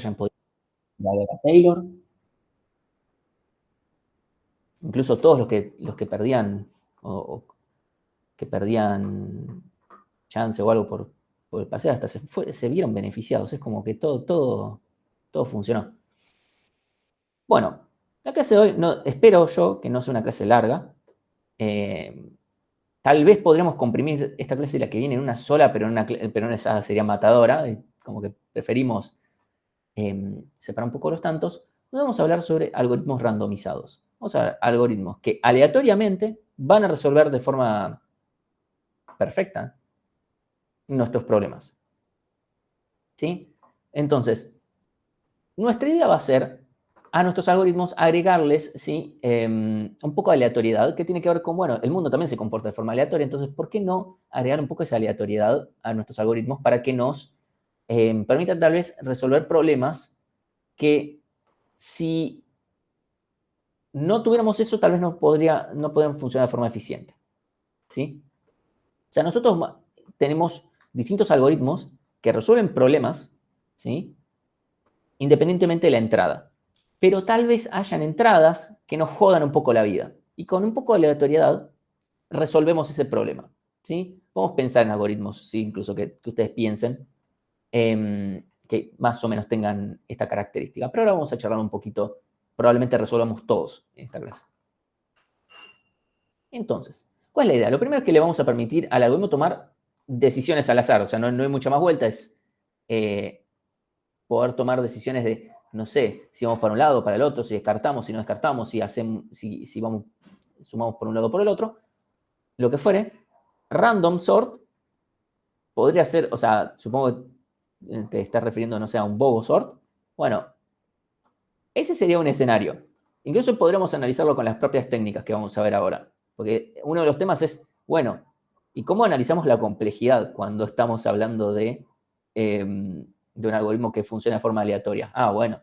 hayan podido ver a Taylor, incluso todos los que perdían o que perdían chance o algo por el paseo, hasta se vieron beneficiados. Es como que todo funcionó. Bueno, la clase de hoy, no, espero yo que no sea una clase larga. Tal vez podremos comprimir esta clase y la que viene en una sola, pero en esa sería matadora. Como que preferimos separar un poco los tantos. Hoy vamos a hablar sobre algoritmos randomizados. Vamos a ver algoritmos que aleatoriamente van a resolver de forma perfecta nuestros problemas. ¿Sí? Entonces, nuestra idea va a ser a nuestros algoritmos agregarles, ¿sí? Un poco de aleatoriedad, que tiene que ver con, bueno, el mundo también se comporta de forma aleatoria, entonces, ¿por qué no agregar un poco esa aleatoriedad a nuestros algoritmos para que nos permitan tal vez resolver problemas que si no tuviéramos eso, tal vez no podrían funcionar de forma eficiente? ¿Sí? O sea, nosotros tenemos distintos algoritmos que resuelven problemas, ¿sí? Independientemente de la entrada. Pero tal vez hayan entradas que nos jodan un poco la vida. Y con un poco de aleatoriedad resolvemos ese problema. ¿Sí? Podemos pensar en algoritmos, ¿sí? Incluso que ustedes piensen, que más o menos tengan esta característica. Pero ahora vamos a charlar un poquito. Probablemente resolvamos todos en esta clase. Entonces, ¿cuál es la idea? Lo primero es que le vamos a permitir al algoritmo tomar decisiones al azar. O sea, no hay mucha más vuelta. Es poder tomar decisiones de, no sé, si vamos para un lado o para el otro, si descartamos, si no descartamos, si vamos, sumamos por un lado o por el otro, lo que fuere. Random sort podría ser, o sea, supongo que te estás refiriendo, no sé, a un bogo sort. Bueno, ese sería un escenario. Incluso podríamos analizarlo con las propias técnicas que vamos a ver ahora. Porque uno de los temas es, bueno, ¿y cómo analizamos la complejidad cuando estamos hablando de un algoritmo que funciona de forma aleatoria? Ah, bueno,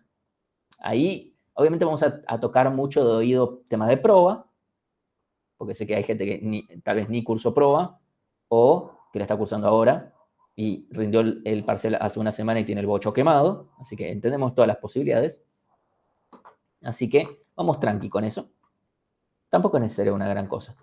ahí obviamente vamos a tocar mucho de oído temas de proba, porque sé que hay gente que tal vez ni cursó proba o que la está cursando ahora y rindió el parcial hace una semana y tiene el bocho quemado, así que entendemos todas las posibilidades. Así que vamos tranqui con eso. Tampoco es necesaria una gran cosa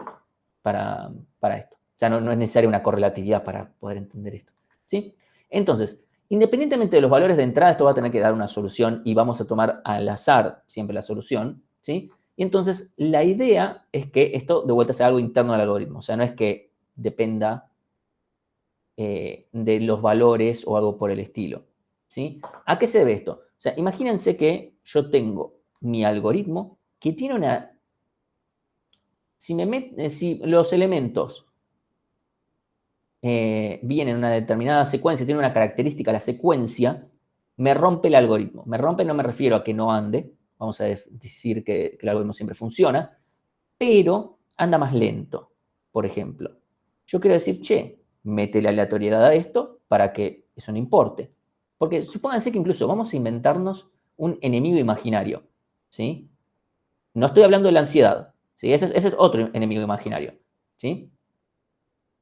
para esto. O sea, no es necesaria una correlatividad para poder entender esto. ¿Sí? Entonces, independientemente de los valores de entrada, esto va a tener que dar una solución y vamos a tomar al azar siempre la solución. ¿Sí? Y entonces, la idea es que esto de vuelta sea algo interno del algoritmo. O sea, no es que dependa de los valores o algo por el estilo. ¿Sí? ¿A qué se debe esto? O sea, imagínense que yo tengo mi algoritmo que tiene una... Si los elementos vienen en una determinada secuencia, tiene una característica, la secuencia, me rompe el algoritmo. Me rompe, no me refiero a que no ande, vamos a decir que el algoritmo siempre funciona, pero anda más lento, por ejemplo. Yo quiero decir, che, mete la aleatoriedad a esto para que eso no importe. Porque supónganse que incluso vamos a inventarnos un enemigo imaginario, ¿sí? No estoy hablando de la ansiedad, ¿sí? Ese es otro enemigo imaginario, ¿sí?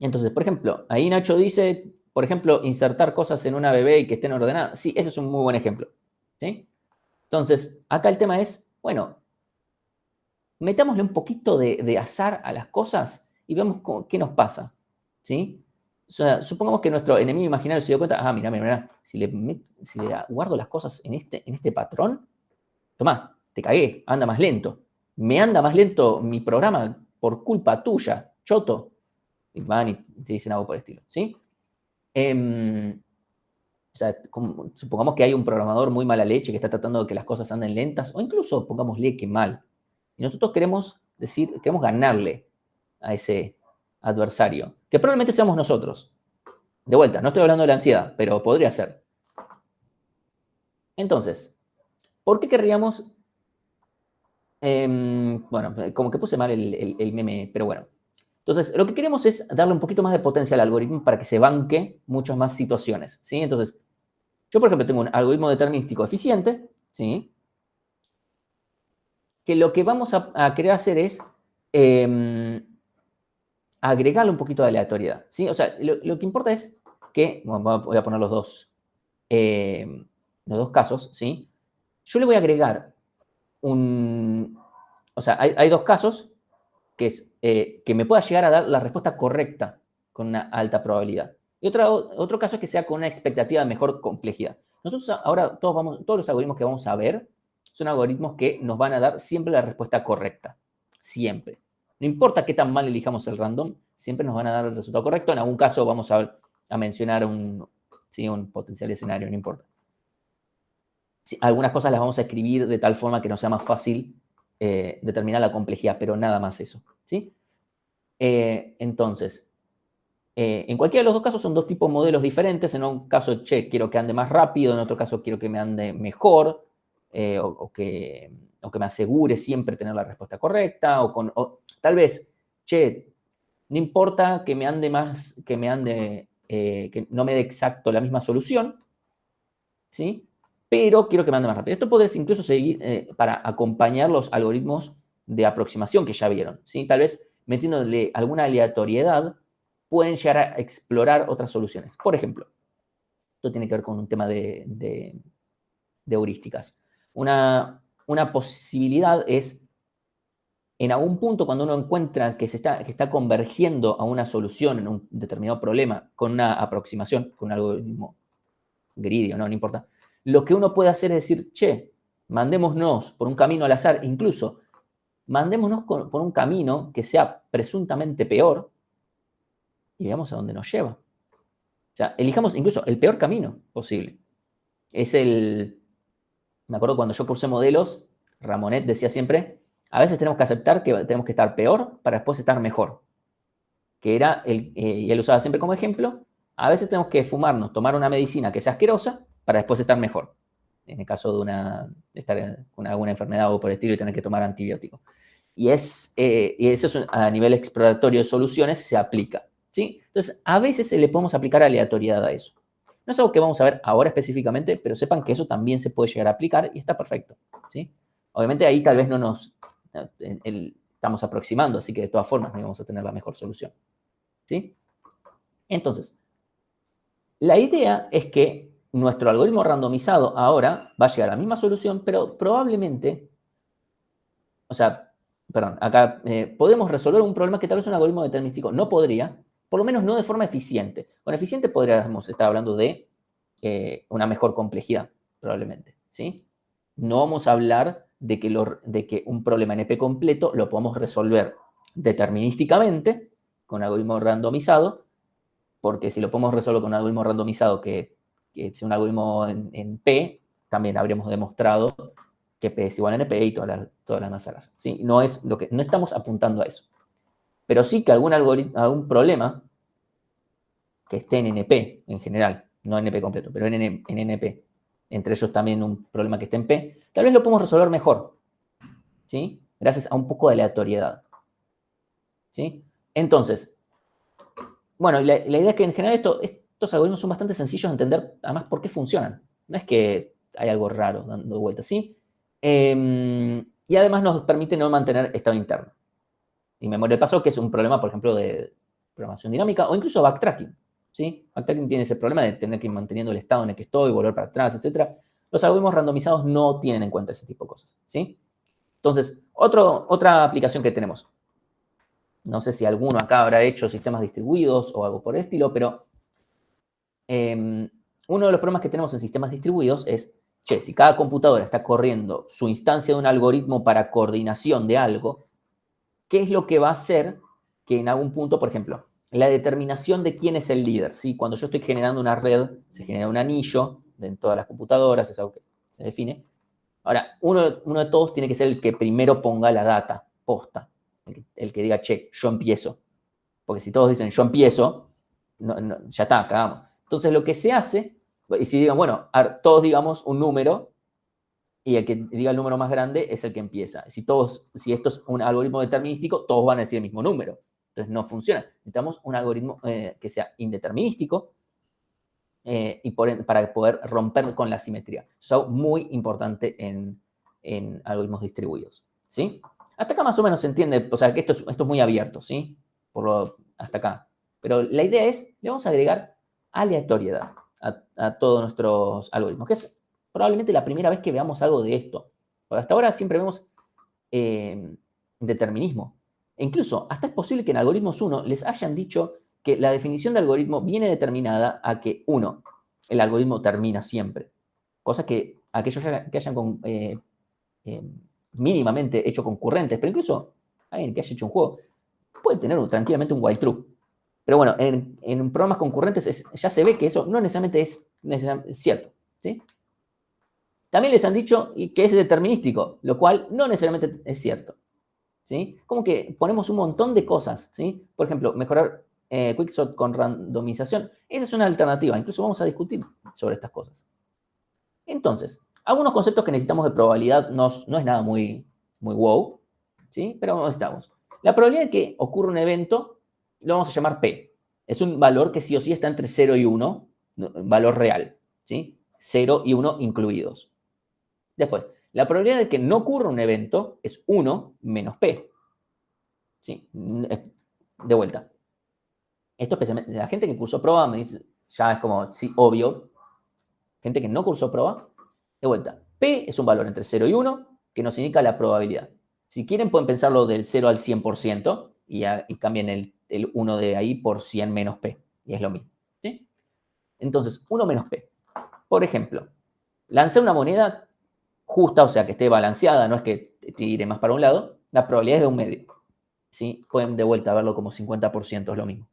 Entonces, por ejemplo, ahí Nacho dice, por ejemplo, insertar cosas en una bebé y que estén ordenadas. Sí, ese es un muy buen ejemplo, ¿sí? Entonces, acá el tema es, bueno, metámosle un poquito de azar a las cosas y vemos qué nos pasa, ¿sí? O sea, supongamos que nuestro enemigo imaginario se dio cuenta, mira, si le guardo las cosas en este patrón, tomá, te cagué, anda más lento. Me anda más lento mi programa por culpa tuya, choto. Y van y te dicen algo por el estilo, ¿sí? O sea, supongamos que hay un programador muy mala leche que está tratando de que las cosas anden lentas, o incluso pongámosle que mal. Y nosotros queremos ganarle a ese adversario, que probablemente seamos nosotros. De vuelta, no estoy hablando de la ansiedad, pero podría ser. Entonces, ¿por qué querríamos? Bueno, como que puse mal el meme, pero bueno. Entonces, lo que queremos es darle un poquito más de potencia al algoritmo para que se banque muchas más situaciones, ¿sí? Entonces, yo, por ejemplo, tengo un algoritmo determinístico eficiente, ¿sí? Que lo que vamos a querer hacer es agregarle un poquito de aleatoriedad, ¿sí? O sea, lo que importa es que, bueno, voy a poner los dos. los dos casos, ¿sí? Yo le voy a agregar o sea, hay dos casos que es que me pueda llegar a dar la respuesta correcta con una alta probabilidad. Y otro caso es que sea con una expectativa de mejor complejidad. Nosotros ahora todos los algoritmos que vamos a ver son algoritmos que nos van a dar siempre la respuesta correcta. Siempre. No importa qué tan mal elijamos el random, siempre nos van a dar el resultado correcto. En algún caso vamos a mencionar un potencial escenario, no importa. Sí, algunas cosas las vamos a escribir de tal forma que nos sea más fácil determinar la complejidad, pero nada más eso. ¿Sí? Entonces, en cualquiera de los dos casos son dos tipos de modelos diferentes. En un caso, quiero que ande más rápido, en otro caso quiero que me ande mejor, o que me asegure siempre tener la respuesta correcta, o tal vez, no importa que me ande más, que no me dé exacto la misma solución, ¿sí? Pero quiero que me ande más rápido. Esto podría incluso seguir para acompañar los algoritmos de aproximación que ya vieron, ¿sí? Tal vez metiéndole alguna aleatoriedad pueden llegar a explorar otras soluciones. Por ejemplo, esto tiene que ver con un tema de heurísticas. Una posibilidad es, en algún punto, cuando uno encuentra que está convergiendo a una solución en un determinado problema con una aproximación, con un algoritmo greedy o no importa, lo que uno puede hacer es decir, mandémonos por un camino al azar, incluso mandémonos por un camino que sea presuntamente peor y veamos a dónde nos lleva. O sea, elijamos incluso el peor camino posible. Me acuerdo cuando yo cursé modelos, Ramonet decía siempre, a veces tenemos que aceptar que tenemos que estar peor para después estar mejor. Que era, y él usaba siempre como ejemplo, a veces tenemos que tomar una medicina que sea asquerosa para después estar mejor. En el caso de estar con alguna enfermedad o por el estilo y tener que tomar antibióticos. Y eso a nivel exploratorio de soluciones se aplica. ¿Sí? Entonces, a veces le podemos aplicar aleatoriedad a eso. No es algo que vamos a ver ahora específicamente, pero sepan que eso también se puede llegar a aplicar y está perfecto. ¿Sí? Obviamente ahí tal vez estamos aproximando, así que de todas formas no vamos a tener la mejor solución. ¿Sí? Entonces, la idea es que nuestro algoritmo randomizado ahora va a llegar a la misma solución, pero probablemente, acá podemos resolver un problema que tal vez un algoritmo determinístico no podría, por lo menos no de forma eficiente. Con eficiente podríamos estar hablando de una mejor complejidad, probablemente, ¿sí? No vamos a hablar de que un problema NP completo lo podemos resolver determinísticamente con un algoritmo randomizado, porque si lo podemos resolver con un algoritmo randomizado que es un algoritmo en P, también habríamos demostrado que P es igual a NP y todas las masas. ¿Sí? No estamos apuntando a eso. Pero sí que algún problema que esté en NP en general, no en NP completo, pero en NP, entre ellos también un problema que esté en P, tal vez lo podemos resolver mejor, ¿sí? Gracias a un poco de aleatoriedad. ¿Sí? Entonces, bueno, la idea es que en general estos algoritmos son bastante sencillos de entender, además, por qué funcionan. No es que hay algo raro dando vueltas, ¿sí? Y además nos permite no mantener estado interno. Y memoria de paso, que es un problema, por ejemplo, de programación dinámica o incluso backtracking. ¿Sí? Backtracking tiene ese problema de tener que ir manteniendo el estado en el que estoy, volver para atrás, etc. Los algoritmos randomizados no tienen en cuenta ese tipo de cosas. ¿Sí? Entonces, otra aplicación que tenemos. No sé si alguno acá habrá hecho sistemas distribuidos o algo por el estilo, pero uno de los problemas que tenemos en sistemas distribuidos es, si cada computadora está corriendo su instancia de un algoritmo para coordinación de algo, ¿qué es lo que va a hacer que en algún punto, por ejemplo, la determinación de quién es el líder? ¿Sí? Cuando yo estoy generando una red, se genera un anillo en todas las computadoras, es algo que se define. Ahora, uno de todos tiene que ser el que primero ponga la data posta, el que diga, yo empiezo. Porque si todos dicen, yo empiezo, ya está, cagamos. Entonces, lo que se hace, y si digan, bueno, todos digamos un número, y el que diga el número más grande es el que empieza. Si esto es un algoritmo determinístico, todos van a decir el mismo número. Entonces no funciona. Necesitamos un algoritmo que sea indeterminístico para poder romper con la simetría. Eso es algo muy importante en algoritmos distribuidos. ¿Sí? Hasta acá más o menos se entiende, o sea, que esto es muy abierto, ¿sí? Hasta acá. Pero la idea es, le vamos a agregar aleatoriedad a todos nuestros algoritmos, que es probablemente la primera vez que veamos algo de esto. Porque hasta ahora siempre vemos determinismo. E incluso, hasta es posible que en Algoritmos 1 les hayan dicho que la definición de algoritmo viene determinada a que, uno, el algoritmo termina siempre. Cosa que aquellos que hayan mínimamente hecho concurrentes, pero incluso alguien que haya hecho un juego, puede tener tranquilamente un while true. Pero bueno, en programas concurrentes ya se ve que eso no necesariamente es cierto. ¿Sí? También les han dicho que es determinístico, lo cual no necesariamente es cierto. ¿Sí? Como que ponemos un montón de cosas. ¿Sí? Por ejemplo, mejorar Quicksort con randomización. Esa es una alternativa. Incluso vamos a discutir sobre estas cosas. Entonces, algunos conceptos que necesitamos de probabilidad no es nada muy wow, ¿sí? Pero necesitamos. La probabilidad de que ocurra un evento lo vamos a llamar P. Es un valor que sí o sí está entre 0 y 1, valor real, ¿sí? 0 y 1 incluidos. Después, la probabilidad de que no ocurra un evento es 1 menos P. ¿Sí? De vuelta. Esto especialmente, la gente que cursó prueba me dice, ya es como, sí, obvio. Gente que no cursó prueba, de vuelta. P es un valor entre 0 y 1 que nos indica la probabilidad. Si quieren, pueden pensarlo del 0 al 100% y cambien el 1 de ahí por 100 menos P. Y es lo mismo. ¿Sí? Entonces, 1 menos P. Por ejemplo, lancé una moneda justa, o sea, que esté balanceada, no es que tire más para un lado, la probabilidad es de un medio. ¿Sí? Pueden de vuelta verlo como 50%, es lo mismo.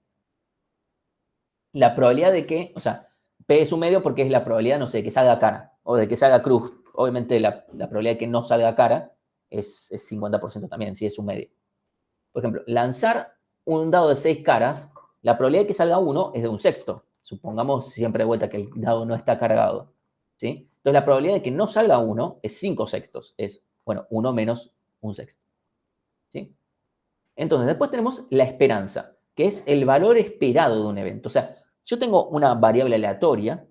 La probabilidad de que, o sea, P es un medio porque es la probabilidad, no sé, de que salga cara o de que salga cruz. Obviamente la probabilidad de que no salga cara es 50% también, si es un medio. Por ejemplo, lanzar un dado de 6 caras, la probabilidad de que salga 1 es de un sexto. Supongamos siempre de vuelta que el dado no está cargado. ¿Sí? Entonces la probabilidad de que no salga 1 es 5 sextos. Es, bueno, 1 menos un sexto. ¿Sí? Entonces, después tenemos la esperanza, que es el valor esperado de un evento. O sea, yo tengo una variable aleatoria,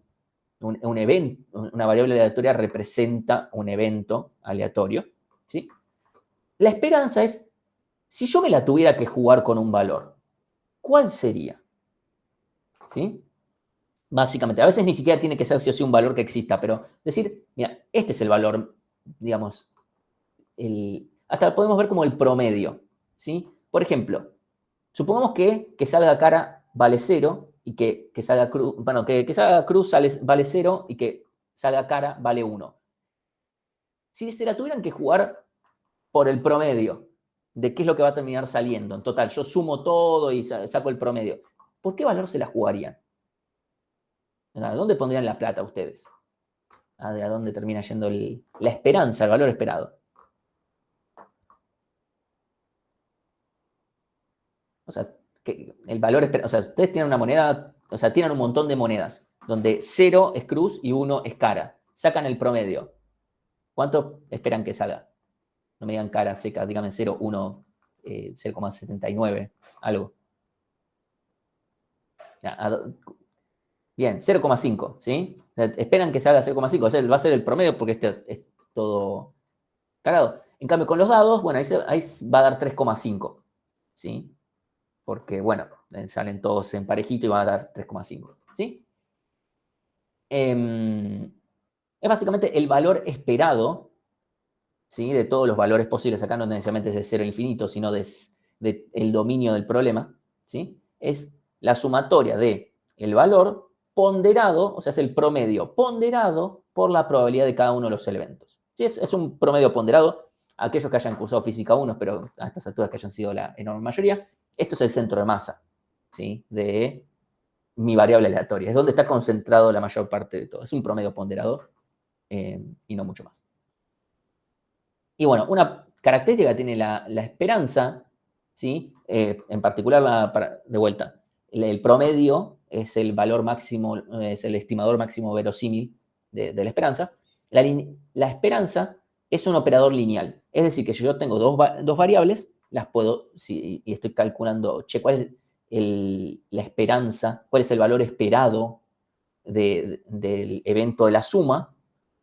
un evento, una variable aleatoria representa un evento aleatorio, ¿sí? La esperanza es, si yo me la tuviera que jugar con un valor, ¿cuál sería? ¿Sí? Básicamente, a veces ni siquiera tiene que ser sí o sí un valor que exista, pero decir, mira, este es el valor, digamos, hasta podemos ver como el promedio, ¿sí? Por ejemplo, supongamos que salga cara vale 0 y que salga cruz, bueno, que salga cruz vale 0 y que salga cara vale 1. Si se la tuvieran que jugar por el promedio de qué es lo que va a terminar saliendo, en total, yo sumo todo y saco el promedio, ¿por qué valor se la jugarían? ¿A dónde pondrían la plata ustedes? ¿A dónde termina yendo la esperanza, el valor esperado? O sea, el valor esperado, o sea, ustedes tienen una moneda, o sea, tienen un montón de monedas, donde 0 es cruz y 1 es cara. Sacan el promedio. ¿Cuánto esperan que salga? No me digan cara seca, díganme 0, 1, 0,79, algo. Ya, bien, 0,5, ¿sí? O sea, esperan que salga 0,5, o sea, va a ser el promedio porque este es todo cargado. En cambio, con los dados, bueno, ahí va a dar 3,5, ¿sí? Porque, bueno, salen todos en parejito y va a dar 3,5, ¿sí? Es básicamente el valor esperado, ¿sí? De todos los valores posibles. Acá no necesariamente es de 0 a infinito, sino el dominio del problema, ¿sí? Es la sumatoria de el valor ponderado, o sea, es el promedio ponderado por la probabilidad de cada uno de los elementos. ¿Sí? Es un promedio ponderado. Aquellos que hayan cursado física 1, pero a estas alturas que hayan sido la enorme mayoría, esto es el centro de masa, ¿sí? De mi variable aleatoria. Es donde está concentrado la mayor parte de todo. Es un promedio ponderado y no mucho más. Y bueno, una característica que tiene la esperanza, ¿sí? En particular, de vuelta, el promedio es el valor máximo, es el estimador máximo verosímil de la esperanza. La esperanza es un operador lineal. Es decir, que si yo tengo dos variables, las puedo, y estoy calculando, ¿cuál es la esperanza? ¿Cuál es el valor esperado del evento de la suma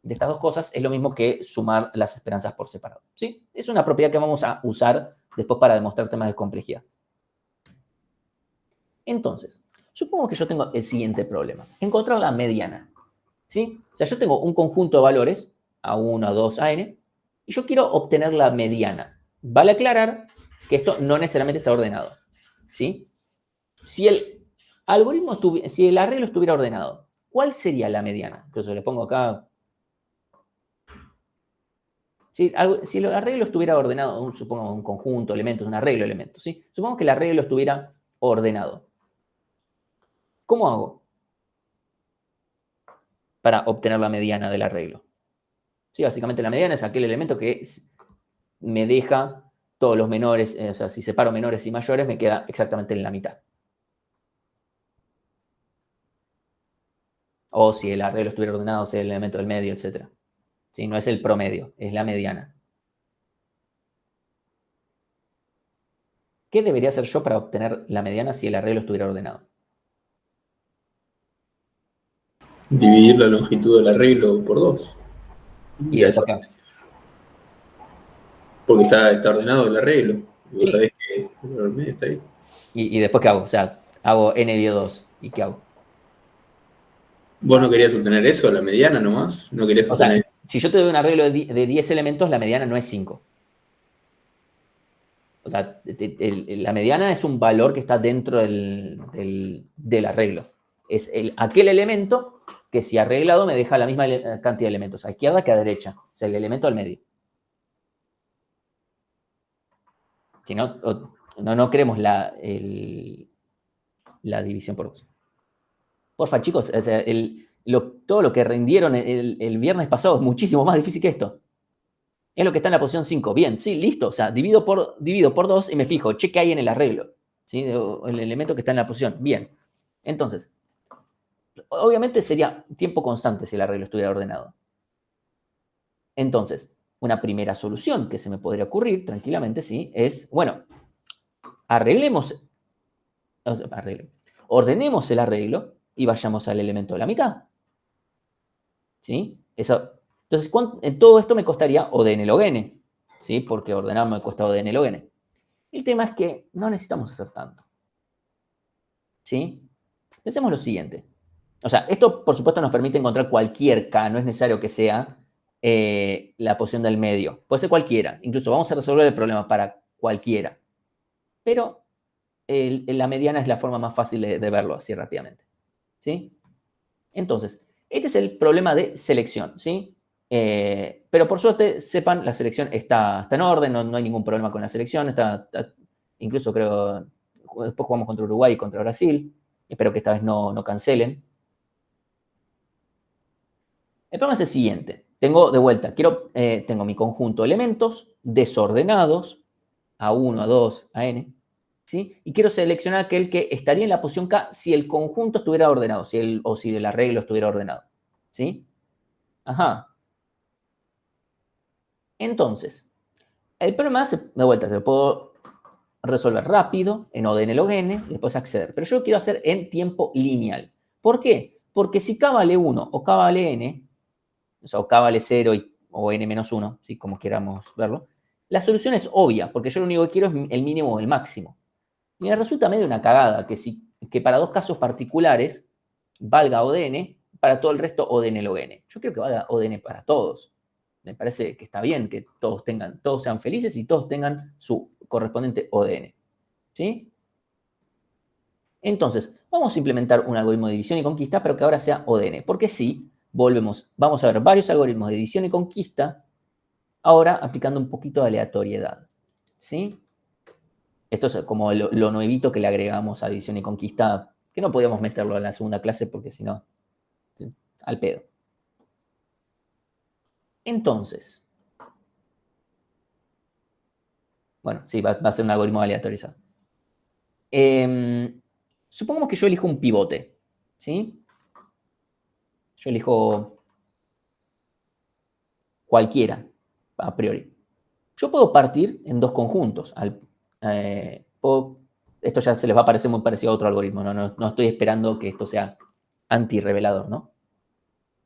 de estas dos cosas? Es lo mismo que sumar las esperanzas por separado, ¿sí? Es una propiedad que vamos a usar después para demostrar temas de complejidad. Entonces, supongo que yo tengo el siguiente problema. Encontrar la mediana. ¿Sí? O sea, yo tengo un conjunto de valores, A1, A2, AN, y yo quiero obtener la mediana. Vale aclarar que esto no necesariamente está ordenado. ¿Sí? Si el si el arreglo estuviera ordenado, ¿cuál sería la mediana? Incluso le pongo acá. Si el arreglo estuviera ordenado, supongamos un conjunto de elementos, un arreglo de elementos, ¿sí? Supongamos que el arreglo estuviera ordenado. ¿Cómo hago para obtener la mediana del arreglo? Sí, básicamente la mediana es aquel elemento que me deja todos los menores, o sea, si separo menores y mayores, me queda exactamente en la mitad. O si el arreglo estuviera ordenado, sea el elemento del medio, etc. ¿Sí? No es el promedio, es la mediana. ¿Qué debería hacer yo para obtener la mediana si el arreglo estuviera ordenado? Dividir la longitud del arreglo por 2. Y después, ¿qué? Porque está ordenado el arreglo. Y vos Sí. sabés que el medio está ahí. ¿Y después qué hago? O sea, hago n dio 2. ¿Y qué hago? ¿Vos no querías obtener eso, la mediana nomás? ¿No querías O sea, obtener? si yo te doy un arreglo de 10 elementos, la mediana no es 5. O sea, la mediana es un valor que está dentro del arreglo. Es aquel elemento que si arreglado me deja la misma cantidad de elementos a izquierda que a derecha. Es el elemento al medio. Si no, no queremos la división por 2. Porfa, chicos, o sea, todo lo que rindieron el viernes pasado es muchísimo más difícil que esto. Es lo que está en la posición 5. Bien, sí, listo. O sea, divido por 2 y me fijo, cheque ahí en el arreglo. ¿Sí? El elemento que está en la posición. Bien. Entonces, obviamente sería tiempo constante si el arreglo estuviera ordenado. Entonces, una primera solución que se me podría ocurrir tranquilamente, sí, es, bueno, ordenemos el arreglo y vayamos al elemento de la mitad. ¿Sí? Entonces, en todo esto me costaría O de n log n, ¿sí? Porque ordenar me cuesta O de n log n. El tema es que no necesitamos hacer tanto. ¿Sí? Pensemos lo siguiente. O sea, esto por supuesto nos permite encontrar cualquier K, no es necesario que sea la posición del medio. Puede ser cualquiera. Incluso vamos a resolver el problema para cualquiera. Pero la mediana es la forma más fácil de verlo así rápidamente. ¿Sí? Entonces, este es el problema de selección. ¿Sí? Pero por suerte, sepan, la selección está en orden, no hay ningún problema con la selección. Incluso creo, después jugamos contra Uruguay y contra Brasil. Espero que esta vez no cancelen. El problema es el siguiente. Tengo de vuelta, tengo mi conjunto de elementos desordenados, A1, A2, AN, ¿sí? Y quiero seleccionar aquel que estaría en la posición K si el conjunto estuviera ordenado, o si el arreglo estuviera ordenado, ¿sí? Ajá. Entonces, el problema es, de vuelta, se lo puedo resolver rápido, en O de n log n, y después acceder. Pero yo lo quiero hacer en tiempo lineal. ¿Por qué? Porque si K vale 1 o K vale n, o sea, o K vale 0 o n-1, ¿sí? Como queramos verlo, la solución es obvia, porque yo lo único que quiero es el mínimo o el máximo. Y me resulta medio una cagada que para dos casos particulares valga O de n, para todo el resto O de n log n. Yo quiero que valga O de n para todos. Me parece que está bien que todos sean felices y todos tengan su correspondiente O de n. ¿Sí? Entonces, vamos a implementar un algoritmo de división y conquista, pero que ahora sea O de n. Porque sí, vamos a ver varios algoritmos de división y conquista, ahora aplicando un poquito de aleatoriedad. ¿Sí? Esto es como lo nuevito que le agregamos a división y conquista, que no podíamos meterlo en la segunda clase porque si no, al pedo. Entonces, bueno, sí, va a ser un algoritmo aleatorizado. Supongamos que yo elijo un pivote, ¿sí? Yo elijo cualquiera, a priori. Yo puedo partir en dos conjuntos. Esto ya se les va a parecer muy parecido a otro algoritmo, no estoy esperando que esto sea anti-revelador, ¿no?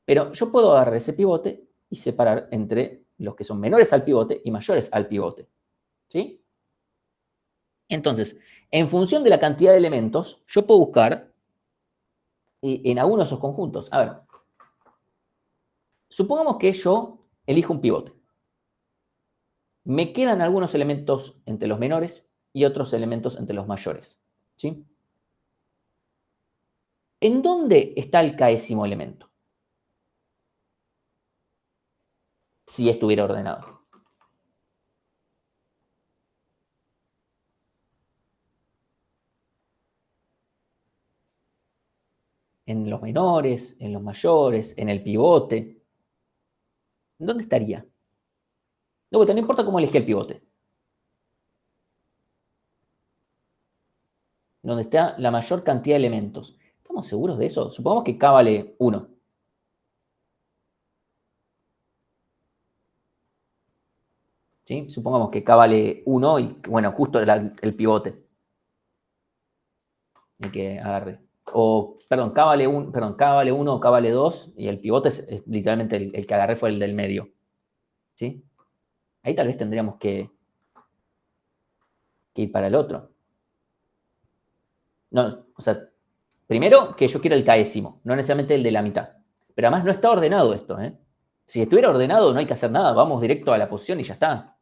Pero yo puedo agarrar ese pivote y separar entre los que son menores al pivote y mayores al pivote, ¿sí? Entonces, en función de la cantidad de elementos, yo puedo buscar en alguno de esos conjuntos. A ver, supongamos que yo elijo un pivote. Me quedan algunos elementos entre los menores y otros elementos entre los mayores. ¿Sí? ¿En dónde está el késimo elemento? Si estuviera ordenado. ¿En los menores, en los mayores, en el pivote? ¿Dónde estaría? De vuelta, no importa cómo elegí el pivote. Donde está la mayor cantidad de elementos. ¿Estamos seguros de eso? Supongamos que K vale 1. ¿Sí? Supongamos que K vale 1 y, bueno, justo el pivote. El que agarre. O, perdón, K vale 1, o K vale 2 y el pivote es literalmente el que agarré fue el del medio. ¿Sí? Ahí tal vez tendríamos que ir para el otro. No, o sea, primero que yo quiero el késimo, no necesariamente el de la mitad. Pero además no está ordenado esto, ¿eh? Si estuviera ordenado no hay que hacer nada, vamos directo a la posición y ya está.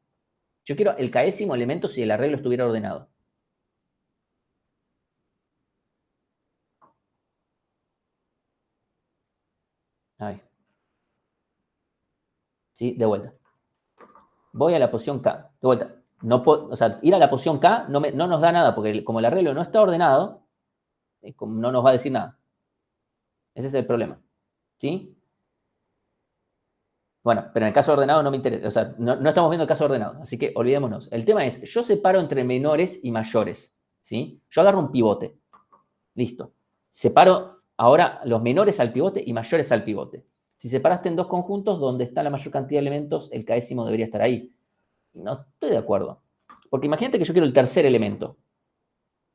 Yo quiero el késimo elemento si el arreglo estuviera ordenado. Ahí. ¿Sí? De vuelta. Voy a la posición K. De vuelta. No puedo, o sea, ir a la posición K no nos da nada, porque como el arreglo no está ordenado, no nos va a decir nada. Ese es el problema. ¿Sí? Bueno, pero en el caso ordenado no me interesa. O sea, no estamos viendo el caso ordenado, así que olvidémonos. El tema es, yo separo entre menores y mayores. ¿Sí? Yo agarro un pivote. Listo. Separo ahora los menores al pivote y mayores al pivote. Si separaste en dos conjuntos donde está la mayor cantidad de elementos, el késimo debería estar ahí. No estoy de acuerdo. Porque imagínate que yo quiero el tercer elemento.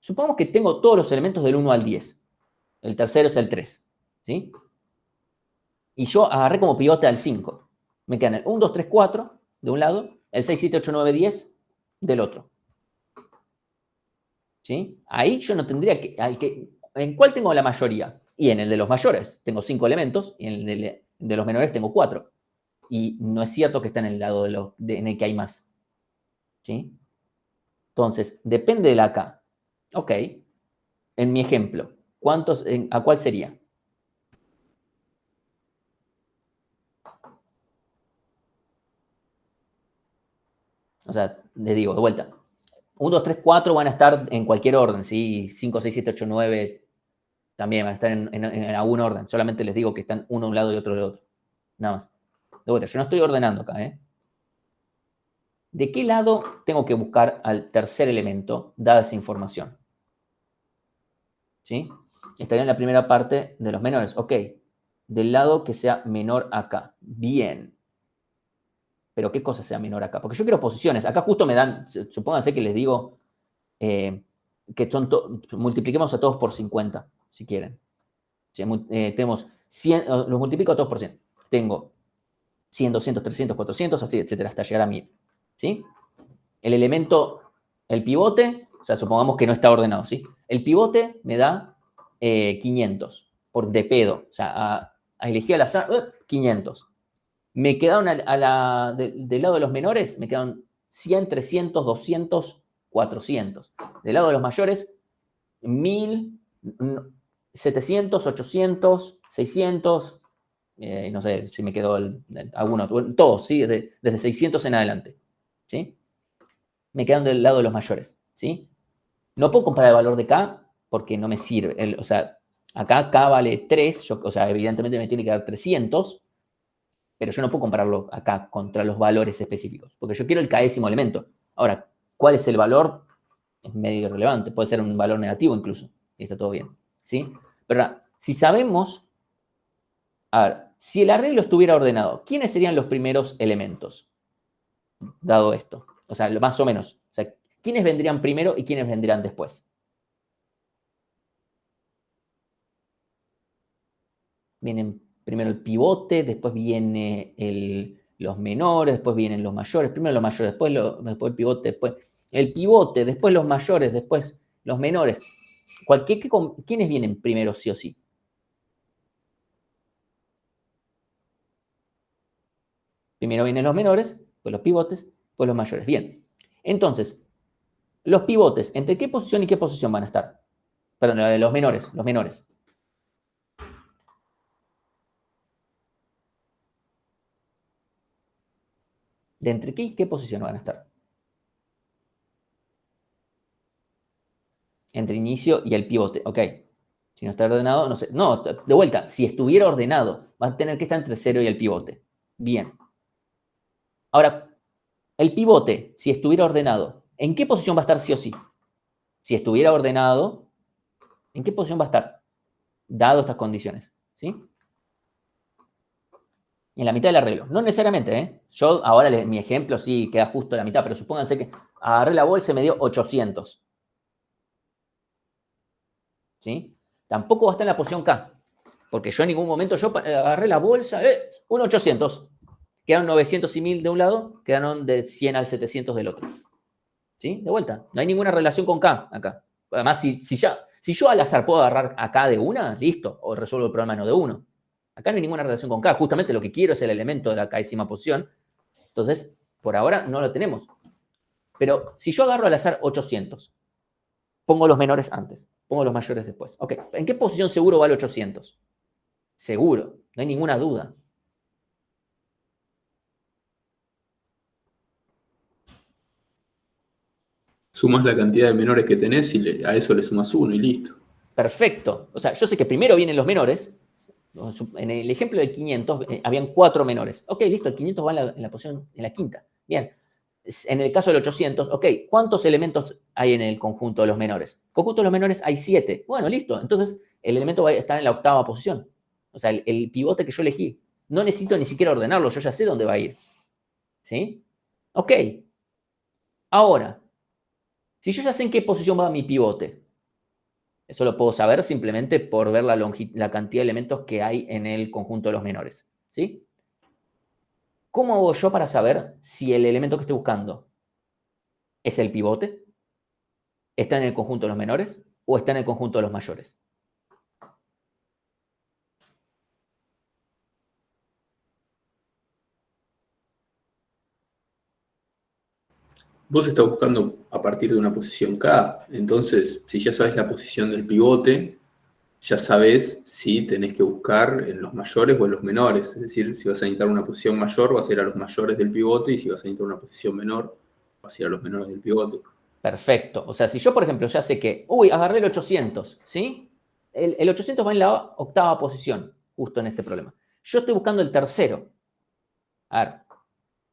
Supongamos que tengo todos los elementos del 1 al 10. El tercero es el 3. ¿Sí? Y yo agarré como pivote al 5. Me quedan el 1, 2, 3, 4 de un lado, el 6, 7, 8, 9, 10 del otro. ¿Sí? Ahí yo no tendría que... ¿En cuál tengo la mayoría? Y en el de los mayores tengo 5 elementos y en el de los menores tengo 4. Y no es cierto que está en el lado en el que hay más. ¿Sí? Entonces, depende de la K. Ok. En mi ejemplo, ¿a cuál sería? O sea, les digo, de vuelta. 1, 2, 3, 4 van a estar en cualquier orden, ¿sí? 5, 6, 7, 8, 9 también van a estar en algún orden. Solamente les digo que están uno a un lado y otro del otro. Nada más. De vuelta, yo no estoy ordenando acá, ¿eh? ¿De qué lado tengo que buscar al tercer elemento dada esa información? ¿Sí? Estaría en la primera parte de los menores. Ok. Del lado que sea menor acá. Bien. Pero ¿qué cosa sea menor acá? Porque yo quiero posiciones. Acá justo me dan, supónganse que les digo que multipliquemos a todos por 50, si quieren. Tenemos 100, los multiplico a todos por 100. Tengo 100, 200, 300, 400, así, etcétera, hasta llegar a 1000. ¿Sí? El elemento, el pivote, o sea, supongamos que no está ordenado, ¿sí? El pivote me da 500, de pedo. O sea, a elegir al azar, 500. Me quedaron del lado de los menores, me quedaron 100, 300, 200, 400. Del lado de los mayores, 1000, 700, 800, 600, no sé si me quedó alguno, todos, ¿sí? Desde 600 en adelante, ¿sí? Me quedan del lado de los mayores, ¿sí? No puedo comparar el valor de K porque no me sirve. O sea, acá K vale 3, o sea, evidentemente me tiene que dar 300, pero yo no puedo compararlo acá contra los valores específicos, porque yo quiero el késimo elemento. Ahora, ¿cuál es el valor? Es medio irrelevante, puede ser un valor negativo incluso, y está todo bien, ¿sí? Pero si sabemos, a ver, si el arreglo estuviera ordenado, ¿quiénes serían los primeros elementos? Dado esto, o sea, más o menos, o sea, ¿quiénes vendrían primero y quiénes vendrían después? Vienen primero el pivote, después viene los menores, después vienen los mayores, primero los mayores, después el pivote, después el pivote, después los mayores, después los menores. ¿Quiénes vienen primero sí o sí? Primero vienen los menores, pues los pivotes, pues los mayores. Bien, entonces, los pivotes, ¿entre qué posición y qué posición van a estar? Perdón, los menores, los menores. ¿De entre qué y qué posición van a estar? Entre inicio y el pivote, ok. Si no está ordenado, no sé. No, de vuelta, si estuviera ordenado, va a tener que estar entre 0 y el pivote. Bien. Ahora, el pivote, si estuviera ordenado, ¿en qué posición va a estar sí o sí? Si estuviera ordenado, ¿en qué posición va a estar? Dado estas condiciones, ¿sí? En la mitad del arreglo. No necesariamente, ¿eh? Yo ahora mi ejemplo sí queda justo en la mitad, pero supónganse que agarré la bolsa y me dio 800. ¿Sí? Tampoco va a estar en la posición K, porque yo en ningún momento, yo agarré la bolsa, un 800. Quedaron 900 y 1000 de un lado, quedaron de 100 al 700 del otro. ¿Sí? De vuelta. No hay ninguna relación con K acá. Además, si yo al azar puedo agarrar a K de una, listo, o resuelvo el problema no de uno. Acá no hay ninguna relación con K. Justamente lo que quiero es el elemento de la K-ª posición. Entonces, por ahora no lo tenemos. Pero si yo agarro al azar 800, pongo los menores antes, pongo los mayores después. Ok, ¿en qué posición seguro va el 800? Seguro, no hay ninguna duda. Sumas la cantidad de menores que tenés y a eso le sumas uno y listo. Perfecto. O sea, yo sé que primero vienen los menores. En el ejemplo del 500, habían 4 menores. Ok, listo, el 500 va en la posición, en la quinta. Bien. En el caso del 800, ok, ¿cuántos elementos hay en el conjunto de los menores? Conjunto de los menores hay 7. Bueno, listo. Entonces, el elemento va a estar en la octava posición. O sea, el pivote que yo elegí. No necesito ni siquiera ordenarlo, yo ya sé dónde va a ir. ¿Sí? Ok. Ahora, si yo ya sé en qué posición va mi pivote, eso lo puedo saber simplemente por ver la cantidad de elementos que hay en el conjunto de los menores. ¿Sí? ¿Cómo hago yo para saber si el elemento que estoy buscando es el pivote? ¿Está en el conjunto de los menores o está en el conjunto de los mayores? Vos estás buscando a partir de una posición K, entonces si ya sabes la posición del pivote, ya sabes si tenés que buscar en los mayores o en los menores. Es decir, si vas a necesitar una posición mayor, vas a ir a los mayores del pivote, y si vas a necesitar una posición menor, vas a ir a los menores del pivote. Perfecto. O sea, si yo, por ejemplo, ya sé que, agarré el 800, ¿sí? El 800 va en la octava posición, justo en este problema. Yo estoy buscando el tercero. A ver,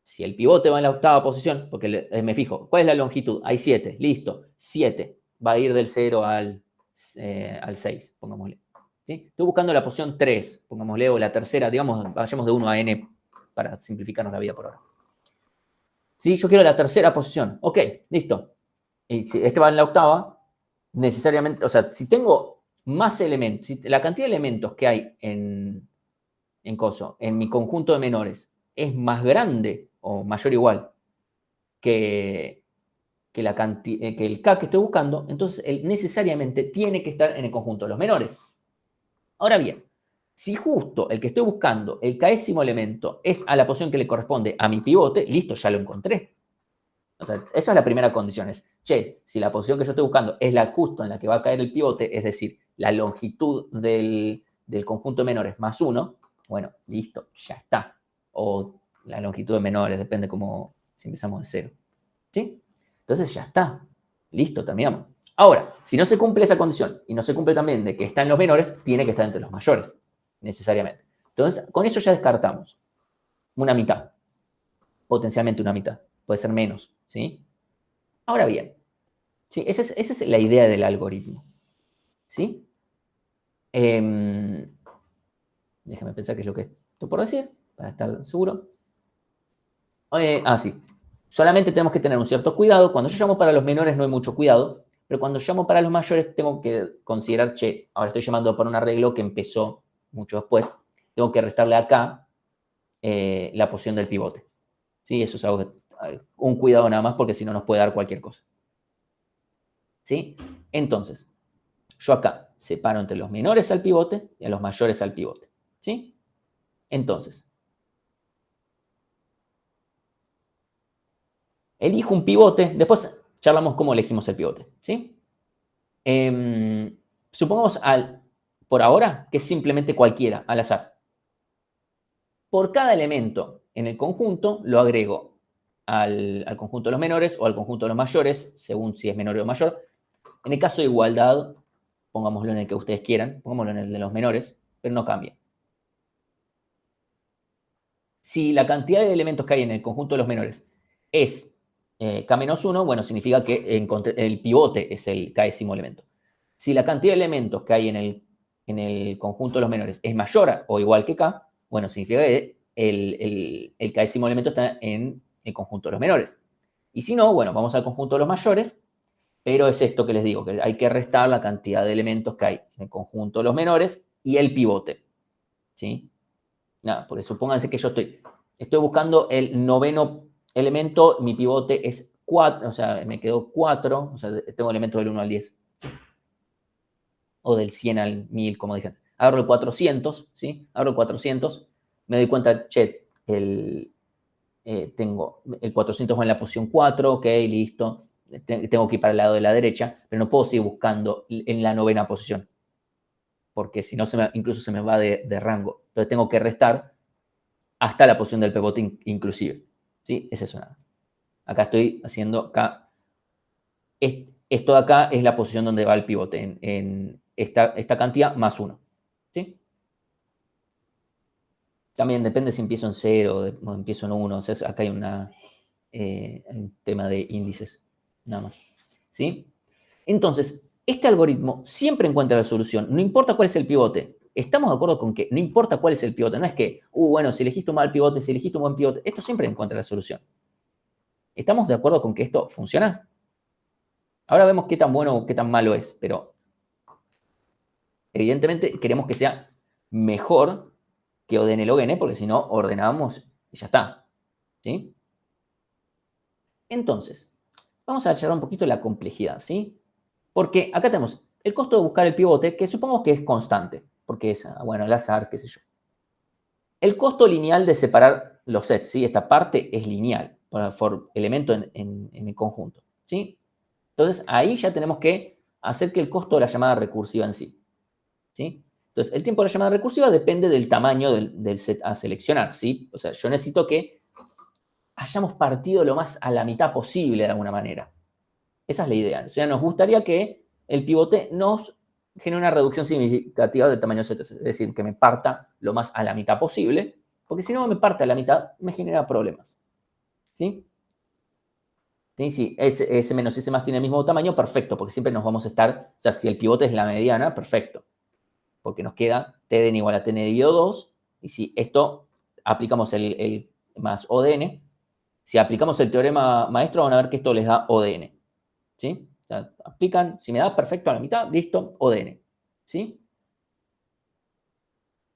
si el pivote va en la octava posición, porque me fijo, ¿cuál es la longitud? Hay 7, listo, 7. Va a ir del 0 al 6, pongámosle. ¿Sí? Estoy buscando la posición 3, pongámosle, o la tercera, digamos, vayamos de 1 a n para simplificarnos la vida por ahora. Sí, yo quiero la tercera posición. Ok, listo. Y si este va en la octava, necesariamente, o sea, si tengo más elementos, si la cantidad de elementos que hay en mi conjunto de menores es más grande o mayor o igual que, que el K que estoy buscando, entonces él necesariamente tiene que estar en el conjunto de los menores. Ahora bien, si justo el que estoy buscando, el K-º elemento, es a la posición que le corresponde a mi pivote, listo, ya lo encontré. O sea, esa es la primera condición. Si la posición que yo estoy buscando es la justo en la que va a caer el pivote, es decir, la longitud del conjunto de menores más 1, bueno, listo, ya está. O la longitud de menores, depende si empezamos de 0. ¿Sí? Entonces ya está. Listo, terminamos. Ahora, si no se cumple esa condición y no se cumple también de que está en los menores, tiene que estar entre los mayores, necesariamente. Entonces, con eso ya descartamos una mitad, potencialmente una mitad, puede ser menos, ¿sí? Ahora bien, sí, esa es la idea del algoritmo, ¿sí? Déjame pensar qué es lo que estoy por decir, para estar seguro. Sí. Solamente tenemos que tener un cierto cuidado. Cuando yo llamo para los menores no hay mucho cuidado, pero cuando llamo para los mayores tengo que considerar, ahora estoy llamando para un arreglo que empezó mucho después. Tengo que restarle acá la posición del pivote. ¿Sí? Eso es algo un cuidado nada más porque si no nos puede dar cualquier cosa. ¿Sí? Entonces, yo acá separo entre los menores al pivote y a los mayores al pivote. ¿Sí? Entonces, Elijo un pivote, después charlamos cómo elegimos el pivote, ¿sí? Supongamos por ahora que es simplemente cualquiera, al azar. Por cada elemento en el conjunto lo agrego al conjunto de los menores o al conjunto de los mayores, según si es menor o mayor. En el caso de igualdad, pongámoslo en el que ustedes quieran, pongámoslo en el de los menores, pero no cambia. Si la cantidad de elementos que hay en el conjunto de los menores es K-1, bueno, significa que el pivote es el k-º elemento. Si la cantidad de elementos que hay en el conjunto de los menores es mayor o igual que K, bueno, significa que el k-º elemento está en el conjunto de los menores. Y si no, bueno, vamos al conjunto de los mayores, pero es esto que les digo, que hay que restar la cantidad de elementos que hay en el conjunto de los menores y el pivote, ¿sí? Nada, porque supónganse que yo estoy buscando el noveno elemento, mi pivote es 4, o sea, me quedó 4, o sea, tengo elementos del 1 al 10. ¿Sí? O del 100 al 1000, como dije. Abro el 400, ¿sí? Abro el 400, me doy cuenta, che, tengo el 400 va en la posición 4, ok, listo. Tengo que ir para el lado de la derecha, pero no puedo seguir buscando en la novena posición, porque si no, incluso se me va de rango. Entonces tengo que restar hasta la posición del pivote inclusive. ¿Sí? Es eso nada. Acá estoy haciendo acá. Esto de acá es la posición donde va el pivote, en esta cantidad más 1. ¿Sí? También depende si empiezo en 0 o empiezo en 1. O sea, acá hay un tema de índices, nada más. ¿Sí? Entonces, este algoritmo siempre encuentra la solución, no importa cuál es el pivote. Estamos de acuerdo con que no importa cuál es el pivote, no es que, bueno, si elegiste un mal pivote, si elegiste un buen pivote, esto siempre encuentra la solución. ¿Estamos de acuerdo con que esto funciona? Ahora vemos qué tan bueno o qué tan malo es, pero evidentemente queremos que sea mejor que ordene log n, porque si no, ordenamos y ya está. ¿Sí? Entonces, vamos a charlar un poquito de la complejidad, ¿sí? Porque acá tenemos el costo de buscar el pivote, que supongamos que es constante, porque es, bueno, al azar, qué sé yo. El costo lineal de separar los sets, ¿sí? Esta parte es lineal por elemento en el conjunto, ¿sí? Entonces, ahí ya tenemos que hacer que el costo de la llamada recursiva en sí, ¿sí? Entonces, el tiempo de la llamada recursiva depende del tamaño del set a seleccionar, ¿sí? O sea, yo necesito que hayamos partido lo más a la mitad posible de alguna manera. Esa es la idea. O sea, nos gustaría que el pivote nos genere una reducción significativa del tamaño Z, es decir, que me parta lo más a la mitad posible, porque si no me parte a la mitad, me genera problemas. ¿Sí? ¿Sí? Si S menos S más tiene el mismo tamaño, perfecto, porque siempre nos vamos a estar, o sea, si el pivote es la mediana, perfecto, porque nos queda TDN igual a TN dividido 2, y si esto aplicamos el más ODN, si aplicamos el teorema maestro, van a ver que esto les da ODN. ¿Sí? O sea, aplican, si me da perfecto a la mitad, listo, ODN. ¿Sí?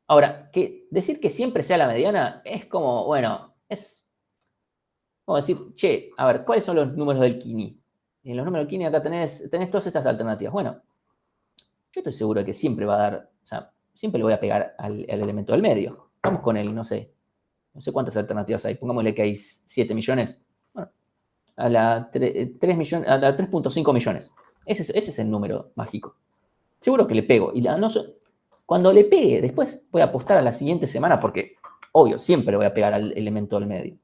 Ahora, decir que siempre sea la mediana es como, bueno, es como decir, che, a ver, ¿cuáles son los números del Kini? En los números del Kini acá tenés todas estas alternativas. Bueno, yo estoy seguro de que siempre va a dar, o sea, siempre le voy a pegar al elemento del medio. Vamos con el, no sé cuántas alternativas hay. Pongámosle que hay 7 millones. Bueno, a la 3.5 millones. Ese es el número mágico. Seguro que le pego. Y cuando le pegue, después voy a apostar a la siguiente semana porque, obvio, siempre voy a pegar al elemento del medio.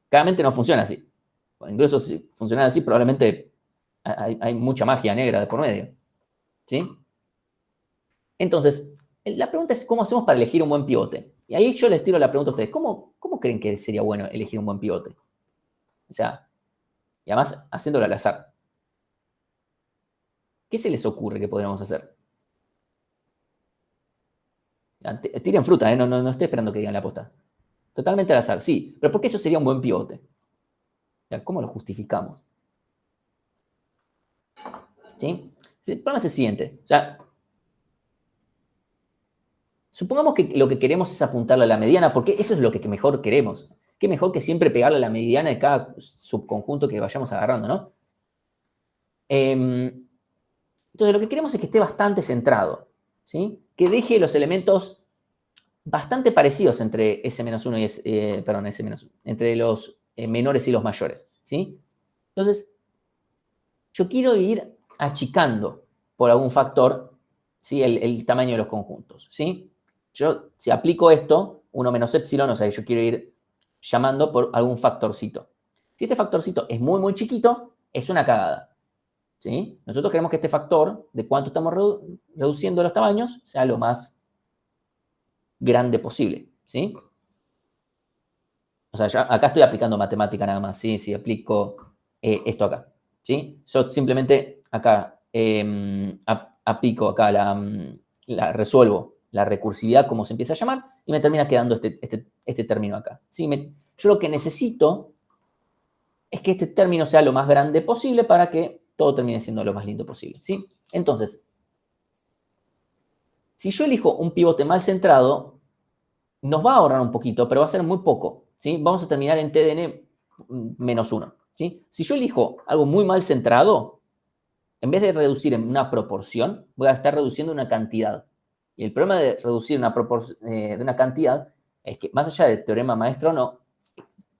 Claramente no funciona así. Incluso si funcionara así, probablemente hay mucha magia negra de por medio. ¿Sí? Entonces, la pregunta es, ¿cómo hacemos para elegir un buen pivote? Y ahí yo les tiro la pregunta a ustedes. ¿Cómo creen que sería bueno elegir un buen pivote? O sea, y además haciéndolo al azar. ¿Qué se les ocurre que podríamos hacer? Tiren fruta, no estoy esperando que digan la aposta. Totalmente al azar, sí. Pero ¿por qué eso sería un buen pivote? ¿Cómo lo justificamos? ¿Sí? El problema es el siguiente. O sea, supongamos que lo que queremos es apuntarle a la mediana, porque eso es lo que mejor queremos. Qué mejor que siempre pegarle a la mediana de cada subconjunto que vayamos agarrando, ¿no? Entonces, lo que queremos es que esté bastante centrado, ¿sí? Que deje los elementos bastante parecidos entre S-1 y S-1, entre los menores y los mayores. ¿sí? Entonces, yo quiero ir achicando por algún factor, ¿sí? El tamaño de los conjuntos, ¿sí? Yo, si aplico esto, 1 menos epsilon, o sea, yo quiero ir llamando por algún factorcito. Si este factorcito es muy, muy chiquito, es una cagada, ¿sí? Nosotros queremos que este factor de cuánto estamos reduciendo los tamaños sea lo más grande posible, ¿sí? O sea, ya acá estoy aplicando matemática nada más, ¿sí? Si aplico esto acá, ¿sí? Yo simplemente acá aplico acá resuelvo la recursividad, como se empieza a llamar, y me termina quedando este término acá, ¿sí? Yo lo que necesito es que este término sea lo más grande posible para que todo termine siendo lo más lindo posible, ¿sí? Entonces, si yo elijo un pivote mal centrado, nos va a ahorrar un poquito, pero va a ser muy poco, ¿sí? Vamos a terminar en TDN menos 1, ¿sí? Si yo elijo algo muy mal centrado, en vez de reducir en una proporción, voy a estar reduciendo una cantidad. Y el problema de reducir de una cantidad es que, más allá del teorema maestro o no,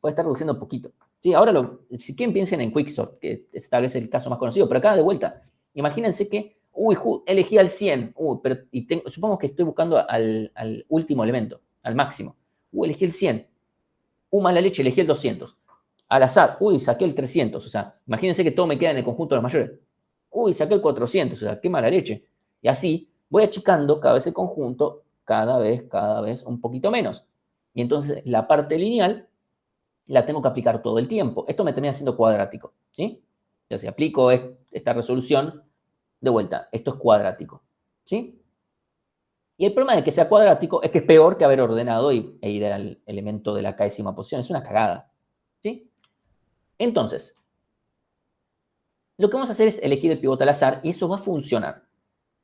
puede estar reduciendo poquito. ¿Sí? Ahora, si quieren, piensen en Quicksort, que es tal vez el caso más conocido, pero acá de vuelta, imagínense que, elegí al 100, pero supongamos que estoy buscando al último elemento, al máximo. Elegí el 100. Mala leche, elegí el 200. Al azar, saqué el 300. O sea, imagínense que todo me queda en el conjunto de los mayores. Saqué el 400. O sea, qué mala leche. Y así voy achicando cada vez el conjunto, cada vez un poquito menos. Y entonces la parte lineal la tengo que aplicar todo el tiempo. Esto me termina siendo cuadrático, ¿sí? O sea, si aplico esta resolución, de vuelta, esto es cuadrático, ¿sí? Y el problema de que sea cuadrático es que es peor que haber ordenado e ir al elemento de la késima posición. Es una cagada, ¿sí? Entonces, lo que vamos a hacer es elegir el pivote al azar y eso va a funcionar.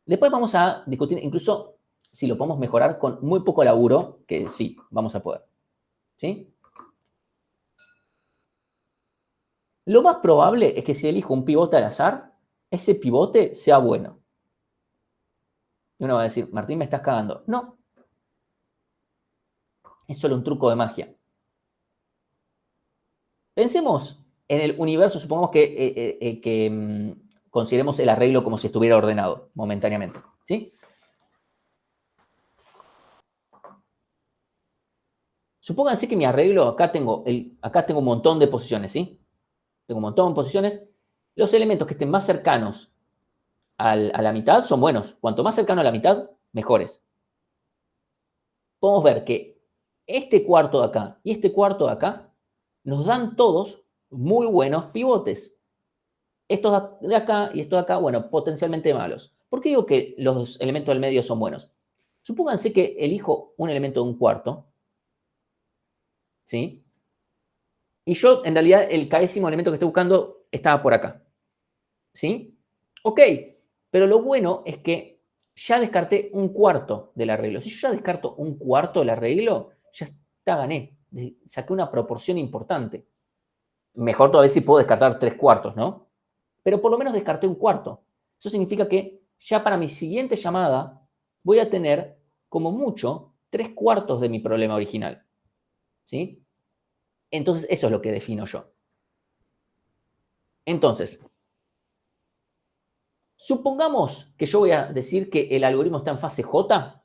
Después vamos a discutir incluso si lo podemos mejorar con muy poco laburo, que sí, vamos a poder, ¿sí? Lo más probable es que si elijo un pivote al azar, ese pivote sea bueno. Y uno va a decir, Martín, me estás cagando. No. Es solo un truco de magia. Pensemos en el universo, supongamos que consideremos el arreglo como si estuviera ordenado momentáneamente, ¿sí? Supónganse que mi arreglo, acá tengo un montón de posiciones, ¿sí? Tengo un montón de posiciones. Los elementos que estén más cercanos a la mitad son buenos. Cuanto más cercano a la mitad, mejores. Podemos ver que este cuarto de acá y este cuarto de acá nos dan todos muy buenos pivotes. Estos de acá y estos de acá, bueno, potencialmente malos. ¿Por qué digo que los elementos del medio son buenos? Supónganse que elijo un elemento de un cuarto, ¿sí? Y yo, en realidad, el késimo elemento que estoy buscando estaba por acá, ¿sí? Ok, pero lo bueno es que ya descarté un cuarto del arreglo. Si yo ya descarto un cuarto del arreglo, ya está, gané. Saqué una proporción importante. Mejor todavía si puedo descartar 3/4, ¿no? Pero por lo menos descarté un cuarto. Eso significa que ya para mi siguiente llamada voy a tener, como mucho, 3/4 de mi problema original, ¿sí? Entonces, eso es lo que defino yo. Entonces, supongamos que yo voy a decir que el algoritmo está en fase J,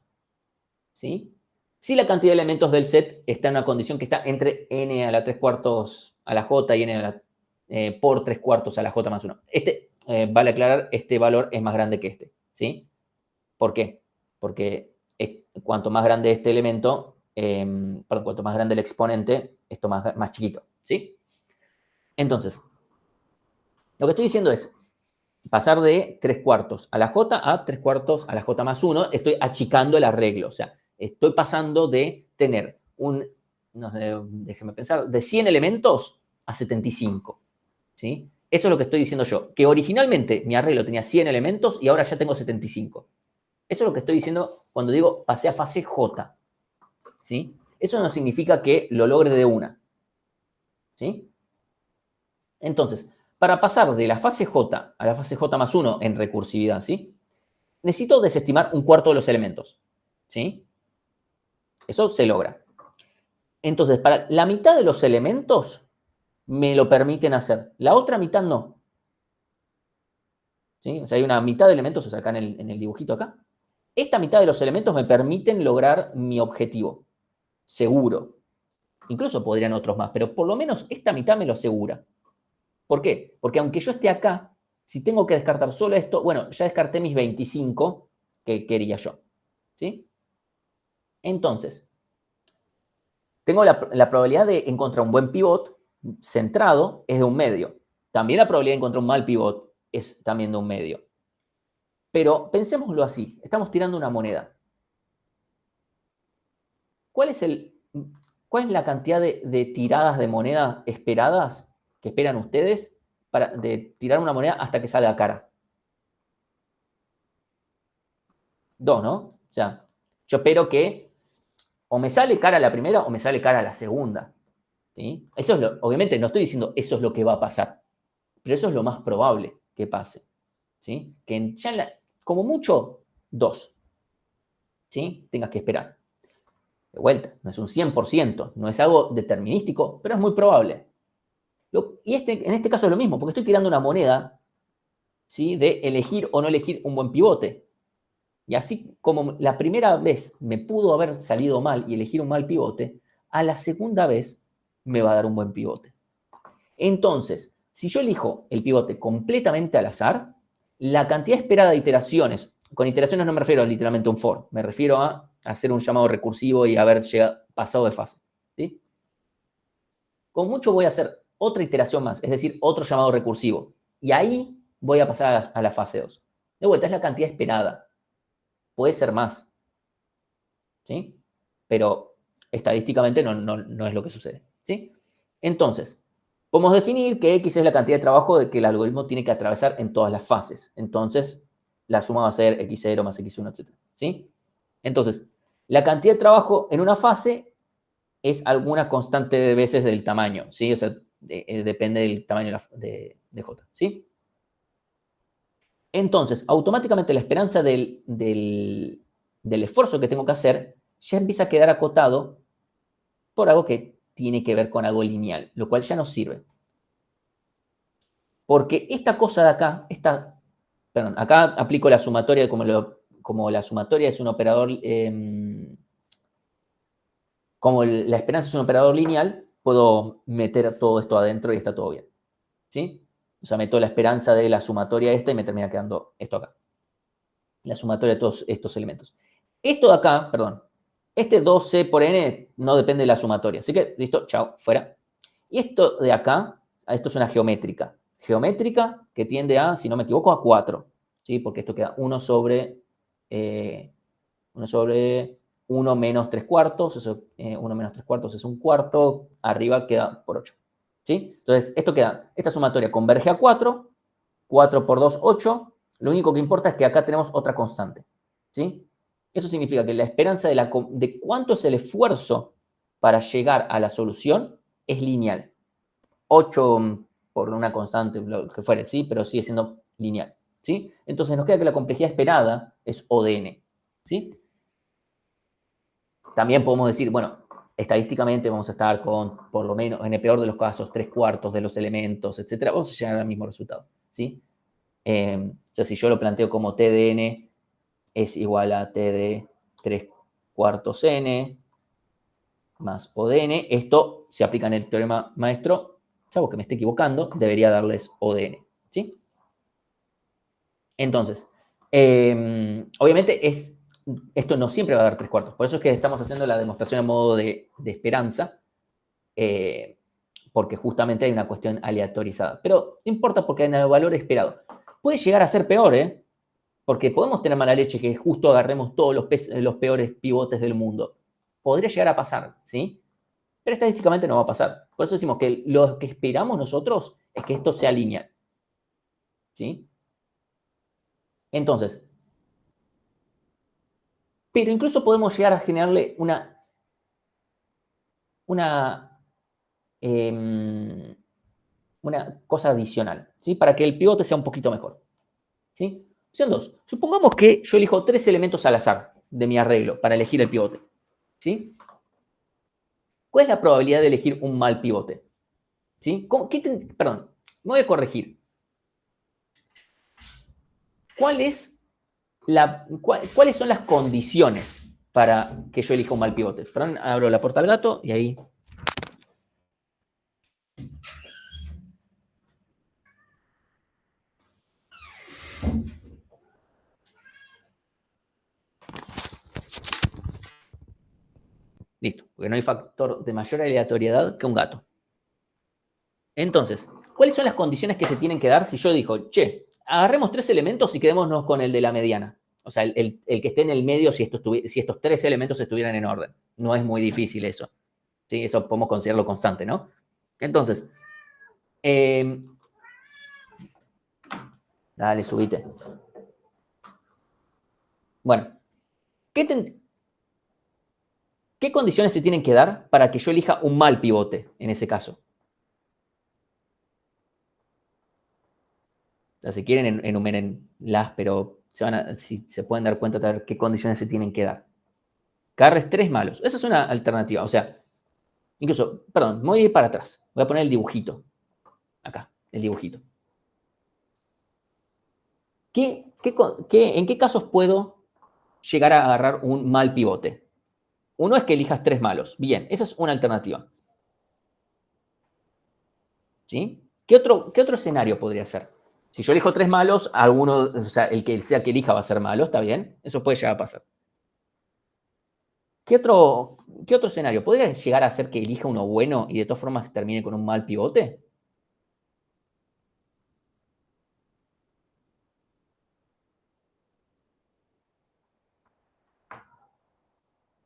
¿sí? Si la cantidad de elementos del set está en una condición que está entre n a la 3/4 a la j y n por 3/4 a la j más 1. Vale aclarar, este valor es más grande que este, ¿sí? ¿Por qué? Porque cuanto más grande este elemento, cuanto más grande el exponente, esto más chiquito, ¿sí? Entonces, lo que estoy diciendo es pasar de 3/4 a la j a 3/4 a la j más 1. Estoy achicando el arreglo, o sea, estoy pasando de tener no sé, déjeme pensar, de 100 elementos a 75, ¿sí? Eso es lo que estoy diciendo yo, que originalmente mi arreglo tenía 100 elementos y ahora ya tengo 75. Eso es lo que estoy diciendo cuando digo pasé a fase J, ¿sí? Eso no significa que lo logre de una, ¿sí? Entonces, para pasar de la fase J a la fase J más 1 en recursividad, ¿sí? Necesito desestimar un cuarto de los elementos, ¿sí? Eso se logra. Entonces, para la mitad de los elementos me lo permiten hacer. La otra mitad no. ¿Sí? O sea, hay una mitad de elementos, o sea, acá en el dibujito acá. Esta mitad de los elementos me permiten lograr mi objetivo. Seguro. Incluso podrían otros más, pero por lo menos esta mitad me lo asegura. ¿Por qué? Porque aunque yo esté acá, si tengo que descartar solo esto, bueno, ya descarté mis 25 que quería yo. ¿Sí? Entonces, tengo la probabilidad de encontrar un buen pivot centrado es de 1/2. También la probabilidad de encontrar un mal pivot es también de 1/2. Pero pensémoslo así, estamos tirando una moneda. ¿Cuál es la cantidad de tiradas de moneda esperadas que esperan ustedes de tirar una moneda hasta que salga cara? 2, ¿no? O sea, yo espero que o me sale cara la primera o me sale cara la segunda. ¿Sí? Eso es obviamente no estoy diciendo eso es lo que va a pasar, pero eso es lo más probable que pase. ¿Sí? Que como mucho, 2. ¿Sí? Tengas que esperar. De vuelta, no es un 100%, no es algo determinístico, pero es muy probable. Y en este caso es lo mismo, porque estoy tirando una moneda, ¿sí? De elegir o no elegir un buen pivote. Y así como la primera vez me pudo haber salido mal y elegir un mal pivote, a la segunda vez me va a dar un buen pivote. Entonces, si yo elijo el pivote completamente al azar, la cantidad esperada de iteraciones, con iteraciones no me refiero literalmente a un for, me refiero a hacer un llamado recursivo y haber pasado de fase. ¿Sí? Con mucho voy a hacer otra iteración más, es decir, otro llamado recursivo. Y ahí voy a pasar a la fase 2. De vuelta, es la cantidad esperada. Puede ser más. ¿Sí? Pero estadísticamente no es lo que sucede. ¿Sí? Entonces, podemos definir que X es la cantidad de trabajo que el algoritmo tiene que atravesar en todas las fases. Entonces, la suma va a ser X0 más X1, etc. ¿Sí? Entonces, la cantidad de trabajo en una fase es alguna constante de veces del tamaño, ¿sí? O sea, depende del tamaño de J, ¿sí? Entonces, automáticamente la esperanza del esfuerzo que tengo que hacer ya empieza a quedar acotado por algo que tiene que ver con algo lineal, lo cual ya no sirve. Porque esta cosa de acá, acá aplico la sumatoria como la sumatoria es un operador, como la esperanza es un operador lineal, puedo meter todo esto adentro y está todo bien. ¿Sí? O sea, meto la esperanza de la sumatoria esta y me termina quedando esto acá. La sumatoria de todos estos elementos. Esto de acá, perdón, este 2c por n no depende de la sumatoria. Así que, listo, chao, fuera. Y esto de acá, esto es una geométrica. Geométrica que tiende a, si no me equivoco, a 4. ¿Sí? Porque esto queda 1 sobre 1 menos 3 cuartos. Eso, 1 menos 3 cuartos es un cuarto. Arriba queda por 8. ¿Sí? Entonces, esta sumatoria converge a 4. 4 por 2, 8. Lo único que importa es que acá tenemos otra constante. ¿Sí? Eso significa que la esperanza de cuánto es el esfuerzo para llegar a la solución es lineal. 8 por una constante, lo que fuere, ¿sí? Pero sigue siendo lineal. ¿Sí? Entonces nos queda que la complejidad esperada es O de n. ¿Sí? También podemos decir, bueno, estadísticamente vamos a estar con, por lo menos, en el peor de los casos, 3 cuartos de los elementos, etcétera. Vamos a llegar al mismo resultado. ¿Sí? O sea, si yo lo planteo como T de n es igual a T de 3 cuartos n más O de n, esto se aplica en el teorema maestro, salvo que me esté equivocando, debería darles O de n. ¿Sí? Entonces, obviamente esto no siempre va a dar 3 cuartos. Por eso es que estamos haciendo la demostración a modo de esperanza, porque justamente hay una cuestión aleatorizada. Pero no importa porque hay un valor esperado. Puede llegar a ser peor, ¿eh? Porque podemos tener mala leche que justo agarremos todos los peores pivotes del mundo. Podría llegar a pasar, ¿sí? Pero estadísticamente no va a pasar. Por eso decimos que lo que esperamos nosotros es que esto sea lineal. ¿Sí? Entonces, pero incluso podemos llegar a generarle una cosa adicional, ¿sí? Para que el pivote sea un poquito mejor. ¿Sí? Opción 2. Supongamos que yo elijo 3 elementos al azar de mi arreglo para elegir el pivote. ¿Sí? ¿Cuál es la probabilidad de elegir un mal pivote? ¿Sí? Perdón, me voy a corregir. ¿Cuáles son las condiciones para que yo elija un mal pivote? Perdón, abro la puerta al gato y ahí. Listo, porque no hay factor de mayor aleatoriedad que un gato. Entonces, ¿cuáles son las condiciones que se tienen que dar si yo digo, che, agarremos 3 elementos y quedémonos con el de la mediana? O sea, el que esté en el medio si estos 3 elementos estuvieran en orden. No es muy difícil eso. ¿Sí? Eso podemos considerarlo constante, ¿no? Entonces, dale, subite. Bueno, ¿qué condiciones se tienen que dar para que yo elija un mal pivote en ese caso? O sea, si quieren, enumérenlas, pero si se pueden dar cuenta de qué condiciones se tienen que dar. Que agarres 3 malos. Esa es una alternativa. O sea, incluso, perdón, me voy a ir para atrás. Voy a poner el dibujito. Acá, el dibujito. ¿En qué casos puedo llegar a agarrar un mal pivote? Uno es que elijas 3 malos. Bien, esa es una alternativa. ¿Sí? ¿Qué otro escenario podría ser? Si yo elijo 3 malos, o sea, el que sea que elija va a ser malo, ¿está bien? Eso puede llegar a pasar. ¿Qué otro escenario? ¿Podría llegar a ser que elija uno bueno y de todas formas termine con un mal pivote?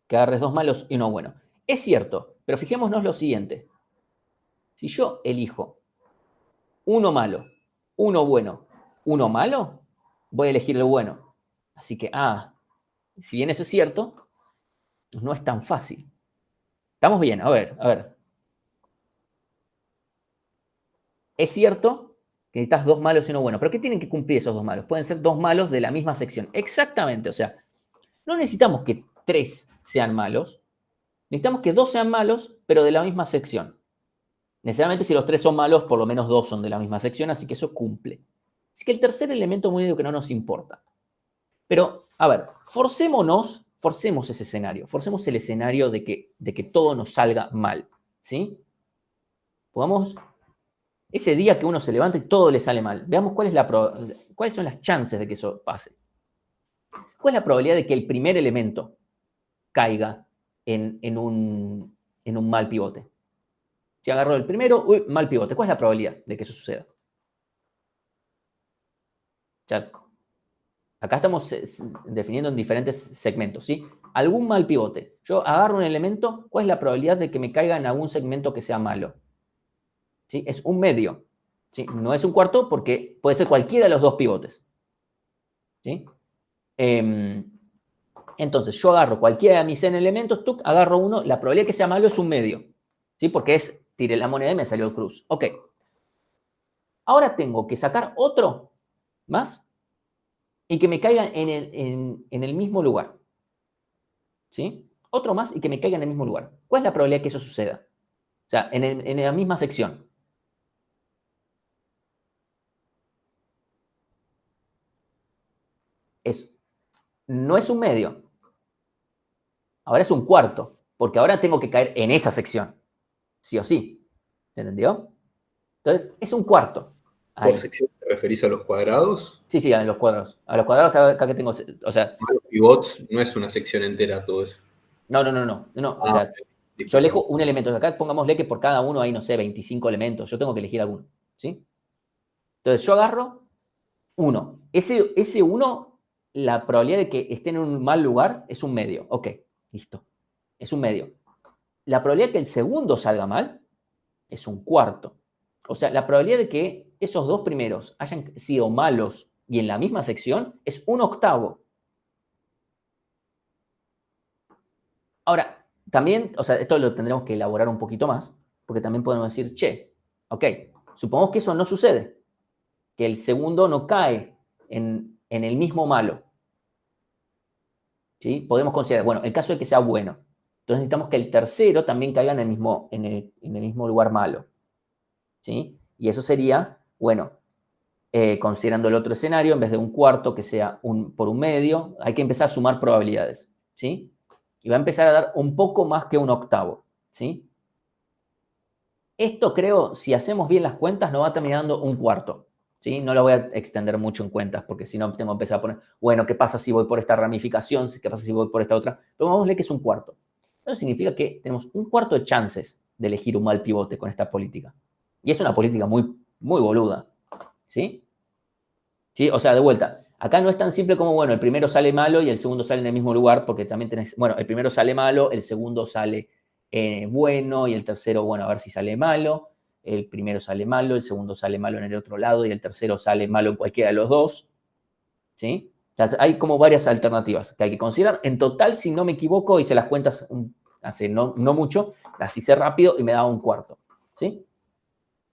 Que agarres 2 malos y uno bueno. Es cierto, pero fijémonos lo siguiente. Si yo elijo uno malo, uno bueno, uno malo, voy a elegir el bueno. Así que, si bien eso es cierto, no es tan fácil. Estamos bien, a ver. Es cierto que necesitas 2 malos y uno bueno, pero ¿qué tienen que cumplir esos 2 malos? Pueden ser 2 malos de la misma sección. Exactamente, o sea, no necesitamos que 3 sean malos, necesitamos que 2 sean malos, pero de la misma sección. Necesariamente si los 3 son malos, por lo menos 2 son de la misma sección, así que eso cumple. Así que el tercer elemento muy medio que no nos importa. Pero, a ver, forcemos ese escenario, forcemos el escenario de que todo nos salga mal, ¿sí? Ese día que uno se levanta y todo le sale mal, veamos cuáles son las chances de que eso pase. ¿Cuál es la probabilidad de que el primer elemento caiga en un mal pivote? Si agarro el primero, mal pivote. ¿Cuál es la probabilidad de que eso suceda? Ya, acá estamos definiendo en diferentes segmentos, ¿sí? Algún mal pivote. Yo agarro un elemento, ¿cuál es la probabilidad de que me caiga en algún segmento que sea malo? ¿Sí? Es un medio. ¿Sí? No es un cuarto porque puede ser cualquiera de los 2 pivotes. ¿Sí? Entonces, yo agarro cualquiera de mis n elementos, agarro uno, la probabilidad de que sea malo es un medio. ¿Sí? Porque tiré la moneda y me salió el cruz. Ok. Ahora tengo que sacar otro más y que me caiga en el mismo lugar. ¿Sí? Otro más y que me caiga en el mismo lugar. ¿Cuál es la probabilidad de que eso suceda? O sea, en la misma sección. No es un medio. Ahora es un cuarto. Porque ahora tengo que caer en esa sección. Sí o sí. ¿Entendió? Entonces, es un cuarto. ¿Por Ahí. sección te referís a los cuadrados? Sí, a los cuadrados. A los cuadrados acá que tengo, o sea, Los pivots no es una sección entera todo eso. no. O Ah, sea, ok. yo Disculpa. elijo un elemento. Acá pongámosle que por cada uno hay, no sé, 25 elementos. Yo tengo que elegir alguno. ¿Sí? Entonces, yo agarro uno. Ese uno, la probabilidad de que esté en un mal lugar es un medio. Ok, listo. Es un medio. La probabilidad de que el segundo salga mal es un cuarto. O sea, la probabilidad de que esos 2 primeros hayan sido malos y en la misma sección es un octavo. Ahora, también, o sea, esto lo tendremos que elaborar un poquito más, porque también podemos decir, che, ok, supongamos que eso no sucede, que el segundo no cae en el mismo malo. ¿Sí? Podemos considerar, bueno, el caso de que sea bueno. Entonces necesitamos que el tercero también caiga en el mismo lugar malo. ¿sí? Y eso sería, bueno, considerando el otro escenario, en vez de un cuarto que sea por un medio, hay que empezar a sumar probabilidades, ¿sí? Y va a empezar a dar un poco más que un octavo, ¿sí? Esto creo, si hacemos bien las cuentas, nos va terminando un cuarto, ¿sí? No lo voy a extender mucho en cuentas, porque si no tengo que empezar a poner, bueno, ¿qué pasa si voy por esta ramificación? ¿Qué pasa si voy por esta otra? Pero vamos a ver que es un cuarto. Eso significa que tenemos un cuarto de chances de elegir un mal pivote con esta política. Y es una política muy, muy boluda, ¿sí? ¿Sí? O sea, de vuelta, acá no es tan simple como, bueno, el primero sale malo y el segundo sale en el mismo lugar, porque también tenés, bueno, el primero sale malo, el segundo sale bueno y el tercero, bueno, a ver si sale malo. El primero sale malo, el segundo sale malo en el otro lado y el tercero sale malo en cualquiera de los dos. ¿Sí? O sea, hay como varias alternativas que hay que considerar. En total, si no me equivoco, hice las cuentas hace no mucho, las hice rápido y me daba un cuarto. ¿Sí?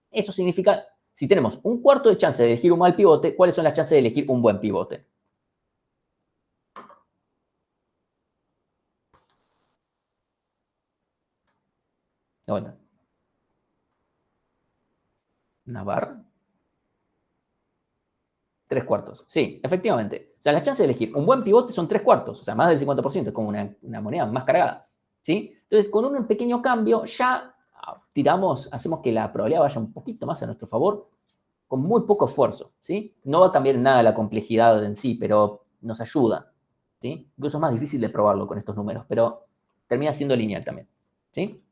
Eso significa, si tenemos un cuarto de chance de elegir un mal pivote, ¿cuáles son las chances de elegir un buen pivote? Bueno, Navarra. 3 cuartos. Sí, efectivamente. O sea, las chances de elegir un buen pivote son 3 cuartos, o sea, más del 50%, es como una moneda más cargada. ¿Sí? Entonces, con un pequeño cambio, ya tiramos, hacemos que la probabilidad vaya un poquito más a nuestro favor, con muy poco esfuerzo. ¿Sí? No va a cambiar nada la complejidad en sí, pero nos ayuda. ¿Sí? Incluso es más difícil de probarlo con estos números, pero termina siendo lineal también. ¿Sí?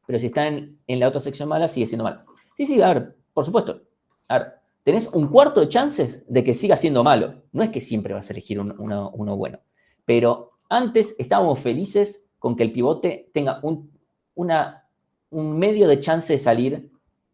Pero si está en la otra sección mala, sigue siendo mal. Sí, sí, a ver, por supuesto. A ver, tenés un cuarto de chances de que siga siendo malo. No es que siempre vas a elegir uno bueno. Pero antes estábamos felices con que el pivote tenga un medio de chance de salir,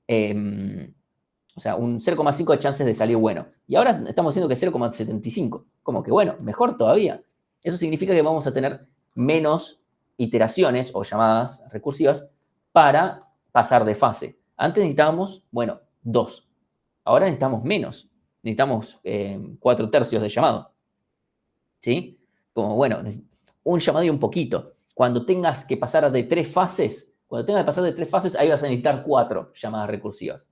o sea, un 0,5 de chances de salir bueno. Y ahora estamos diciendo que 0,75. Como que bueno, mejor todavía. Eso significa que vamos a tener menos iteraciones o llamadas recursivas para pasar de fase. Antes necesitábamos, bueno, 2. Ahora necesitamos menos. Necesitamos 4/3 de llamado. ¿Sí? Como, bueno, un llamado y un poquito. Cuando tengas que pasar de 3 fases, ahí vas a necesitar 4 llamadas recursivas.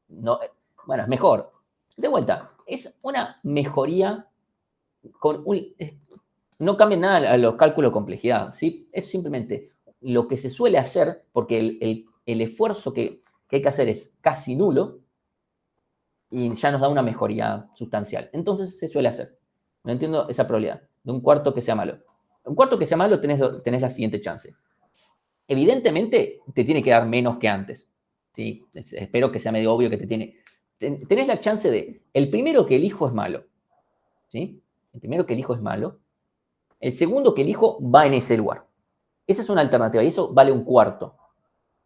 No, bueno, es mejor. De vuelta, es una mejoría con no cambia nada a los cálculos de complejidad, ¿sí? Es simplemente lo que se suele hacer, porque el esfuerzo que hay que hacer es casi nulo y ya nos da una mejoría sustancial. Entonces se suele hacer. No entiendo esa probabilidad de un cuarto que sea malo. Un cuarto que sea malo tenés la siguiente chance. Evidentemente te tiene que dar menos que antes. ¿Sí? Espero que sea medio obvio que tenés la chance de, el primero que elijo es malo. ¿Sí? El primero que elijo es malo. El segundo que elijo va en ese lugar. Esa es una alternativa y eso vale un cuarto.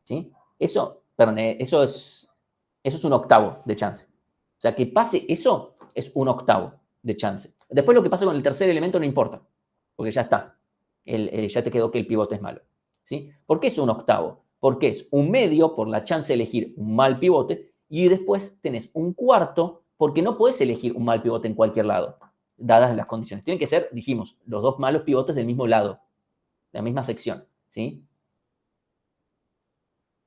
¿Sí? Eso es un octavo de chance. O sea, que pase eso es un octavo de chance. Después lo que pasa con el tercer elemento no importa, porque ya está. Ya te quedó que el pivote es malo. ¿Sí? ¿Por qué es un octavo? Porque es un medio por la chance de elegir un mal pivote y después tenés un cuarto porque no puedes elegir un mal pivote en cualquier lado, dadas las condiciones. Tienen que ser, dijimos, los dos malos pivotes del mismo lado, de la misma sección. ¿Sí?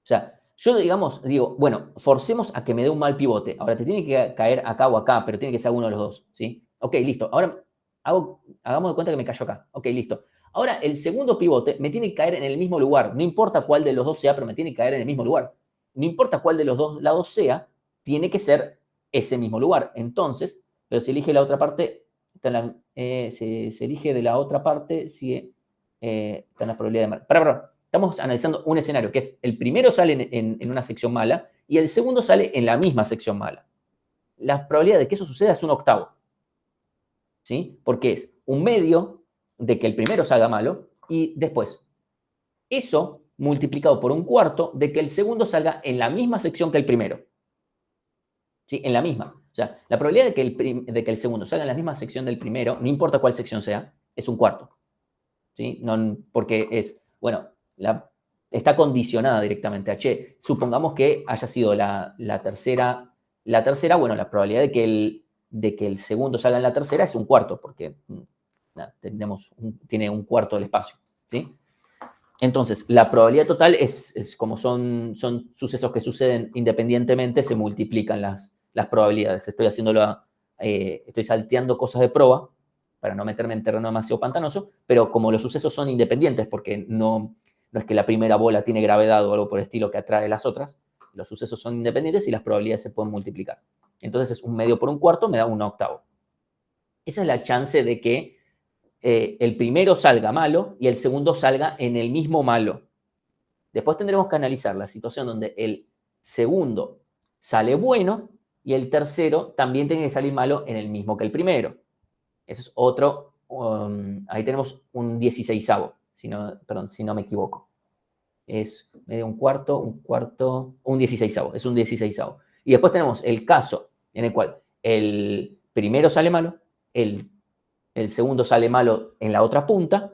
O sea, yo, digamos, digo, bueno, forcemos a que me dé un mal pivote. Ahora, te tiene que caer acá o acá, pero tiene que ser uno de los dos, ¿sí? Ok, listo. Ahora, hagamos de cuenta que me cayó acá. Ok, listo. Ahora, el segundo pivote me tiene que caer en el mismo lugar. No importa cuál de los dos sea, pero me tiene que caer en el mismo lugar. No importa cuál de los dos lados sea, tiene que ser ese mismo lugar. Entonces, pero si elige la otra parte, se elige de la otra parte, si está en la probabilidad de mal. Estamos analizando un escenario que es el primero sale en una sección mala y el segundo sale en la misma sección mala. La probabilidad de que eso suceda es un octavo. ¿Sí? Porque es un medio de que el primero salga malo y después eso multiplicado por un cuarto de que el segundo salga en la misma sección que el primero. ¿Sí? En la misma. O sea, la probabilidad de que el segundo salga en la misma sección del primero, no importa cuál sección sea, es un cuarto. ¿Sí? No, porque es, bueno, está condicionada directamente a, che, supongamos que haya sido la tercera, bueno, la probabilidad de que el segundo salga en la tercera es un cuarto, porque tiene un cuarto del espacio, ¿sí? Entonces, la probabilidad total es como son sucesos que suceden independientemente, se multiplican las probabilidades. Estoy salteando cosas de proba para no meterme en terreno demasiado pantanoso, pero como los sucesos son independientes, porque no es que la primera bola tiene gravedad o algo por el estilo que atrae las otras, los sucesos son independientes y las probabilidades se pueden multiplicar. Entonces, un medio por un cuarto me da un octavo. Esa es la chance de que el primero salga malo y el segundo salga en el mismo malo. Después tendremos que analizar la situación donde el segundo sale bueno y el tercero también tiene que salir malo en el mismo que el primero. Eso es otro, ahí tenemos un 16avo, si no me equivoco. Es medio un cuarto, un 16avo, es un 16avo. Y después tenemos el caso en el cual el primero sale malo, el segundo sale malo en la otra punta,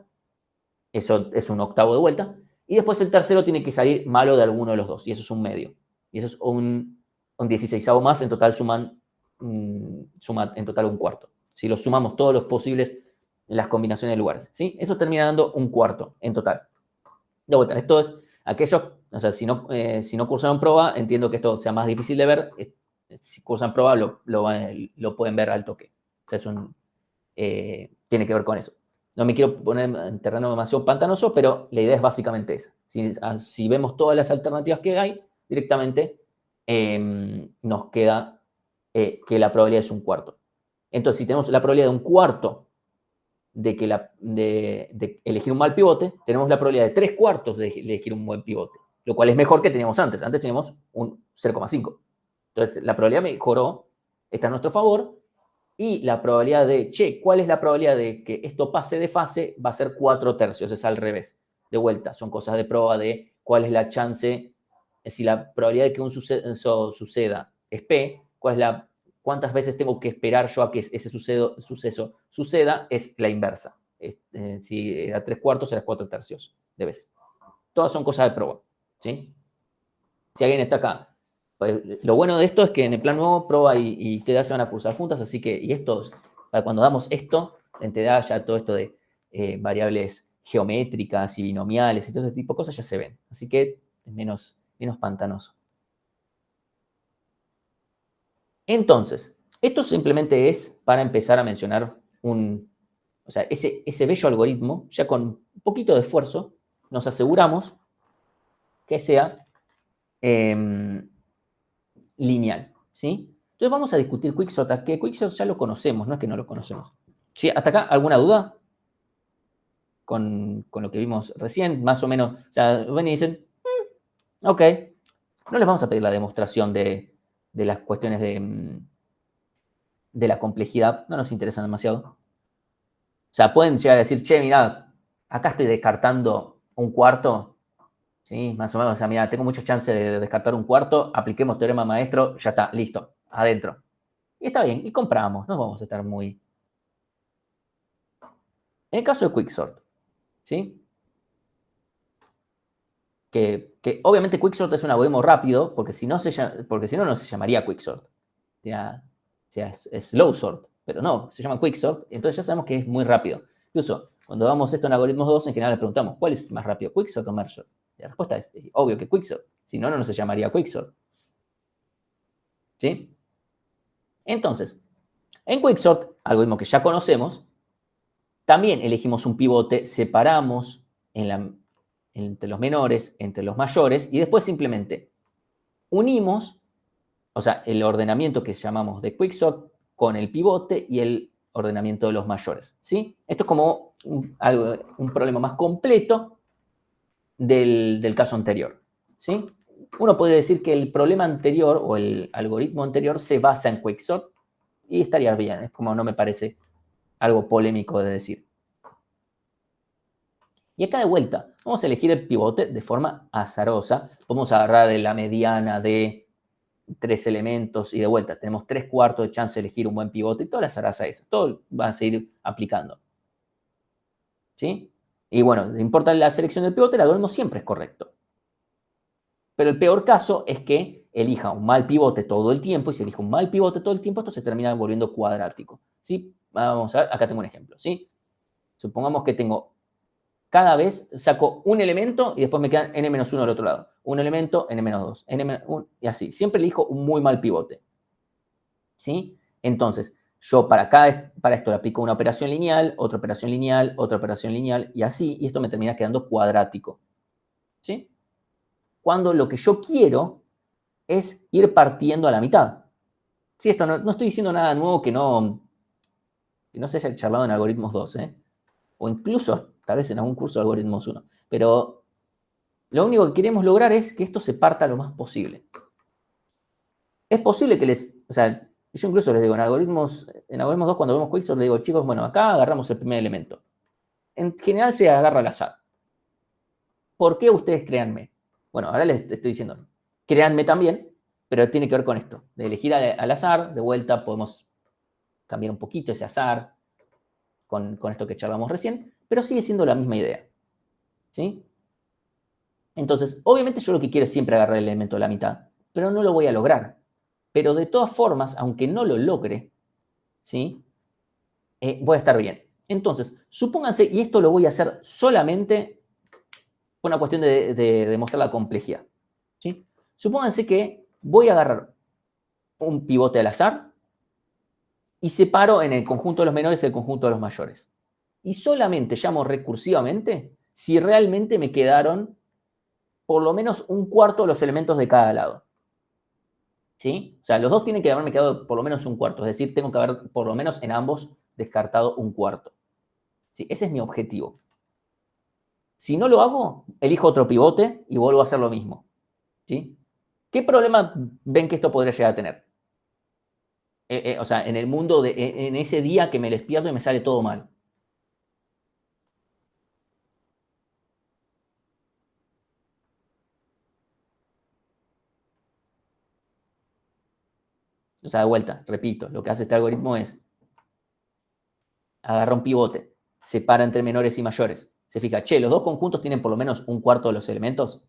eso es un octavo de vuelta, y después el tercero tiene que salir malo de alguno de los dos, y eso es un medio. Y eso es un 16avo más, en total suma en total un cuarto. Si lo sumamos todos los posibles, las combinaciones de lugares, ¿sí? Eso termina dando un cuarto en total. De vuelta, esto es aquellos, o sea, si no cursaron prueba, entiendo que esto sea más difícil de ver. Si cursan prueba, lo pueden ver al toque. O sea, tiene que ver con eso. No me quiero poner en terreno demasiado pantanoso, pero la idea es básicamente esa. Si vemos todas las alternativas que hay, directamente nos queda que la probabilidad es un cuarto. Entonces, si tenemos la probabilidad de un cuarto de elegir un mal pivote, tenemos la probabilidad de 3/4 de elegir un buen pivote, lo cual es mejor que teníamos antes. Antes teníamos un 0,5. Entonces, la probabilidad mejoró, está a nuestro favor, y la probabilidad ¿cuál es la probabilidad de que esto pase de fase? Va a ser 4/3, es al revés. De vuelta, son cosas de prueba de cuál es la chance, si la probabilidad de que un suceso suceda es P, cuántas veces tengo que esperar yo a que ese suceso suceda, es la inversa. Si era 3/4, será 4/3 de veces. Todas son cosas de prueba, ¿sí? Si alguien está acá, pues, lo bueno de esto es que en el plan nuevo, prueba y TDA se van a cursar juntas, así que, y esto, para cuando damos esto, en TDA ya todo esto de variables geométricas y binomiales y todo ese tipo de cosas ya se ven. Así que es menos pantanoso. Entonces, esto simplemente es para empezar a mencionar ese bello algoritmo, ya con un poquito de esfuerzo, nos aseguramos que sea lineal, ¿sí? Entonces vamos a discutir Quicksort, que Quicksort ya lo conocemos, no es que no lo conocemos. ¿Sí? ¿Hasta acá alguna duda con lo que vimos recién? Más o menos, o sea, ven y dicen, ok, no les vamos a pedir la demostración de las cuestiones de la complejidad, no nos interesan demasiado. O sea, pueden llegar a decir, che, mira, acá estoy descartando un cuarto, ¿sí? Más o menos, o sea, mira, tengo muchas chances de descartar un cuarto, apliquemos teorema maestro, ya está, listo, adentro. Y está bien, y compramos, no vamos a estar muy... En el caso de Quicksort, ¿sí? Que obviamente Quicksort es un algoritmo rápido, porque si no, no se llamaría Quicksort. O sea, es slow sort, pero no, se llama Quicksort, entonces ya sabemos que es muy rápido. Incluso, cuando damos esto en algoritmos 2, en general le preguntamos, ¿cuál es más rápido, Quicksort o Merge? La respuesta es obvio que Quicksort, si no, no se llamaría Quicksort. ¿Sí? Entonces, en Quicksort, algoritmo que ya conocemos, también elegimos un pivote, separamos entre los menores, entre los mayores, y después simplemente unimos, o sea, el ordenamiento que llamamos de Quicksort con el pivote y el ordenamiento de los mayores, ¿sí? Esto es como un problema más completo del caso anterior, ¿sí? Uno puede decir que el problema anterior o el algoritmo anterior se basa en Quicksort y estaría bien, es como no me parece algo polémico de decir. Y acá de vuelta, vamos a elegir el pivote de forma azarosa. Podemos agarrar la mediana de 3 elementos y de vuelta tenemos 3/4 de chance de elegir un buen pivote y toda la zaraza esa. Todo van a seguir aplicando. ¿Sí? Y bueno, no importa la selección del pivote, el algoritmo siempre es correcto. Pero el peor caso es que elija un mal pivote todo el tiempo y si elige un mal pivote todo el tiempo, esto se termina volviendo cuadrático. ¿Sí? Vamos a ver, acá tengo un ejemplo. ¿Sí? Supongamos que tengo cada vez saco un elemento y después me quedan n-1 del otro lado. Un elemento, n-2, n-1, y así. Siempre elijo un muy mal pivote. ¿Sí? Entonces, yo para esto le aplico una operación lineal, otra operación lineal, otra operación lineal, y así, y esto me termina quedando cuadrático. ¿Sí? Cuando lo que yo quiero es ir partiendo a la mitad. Sí, esto no estoy diciendo nada nuevo que no se haya charlado en Algoritmos 2, o incluso tal vez en algún curso de Algoritmos 1. Pero lo único que queremos lograr es que esto se parta lo más posible. Es posible que o sea, yo incluso les digo, en Algoritmos 2, cuando vemos Quicksort, les digo, chicos, bueno, acá agarramos el primer elemento. En general se agarra al azar. ¿Por qué ustedes créanme? Bueno, ahora les estoy diciendo, créanme también, pero tiene que ver con esto, de elegir al azar. De vuelta podemos cambiar un poquito ese azar con esto que charlamos recién, pero sigue siendo la misma idea. ¿Sí? Entonces, obviamente yo lo que quiero es siempre agarrar el elemento de la mitad, pero no lo voy a lograr. Pero de todas formas, aunque no lo logre, ¿sí? Voy a estar bien. Entonces, supónganse, y esto lo voy a hacer solamente por una cuestión de demostrar la complejidad. ¿Sí? Supónganse que voy a agarrar un pivote al azar y separo en el conjunto de los menores el conjunto de los mayores. Y solamente llamo recursivamente si realmente me quedaron por lo menos un cuarto de los elementos de cada lado. ¿Sí? O sea, los dos tienen que haberme quedado por lo menos un cuarto. Es decir, tengo que haber por lo menos en ambos descartado un cuarto. ¿Sí? Ese es mi objetivo. Si no lo hago, elijo otro pivote y vuelvo a hacer lo mismo. ¿Sí? ¿Qué problema ven que esto podría llegar a tener? O sea, en el mundo, en ese día que me despierto y me sale todo mal. O sea, de vuelta, repito, lo que hace este algoritmo es agarra un pivote, separa entre menores y mayores. Se fija, che, ¿los dos conjuntos tienen por lo menos un cuarto de los elementos?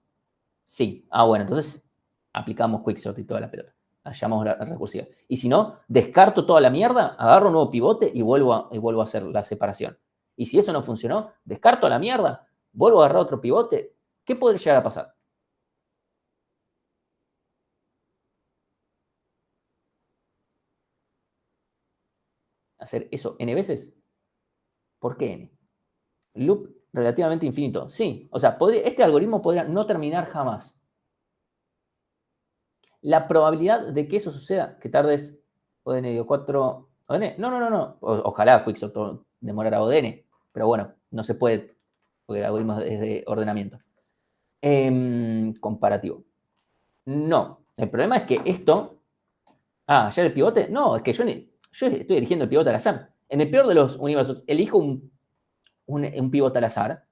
Sí. Ah, bueno, entonces aplicamos Quicksort y toda la pelota. Hallamos la recursiva. Y si no, descarto toda la mierda, agarro un nuevo pivote y vuelvo a hacer la separación. Y si eso no funcionó, descarto la mierda, vuelvo a agarrar otro pivote. ¿Qué podría llegar a pasar? ¿Hacer eso n veces? ¿Por qué n? Loop relativamente infinito. Sí, o sea, este algoritmo podría no terminar jamás. La probabilidad de que eso suceda, que tardes ODN 4, ODN, no. Ojalá Quicksort demorara ODN, pero bueno, no se puede, porque el algoritmo es de ordenamiento. Comparativo. No, el problema es que esto... Ah, ¿ya el pivote? No, es que yo estoy eligiendo el pivote al azar. En el peor de los universos, elijo un pivote al azar,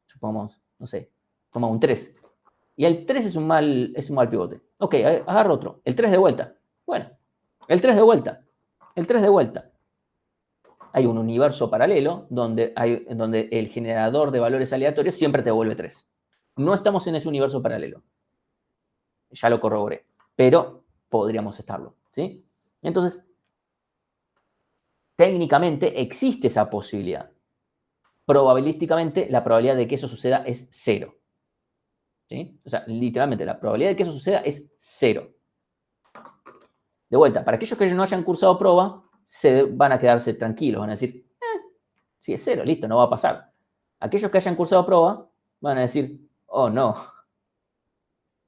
supongamos, no sé, toma un 3. Y el 3 es un mal pivote. Ok, agarro otro. El 3 de vuelta. Bueno, el 3 de vuelta. El 3 de vuelta. Hay un universo paralelo donde el generador de valores aleatorios siempre te devuelve 3. No estamos en ese universo paralelo. Ya lo corroboré. Pero podríamos estarlo. ¿Sí? Entonces, técnicamente existe esa posibilidad. Probabilísticamente, la probabilidad de que eso suceda es 0. ¿Sí? O sea, literalmente, la probabilidad de que eso suceda es 0. De vuelta, para aquellos que no hayan cursado prueba, van a quedarse tranquilos, van a decir, sí, es 0, listo, no va a pasar. Aquellos que hayan cursado prueba van a decir, oh, no.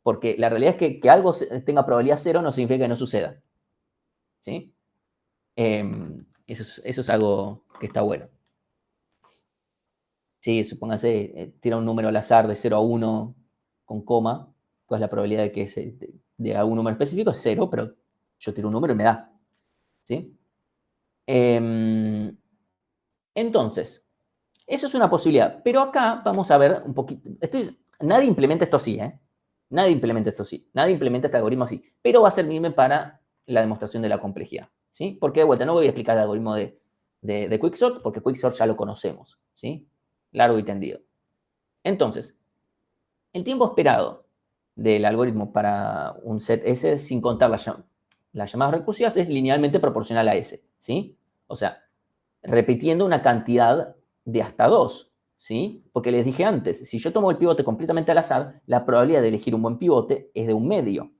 Porque la realidad es que algo tenga probabilidad 0 no significa que no suceda. ¿Sí? Eso es algo que está bueno. Sí, supóngase, tira un número al azar de 0 a 1 con coma, pues la probabilidad de que de algún número específico es 0, pero yo tiro un número y me da. ¿Sí? Entonces, eso es una posibilidad. Pero acá vamos a ver un poquito. Nadie implementa esto así, ¿eh? Nadie implementa esto así. Nadie implementa este algoritmo así. Pero va a servirme para la demostración de la complejidad. ¿Sí? Porque de vuelta, no voy a explicar el algoritmo de Quicksort, porque Quicksort ya lo conocemos. ¿Sí? Largo y tendido. Entonces, el tiempo esperado del algoritmo para un set S, sin contar las llamadas recursivas, es linealmente proporcional a S. ¿Sí? O sea, repitiendo una cantidad de hasta 2. ¿sí? Porque les dije antes, si yo tomo el pivote completamente al azar, la probabilidad de elegir un buen pivote es de 1/2.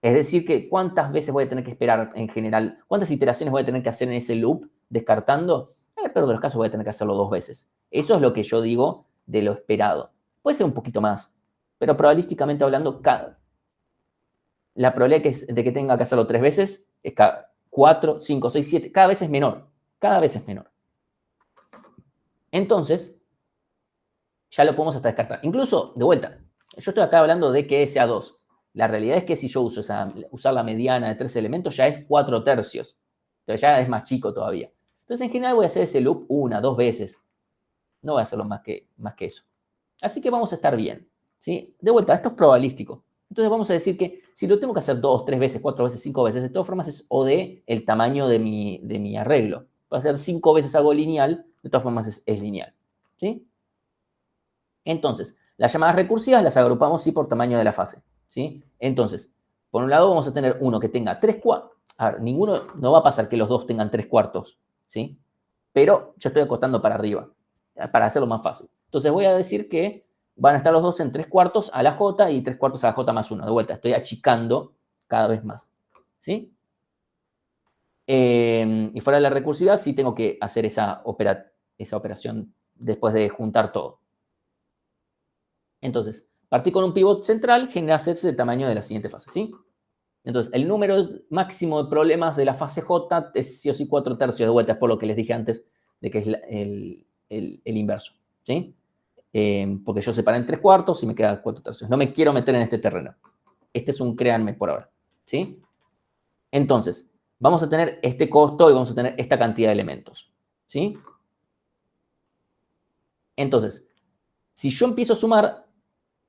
Es decir, que cuántas veces voy a tener que esperar en general, cuántas iteraciones voy a tener que hacer en ese loop descartando, pero de los casos voy a tener que hacerlo 2 veces. Eso es lo que yo digo de lo esperado. Puede ser un poquito más, pero probabilísticamente hablando, la probabilidad de que tenga que hacerlo 3 veces es 4, 5, 6, 7, cada vez es menor. Cada vez es menor. Entonces, ya lo podemos hasta descartar. Incluso, de vuelta, yo estoy acá hablando de que sea 2. La realidad es que si yo uso usar la mediana de 3 elementos, ya es 4/3. Entonces ya es más chico todavía. Entonces, en general voy a hacer ese loop 1, 2 veces. No voy a hacerlo más que eso. Así que vamos a estar bien. ¿Sí? De vuelta, esto es probabilístico. Entonces vamos a decir que si lo tengo que hacer 2, 3 veces, 4 veces, 5 veces, de todas formas es O de el tamaño de mi arreglo. Para hacer 5 veces algo lineal, de todas formas es lineal. ¿Sí? Entonces, las llamadas recursivas las agrupamos sí por tamaño de la fase, ¿sí? Entonces, por un lado vamos a tener uno que tenga 3/4. A ver, ninguno, no va a pasar que los dos tengan 3/4, ¿sí? Pero yo estoy acotando para arriba, para hacerlo más fácil. Entonces voy a decir que van a estar los dos en 3/4 a la J y 3/4 a la J más 1. De vuelta, estoy achicando cada vez más, ¿sí? Y fuera de la recursividad sí tengo que hacer esa operación después de juntar todo. Entonces, partí con un pivot central, genera sets de tamaño de la siguiente fase, ¿sí? Entonces, el número máximo de problemas de la fase J es sí o sí 4/3 de vuelta, es por lo que les dije antes de que es el inverso, ¿sí? Porque yo separé en 3/4 y me queda 4/3. No me quiero meter en este terreno. Este es un créanme por ahora, ¿sí? Entonces, vamos a tener este costo y vamos a tener esta cantidad de elementos, ¿sí? Entonces, si yo empiezo a sumar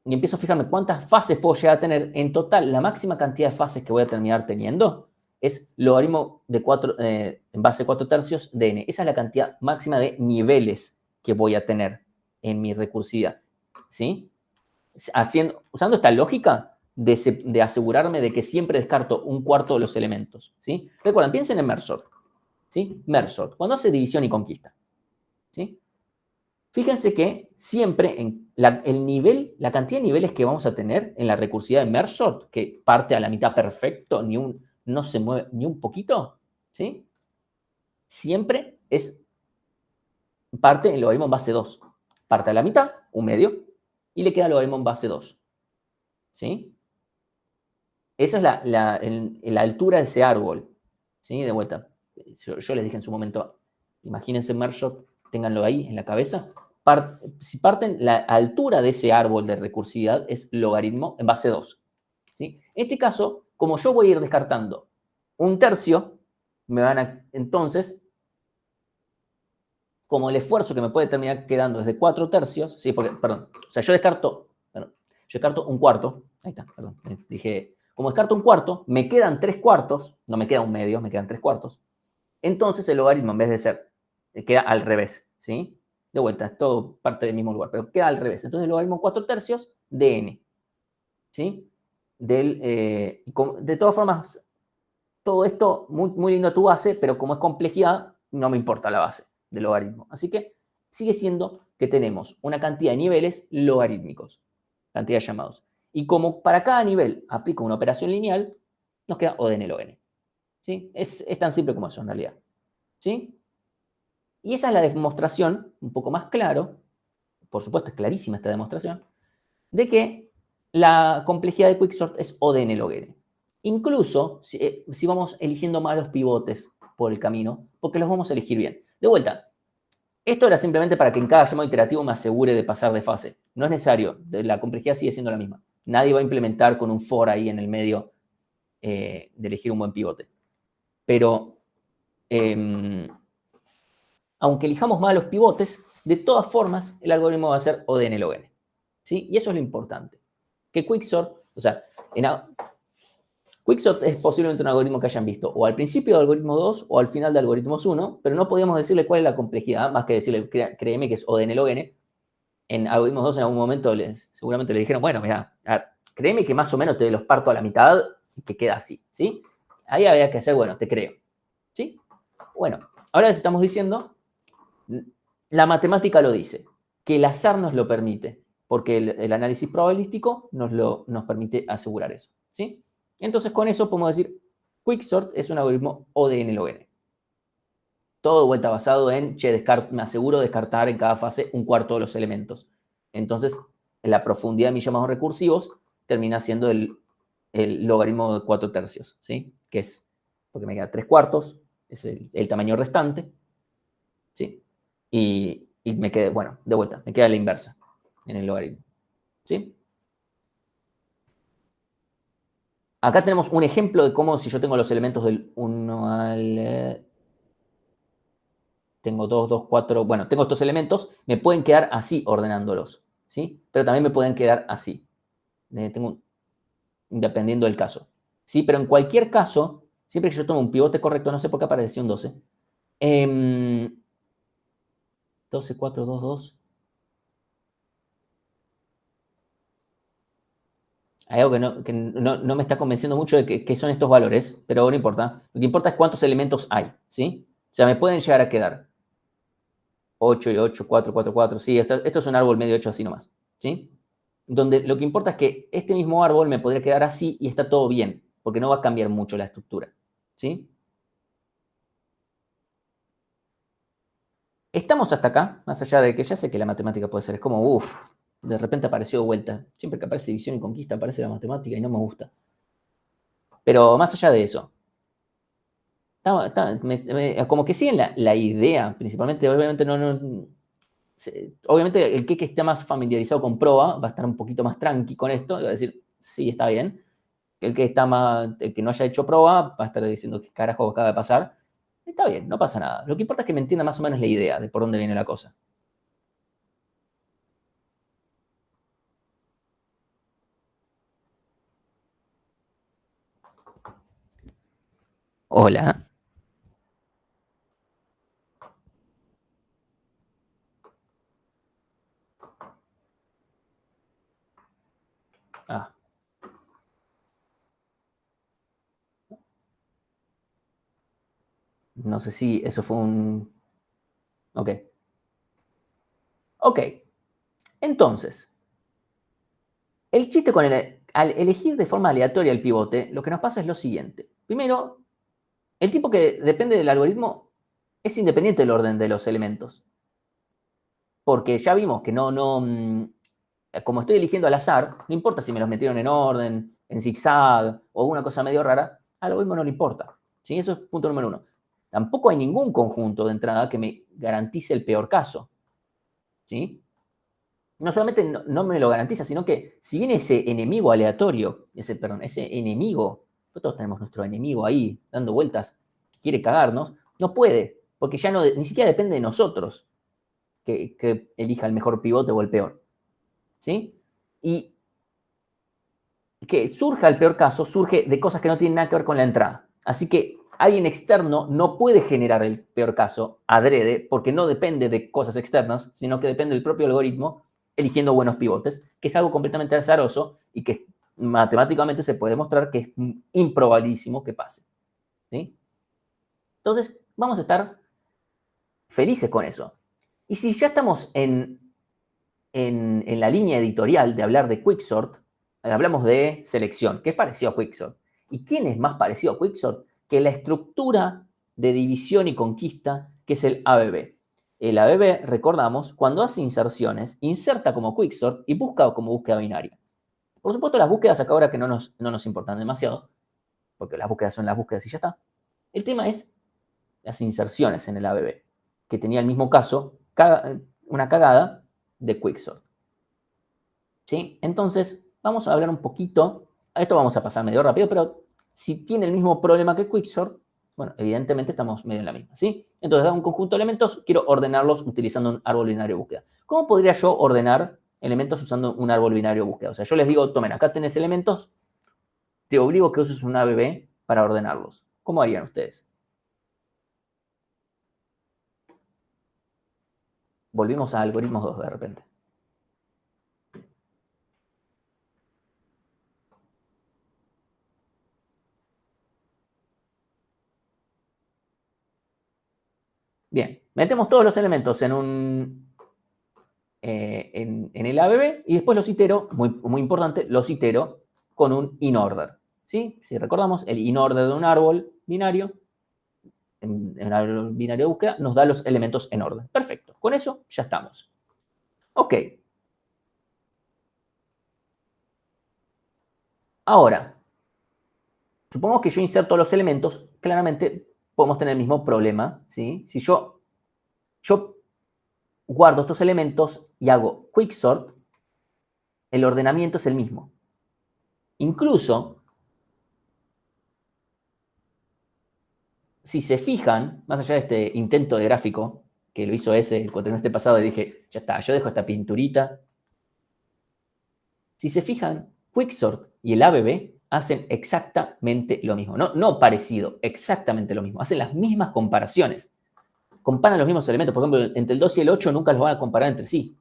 y empiezo a fijarme cuántas fases puedo llegar a tener, en total, la máxima cantidad de fases que voy a terminar teniendo es logaritmo de 4, en base 4/3 de n. Esa es la cantidad máxima de niveles que voy a tener en mi recursividad. ¿Sí? Usando esta lógica de asegurarme de que siempre descarto 1/4 de los elementos. ¿Sí? Recuerden, piensen en merge sort. ¿Sí? Merge sort, cuando hace división y conquista. ¿Sí? Fíjense que siempre el nivel, la cantidad de niveles que vamos a tener en la recursividad de merge sort, que parte a la mitad perfecto, no se mueve ni un poquito, ¿sí? Siempre es parte en logaritmo en base 2. Parte a la mitad, 1/2, y le queda logaritmo en base 2. ¿Sí? Esa es la altura de ese árbol. ¿Sí? De vuelta. Yo les dije en su momento, imagínense merge sort, ténganlo ahí en la cabeza. Si parten, la altura de ese árbol de recursividad es logaritmo en base 2. ¿Sí? En este caso, como yo voy a ir descartando 1/3, entonces, como el esfuerzo que me puede terminar quedando es de 4/3, ¿sí? Porque, perdón, o sea, yo descarto 1/4, ahí está, perdón, dije, como descarto 1/4, me quedan 3/4, no me queda 1/2, me quedan 3/4, entonces el logaritmo en vez de ser, queda al revés, ¿sí? De vuelta, es todo parte del mismo lugar, pero queda al revés. Entonces el logaritmo 4/3 de n, ¿sí? De todas formas, todo esto, muy, muy lindo tu base, pero como es complejidad, no me importa la base del logaritmo. Así que sigue siendo que tenemos una cantidad de niveles logarítmicos, cantidad de llamados. Y como para cada nivel aplico una operación lineal, nos queda O de n log n. ¿Sí? Es tan simple como eso en realidad. ¿Sí? Y esa es la demostración, un poco más claro, por supuesto es clarísima esta demostración, de que la complejidad de quicksort es O de n log n. Incluso si vamos eligiendo malos pivotes por el camino, porque los vamos a elegir bien. De vuelta, esto era simplemente para que en cada llamado iterativo me asegure de pasar de fase. No es necesario, la complejidad sigue siendo la misma. Nadie va a implementar con un for ahí en el medio de elegir un buen pivote. Pero aunque elijamos mal los pivotes, de todas formas el algoritmo va a ser O de n log n. ¿Sí? Y eso es lo importante. Que quicksort, o sea, quicksort es posiblemente un algoritmo que hayan visto o al principio de algoritmo 2 o al final de algoritmos 1, pero no podíamos decirle cuál es la complejidad, más que decirle, créeme que es O de n log n. En algoritmos 2 en algún momento seguramente le dijeron, bueno, mira, créeme que más o menos te los parto a la mitad y que queda así, ¿sí? Ahí había que hacer, bueno, te creo, ¿sí? Bueno, ahora les estamos diciendo La matemática lo dice, que el azar nos lo permite, porque el análisis probabilístico nos permite asegurar eso, ¿sí? Entonces, con eso podemos decir, Quicksort es un algoritmo O de n log n. Todo de vuelta basado en, me aseguro descartar en cada fase un cuarto de los elementos. Entonces, la profundidad de mis llamados recursivos termina siendo el logaritmo de 4 tercios, ¿sí? Que es, porque me queda 3 cuartos, es el tamaño restante, ¿sí? Y me queda, bueno, de vuelta, me queda la inversa en el logaritmo, ¿sí? Acá tenemos un ejemplo de cómo si yo tengo los elementos del 1 al... tengo 2, 2, 4, bueno, tengo estos elementos, me pueden quedar así ordenándolos, ¿sí? Pero también me pueden quedar así, dependiendo del caso, ¿sí? Pero en cualquier caso, siempre que yo tomo un pivote correcto, no sé por qué apareció un 12, 12, 4, 2, 2. Hay algo que no me está convenciendo mucho de que son estos valores, pero no importa. Lo que importa es cuántos elementos hay, ¿sí? O sea, me pueden llegar a quedar 8 y 8, 4, 4, 4. Sí, esto es un árbol medio hecho así nomás, ¿sí? Donde lo que importa es que este mismo árbol me podría quedar así y está todo bien, porque no va a cambiar mucho la estructura, ¿sí? Estamos hasta acá, más allá de que ya sé que la matemática puede ser, es como, uff, de repente apareció de vuelta. Siempre que aparece división y conquista aparece la matemática y no me gusta. Pero más allá de eso, como que siguen la idea, principalmente, obviamente obviamente el que esté más familiarizado con proba va a estar un poquito más tranqui con esto, y va a decir, sí, está bien. El que no haya hecho proba va a estar diciendo qué carajo acaba de pasar. Está bien, no pasa nada. Lo que importa es que me entienda más o menos la idea de por dónde viene la cosa. Hola. Ah, no sé si eso fue un... Ok. Ok. Entonces, el chiste al elegir de forma aleatoria el pivote, lo que nos pasa es lo siguiente. Primero, el tipo que depende del algoritmo es independiente del orden de los elementos. Porque ya vimos que como estoy eligiendo al azar, no importa si me los metieron en orden, en zigzag o alguna cosa medio rara, al algoritmo no le importa. ¿Sí? Eso es punto número uno. Tampoco hay ningún conjunto de entrada que me garantice el peor caso. ¿Sí? No solamente no me lo garantiza, sino que si viene ese enemigo aleatorio, ese enemigo, nosotros tenemos nuestro enemigo ahí dando vueltas, que quiere cagarnos, no puede, porque ya ni siquiera depende de nosotros que elija el mejor pivote o el peor. ¿Sí? Y que surja el peor caso, surge de cosas que no tienen nada que ver con la entrada. Así que alguien externo no puede generar el peor caso adrede, porque no depende de cosas externas, sino que depende del propio algoritmo eligiendo buenos pivotes, que es algo completamente azaroso y que matemáticamente se puede demostrar que es improbabilísimo que pase. ¿Sí? Entonces, vamos a estar felices con eso. Y si ya estamos en la línea editorial de hablar de Quicksort, hablamos de selección, que es parecido a Quicksort. ¿Y quién es más parecido a Quicksort que la estructura de división y conquista que es el ABB? El ABB, recordamos, cuando hace inserciones, inserta como Quicksort y busca como búsqueda binaria. Por supuesto, las búsquedas acá ahora que no nos importan demasiado, porque las búsquedas son las búsquedas y ya está. El tema es las inserciones en el ABB, que tenía el mismo caso, una cagada de Quicksort. ¿Sí? Entonces, vamos a hablar un poquito, a esto vamos a pasar medio rápido, pero si tiene el mismo problema que Quicksort, bueno, evidentemente estamos medio en la misma, ¿sí? Entonces, da un conjunto de elementos, quiero ordenarlos utilizando un árbol binario de búsqueda. ¿Cómo podría yo ordenar elementos usando un árbol binario de búsqueda? O sea, yo les digo, tomen, acá tenés elementos, te obligo a que uses un ABB para ordenarlos. ¿Cómo harían ustedes? Volvimos a algoritmos 2 de repente. Bien, Metemos todos los elementos en el ABB y después los itero, muy importante, los itero con un inorder. ¿Sí? Si recordamos, el inorder de un árbol binario, en el árbol binario de búsqueda, nos da los elementos en orden. Perfecto. Con eso ya estamos. Ok. Ahora, supongamos que yo inserto los elementos, claramente podemos tener el mismo problema, ¿sí? Si yo guardo estos elementos y hago quicksort, el ordenamiento es el mismo. Incluso, si se fijan, más allá de este intento de gráfico, que lo hizo ese el cuatrimestre pasado y dije, ya está, yo dejo esta pinturita. Si se fijan, quicksort y el ABB hacen exactamente lo mismo. No parecido, exactamente lo mismo. Hacen las mismas comparaciones. Comparan los mismos elementos. Por ejemplo, entre el 2 y el 8 nunca los van a comparar entre sí.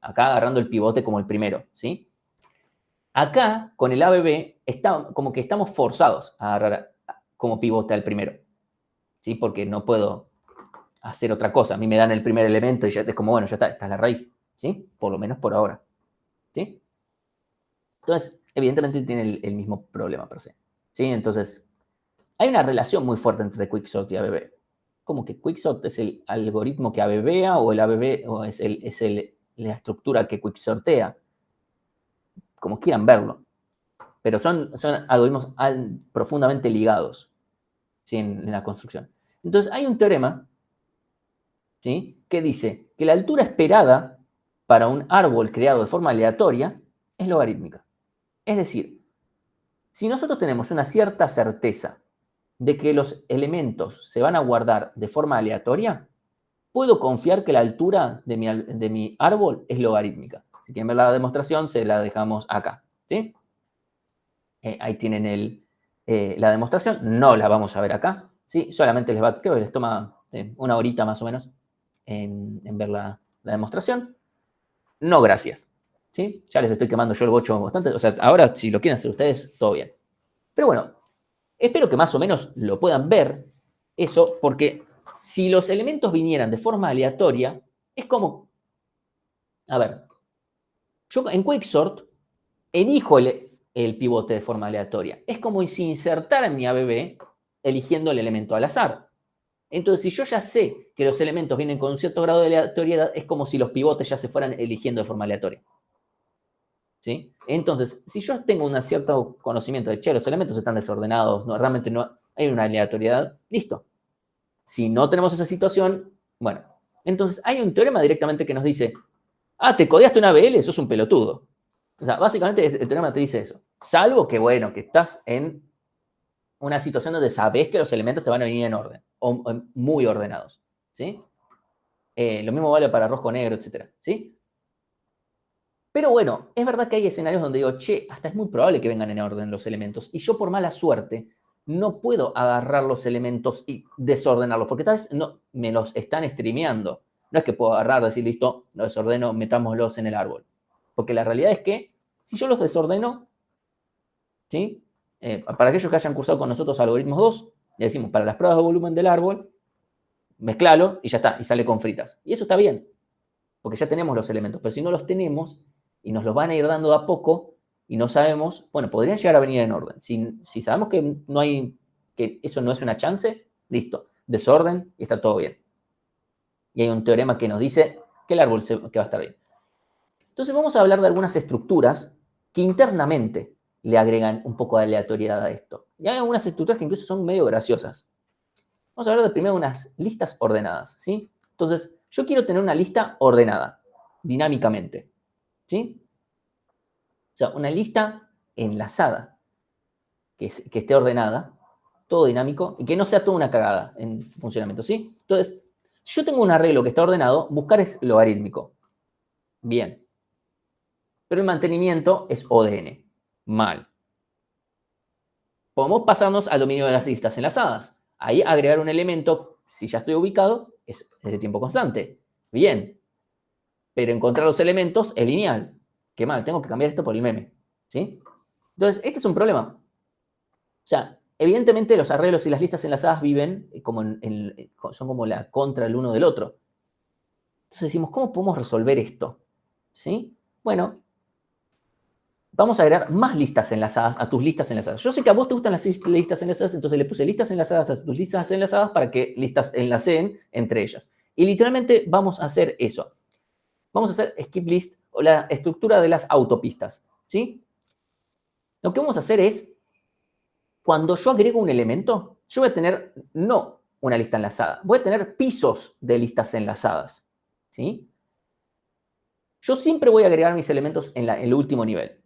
Acá agarrando el pivote como el primero, ¿sí? Acá, con el ABB, como que estamos forzados a agarrar como pivote al primero, ¿sí? Porque no puedo hacer otra cosa. A mí me dan el primer elemento y ya es como, bueno, ya está, esta es la raíz, ¿sí? Por lo menos por ahora, ¿sí? Entonces, evidentemente tiene el mismo problema per se, ¿sí? Entonces, hay una relación muy fuerte entre quicksort y ABB. Como que quicksort es el algoritmo que ABBea o el ABB o es la estructura que quicksortea, como quieran verlo. Pero son algoritmos profundamente ligados, ¿sí? en la construcción. Entonces, hay un teorema, ¿sí? Que dice que la altura esperada para un árbol creado de forma aleatoria es logarítmica. Es decir, si nosotros tenemos una cierta certeza de que los elementos se van a guardar de forma aleatoria, puedo confiar que la altura de mi árbol es logarítmica. Si quieren ver la demostración, se la dejamos acá, ¿sí? Ahí tienen la demostración. No la vamos a ver acá, ¿sí? Solamente creo que les toma una horita más o menos en ver la demostración. No, gracias, ¿sí? Ya les estoy quemando yo el bocho bastante. O sea, ahora si lo quieren hacer ustedes, todo bien. Pero bueno, espero que más o menos lo puedan ver eso, porque si los elementos vinieran de forma aleatoria, es como, a ver, yo en quicksort elijo el pivote de forma aleatoria. Es como si insertara en mi ABB eligiendo el elemento al azar. Entonces, si yo ya sé que los elementos vienen con un cierto grado de aleatoriedad, es como si los pivotes ya se fueran eligiendo de forma aleatoria. ¿Sí? Entonces, si yo tengo un cierto conocimiento de, che, los elementos están desordenados, realmente no hay una aleatoriedad, listo. Si no tenemos esa situación, bueno, entonces hay un teorema directamente que nos dice, te codeaste una BL, sos un pelotudo. O sea, básicamente el teorema te dice eso. Salvo que, bueno, que estás en una situación donde sabes que los elementos te van a venir en orden, o muy ordenados, ¿sí? Lo mismo vale para rojo-negro, etcétera, ¿sí? Pero bueno, es verdad que hay escenarios donde digo, che, hasta es muy probable que vengan en orden los elementos, y yo por mala suerte no puedo agarrar los elementos y desordenarlos, porque tal vez no, me los están streameando. No es que puedo agarrar, decir, listo, los desordeno, metámoslos en el árbol. Porque la realidad es que si yo los desordeno, ¿sí? Para aquellos que hayan cursado con nosotros algoritmos 2, le decimos, para las pruebas de volumen del árbol, mezclalo y ya está, y sale con fritas. Y eso está bien, porque ya tenemos los elementos. Pero si no los tenemos y nos los van a ir dando a poco y no sabemos, bueno, podrían llegar a venir en orden. Si sabemos que que eso no es una chance, listo, desorden y está todo bien. Y hay un teorema que nos dice que el árbol que va a estar bien. Entonces vamos a hablar de algunas estructuras que internamente le agregan un poco de aleatoriedad a esto. Y hay algunas estructuras que incluso son medio graciosas. Vamos a hablar de primero unas listas ordenadas, ¿sí? Entonces, yo quiero tener una lista ordenada, dinámicamente, ¿sí? O sea, una lista enlazada, que esté ordenada, todo dinámico, y que no sea toda una cagada en funcionamiento, ¿sí? Entonces, si yo tengo un arreglo que está ordenado, buscar es logarítmico. Bien. Pero el mantenimiento es ODN. Mal. Podemos pasarnos al dominio de las listas enlazadas. Ahí agregar un elemento, si ya estoy ubicado, es de tiempo constante. Bien. Pero encontrar los elementos es lineal. Qué mal, tengo que cambiar esto por el meme. ¿Sí? Entonces, este es un problema. O sea, evidentemente los arreglos y las listas enlazadas viven como son como la contra el uno del otro. Entonces decimos, ¿cómo podemos resolver esto? ¿Sí? Bueno, vamos a agregar más listas enlazadas a tus listas enlazadas. Yo sé que a vos te gustan las listas enlazadas, entonces le puse listas enlazadas a tus listas enlazadas para que listas enlaceen entre ellas. Y literalmente vamos a hacer eso. Vamos a hacer skip list o la estructura de las autopistas. ¿Sí? Lo que vamos a hacer es, cuando yo agrego un elemento, yo voy a tener no una lista enlazada, voy a tener pisos de listas enlazadas. ¿Sí? Yo siempre voy a agregar mis elementos en el último nivel,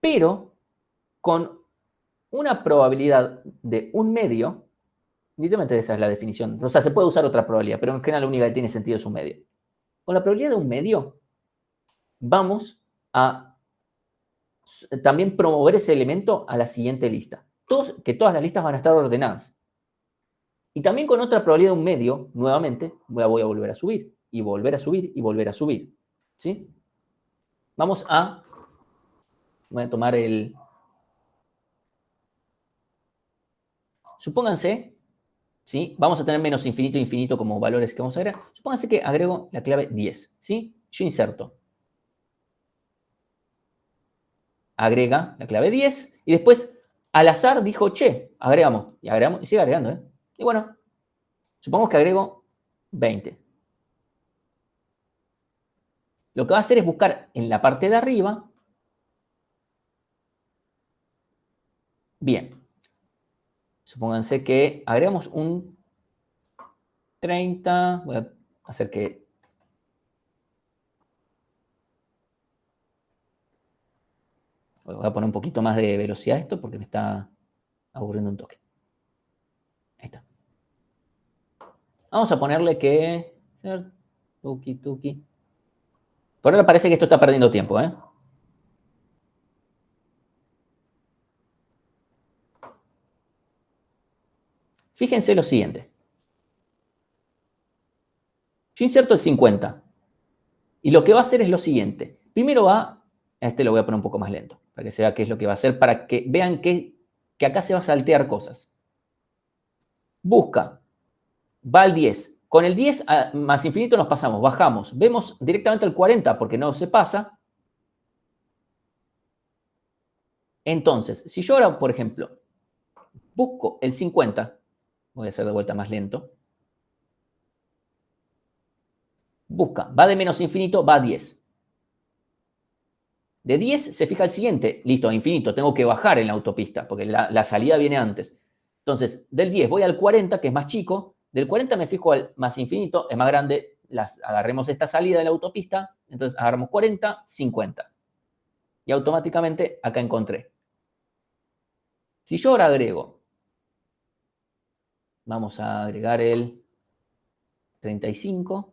pero con una probabilidad de 1/2, literalmente esa es la definición, o sea, se puede usar otra probabilidad, pero en general la única que tiene sentido es 1/2. Con la probabilidad de 1/2, vamos a también promover ese elemento a la siguiente lista. Que todas las listas van a estar ordenadas. Y también con otra probabilidad de 1/2, nuevamente, la voy a volver a subir, y volver a subir, y volver a subir. ¿Sí? Voy a tomar supónganse, ¿sí? Vamos a tener menos infinito e infinito como valores que vamos a agregar. Supónganse que agrego la clave 10, ¿sí? Yo inserto. Agrega la clave 10 y después al azar dijo, che, agregamos. Y agregamos y sigue agregando, ¿eh? Y bueno, supongamos que agrego 20. Lo que va a hacer es buscar en la parte de arriba. Bien. Supónganse que agregamos un 30. Voy a hacer que... Voy a poner un poquito más de velocidad a esto porque me está aburriendo un toque. Ahí está. Vamos a ponerle que... Tuki, tuki. Por ahora parece que esto está perdiendo tiempo, ¿eh? Fíjense lo siguiente. Yo inserto el 50. Y lo que va a hacer es lo siguiente. Primero a este lo voy a poner un poco más lento, para que se vea qué es lo que va a hacer, para que vean que acá se va a saltear cosas. Busca, va al 10. Con el 10 más infinito nos pasamos, bajamos. Vemos directamente el 40 porque no se pasa. Entonces, si yo ahora, por ejemplo, busco el 50, voy a hacer de vuelta más lento. Busca, va de menos infinito, va a 10. De 10 se fija el siguiente, listo, a infinito, tengo que bajar en la autopista, porque la salida viene antes. Entonces, del 10 voy al 40, que es más chico, del 40 me fijo al más infinito, es más grande, agarremos esta salida de la autopista, entonces agarramos 40, 50. Y automáticamente acá encontré. Si yo ahora agrego, vamos a agregar el 35.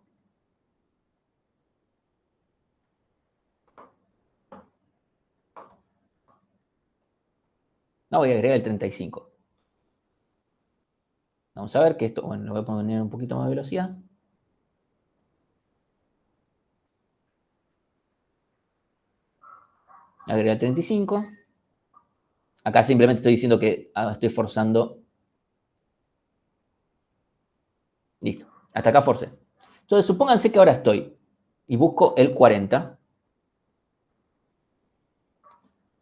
No, voy a agregar el 35. Vamos a ver que esto, bueno, lo voy a poner un poquito más de velocidad. Agrega el 35. Acá simplemente estoy diciendo que estoy forzando. Listo. Hasta acá forcé. Entonces, supónganse que ahora estoy y busco el 40.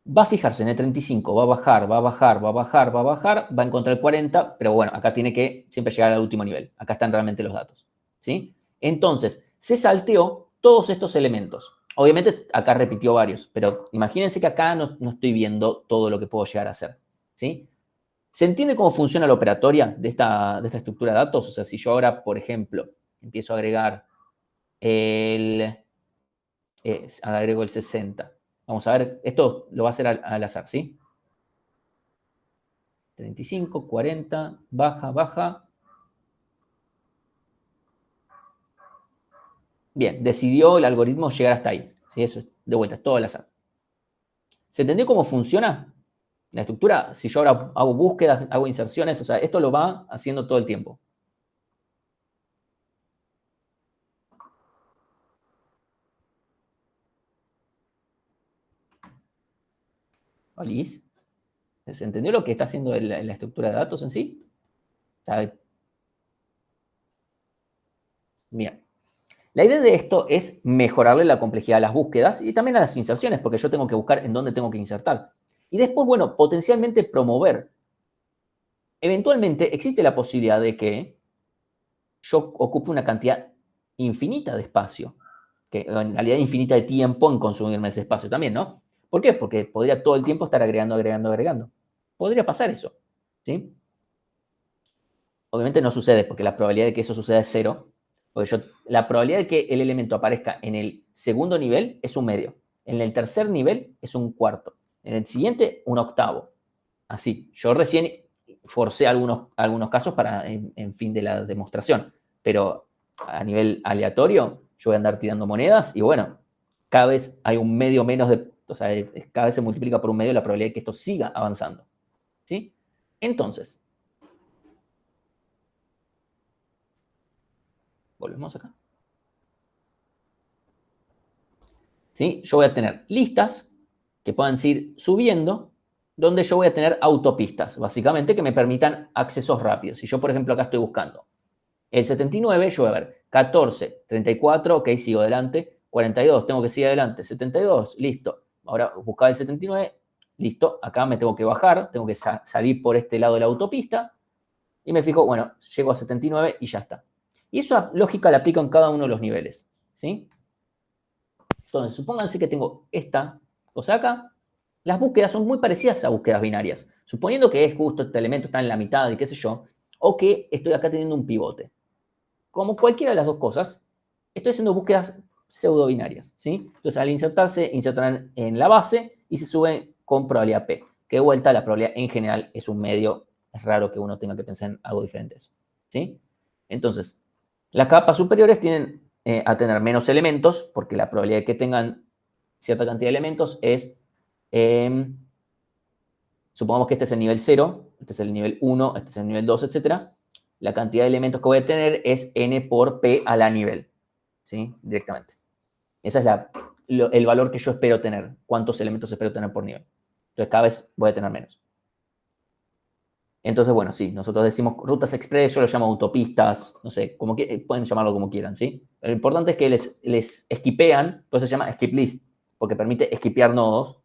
Va a fijarse en el 35, va a bajar, va a bajar, va a bajar, va a bajar, va a encontrar el 40, pero bueno, acá tiene que siempre llegar al último nivel. Acá están realmente los datos. ¿Sí? Entonces, se salteó todos estos elementos. Obviamente, acá repitió varios, pero imagínense que acá no estoy viendo todo lo que puedo llegar a hacer. ¿Sí? ¿Se entiende cómo funciona la operatoria de esta estructura de datos? O sea, si yo ahora, por ejemplo, empiezo a agregar agrego el 60. Vamos a ver, esto lo va a hacer al azar, ¿sí? 35, 40, baja, baja. Bien, decidió el algoritmo llegar hasta ahí. ¿Sí? Eso es, de vuelta, es todo al azar. ¿Se entendió cómo funciona la estructura? Si yo ahora hago búsquedas, hago inserciones, o sea, esto lo va haciendo todo el tiempo. ¿Olis? ¿Se entendió lo que está haciendo la estructura de datos en sí? Bien. La idea de esto es mejorarle la complejidad a las búsquedas y también a las inserciones, porque yo tengo que buscar en dónde tengo que insertar. Y después, bueno, potencialmente promover. Eventualmente existe la posibilidad de que yo ocupe una cantidad infinita de espacio, que en realidad infinita de tiempo en consumirme ese espacio también, ¿no? ¿Por qué? Porque podría todo el tiempo estar agregando, agregando, agregando. Podría pasar eso, ¿sí? Obviamente no sucede porque la probabilidad de que eso suceda es cero. Porque la probabilidad de que el elemento aparezca en el segundo nivel es un medio. En el tercer nivel es un cuarto. En el siguiente, un octavo. Así. Yo recién forcé algunos casos para en fin de la demostración. Pero a nivel aleatorio, yo voy a andar tirando monedas y bueno, cada vez hay un medio menos de. O sea, cada vez se multiplica por un medio la probabilidad de que esto siga avanzando. ¿Sí? Entonces, volvemos acá. ¿Sí? Yo voy a tener listas que puedan ir subiendo, donde yo voy a tener autopistas, básicamente, que me permitan accesos rápidos. Si yo, por ejemplo, acá estoy buscando el 79, yo voy a ver 14, 34, ok, sigo adelante, 42, tengo que seguir adelante, 72, listo. Ahora buscar el 79, listo, acá me tengo que bajar, tengo que salir por este lado de la autopista y me fijo, bueno, llego a 79 y ya está. Y esa lógica la aplico en cada uno de los niveles, ¿sí? Entonces, supónganse que tengo esta cosa acá. Las búsquedas son muy parecidas a búsquedas binarias. Suponiendo que es justo este elemento está en la mitad y qué sé yo, o que estoy acá teniendo un pivote. Como cualquiera de las dos cosas, estoy haciendo búsquedas pseudo-binarias, ¿sí? Entonces, al insertarse, insertan en la base y se suben con probabilidad P. Que de vuelta, la probabilidad en general es un medio. Es raro que uno tenga que pensar en algo diferente a eso, ¿sí? Entonces, las capas superiores tienen a tener menos elementos, porque la probabilidad de que tengan cierta cantidad de elementos es, supongamos que este es el nivel 0, este es el nivel 1, este es el nivel 2, etc. La cantidad de elementos que voy a tener es n por p a la nivel, ¿sí? Directamente. Ese es el valor que yo espero tener, cuántos elementos espero tener por nivel. Entonces cada vez voy a tener menos. Entonces, bueno, sí, nosotros decimos rutas express, yo lo llamo autopistas, no sé, pueden llamarlo como quieran, ¿sí? Lo importante es que les esquipean, por eso se llama skip list, porque permite esquipear nodos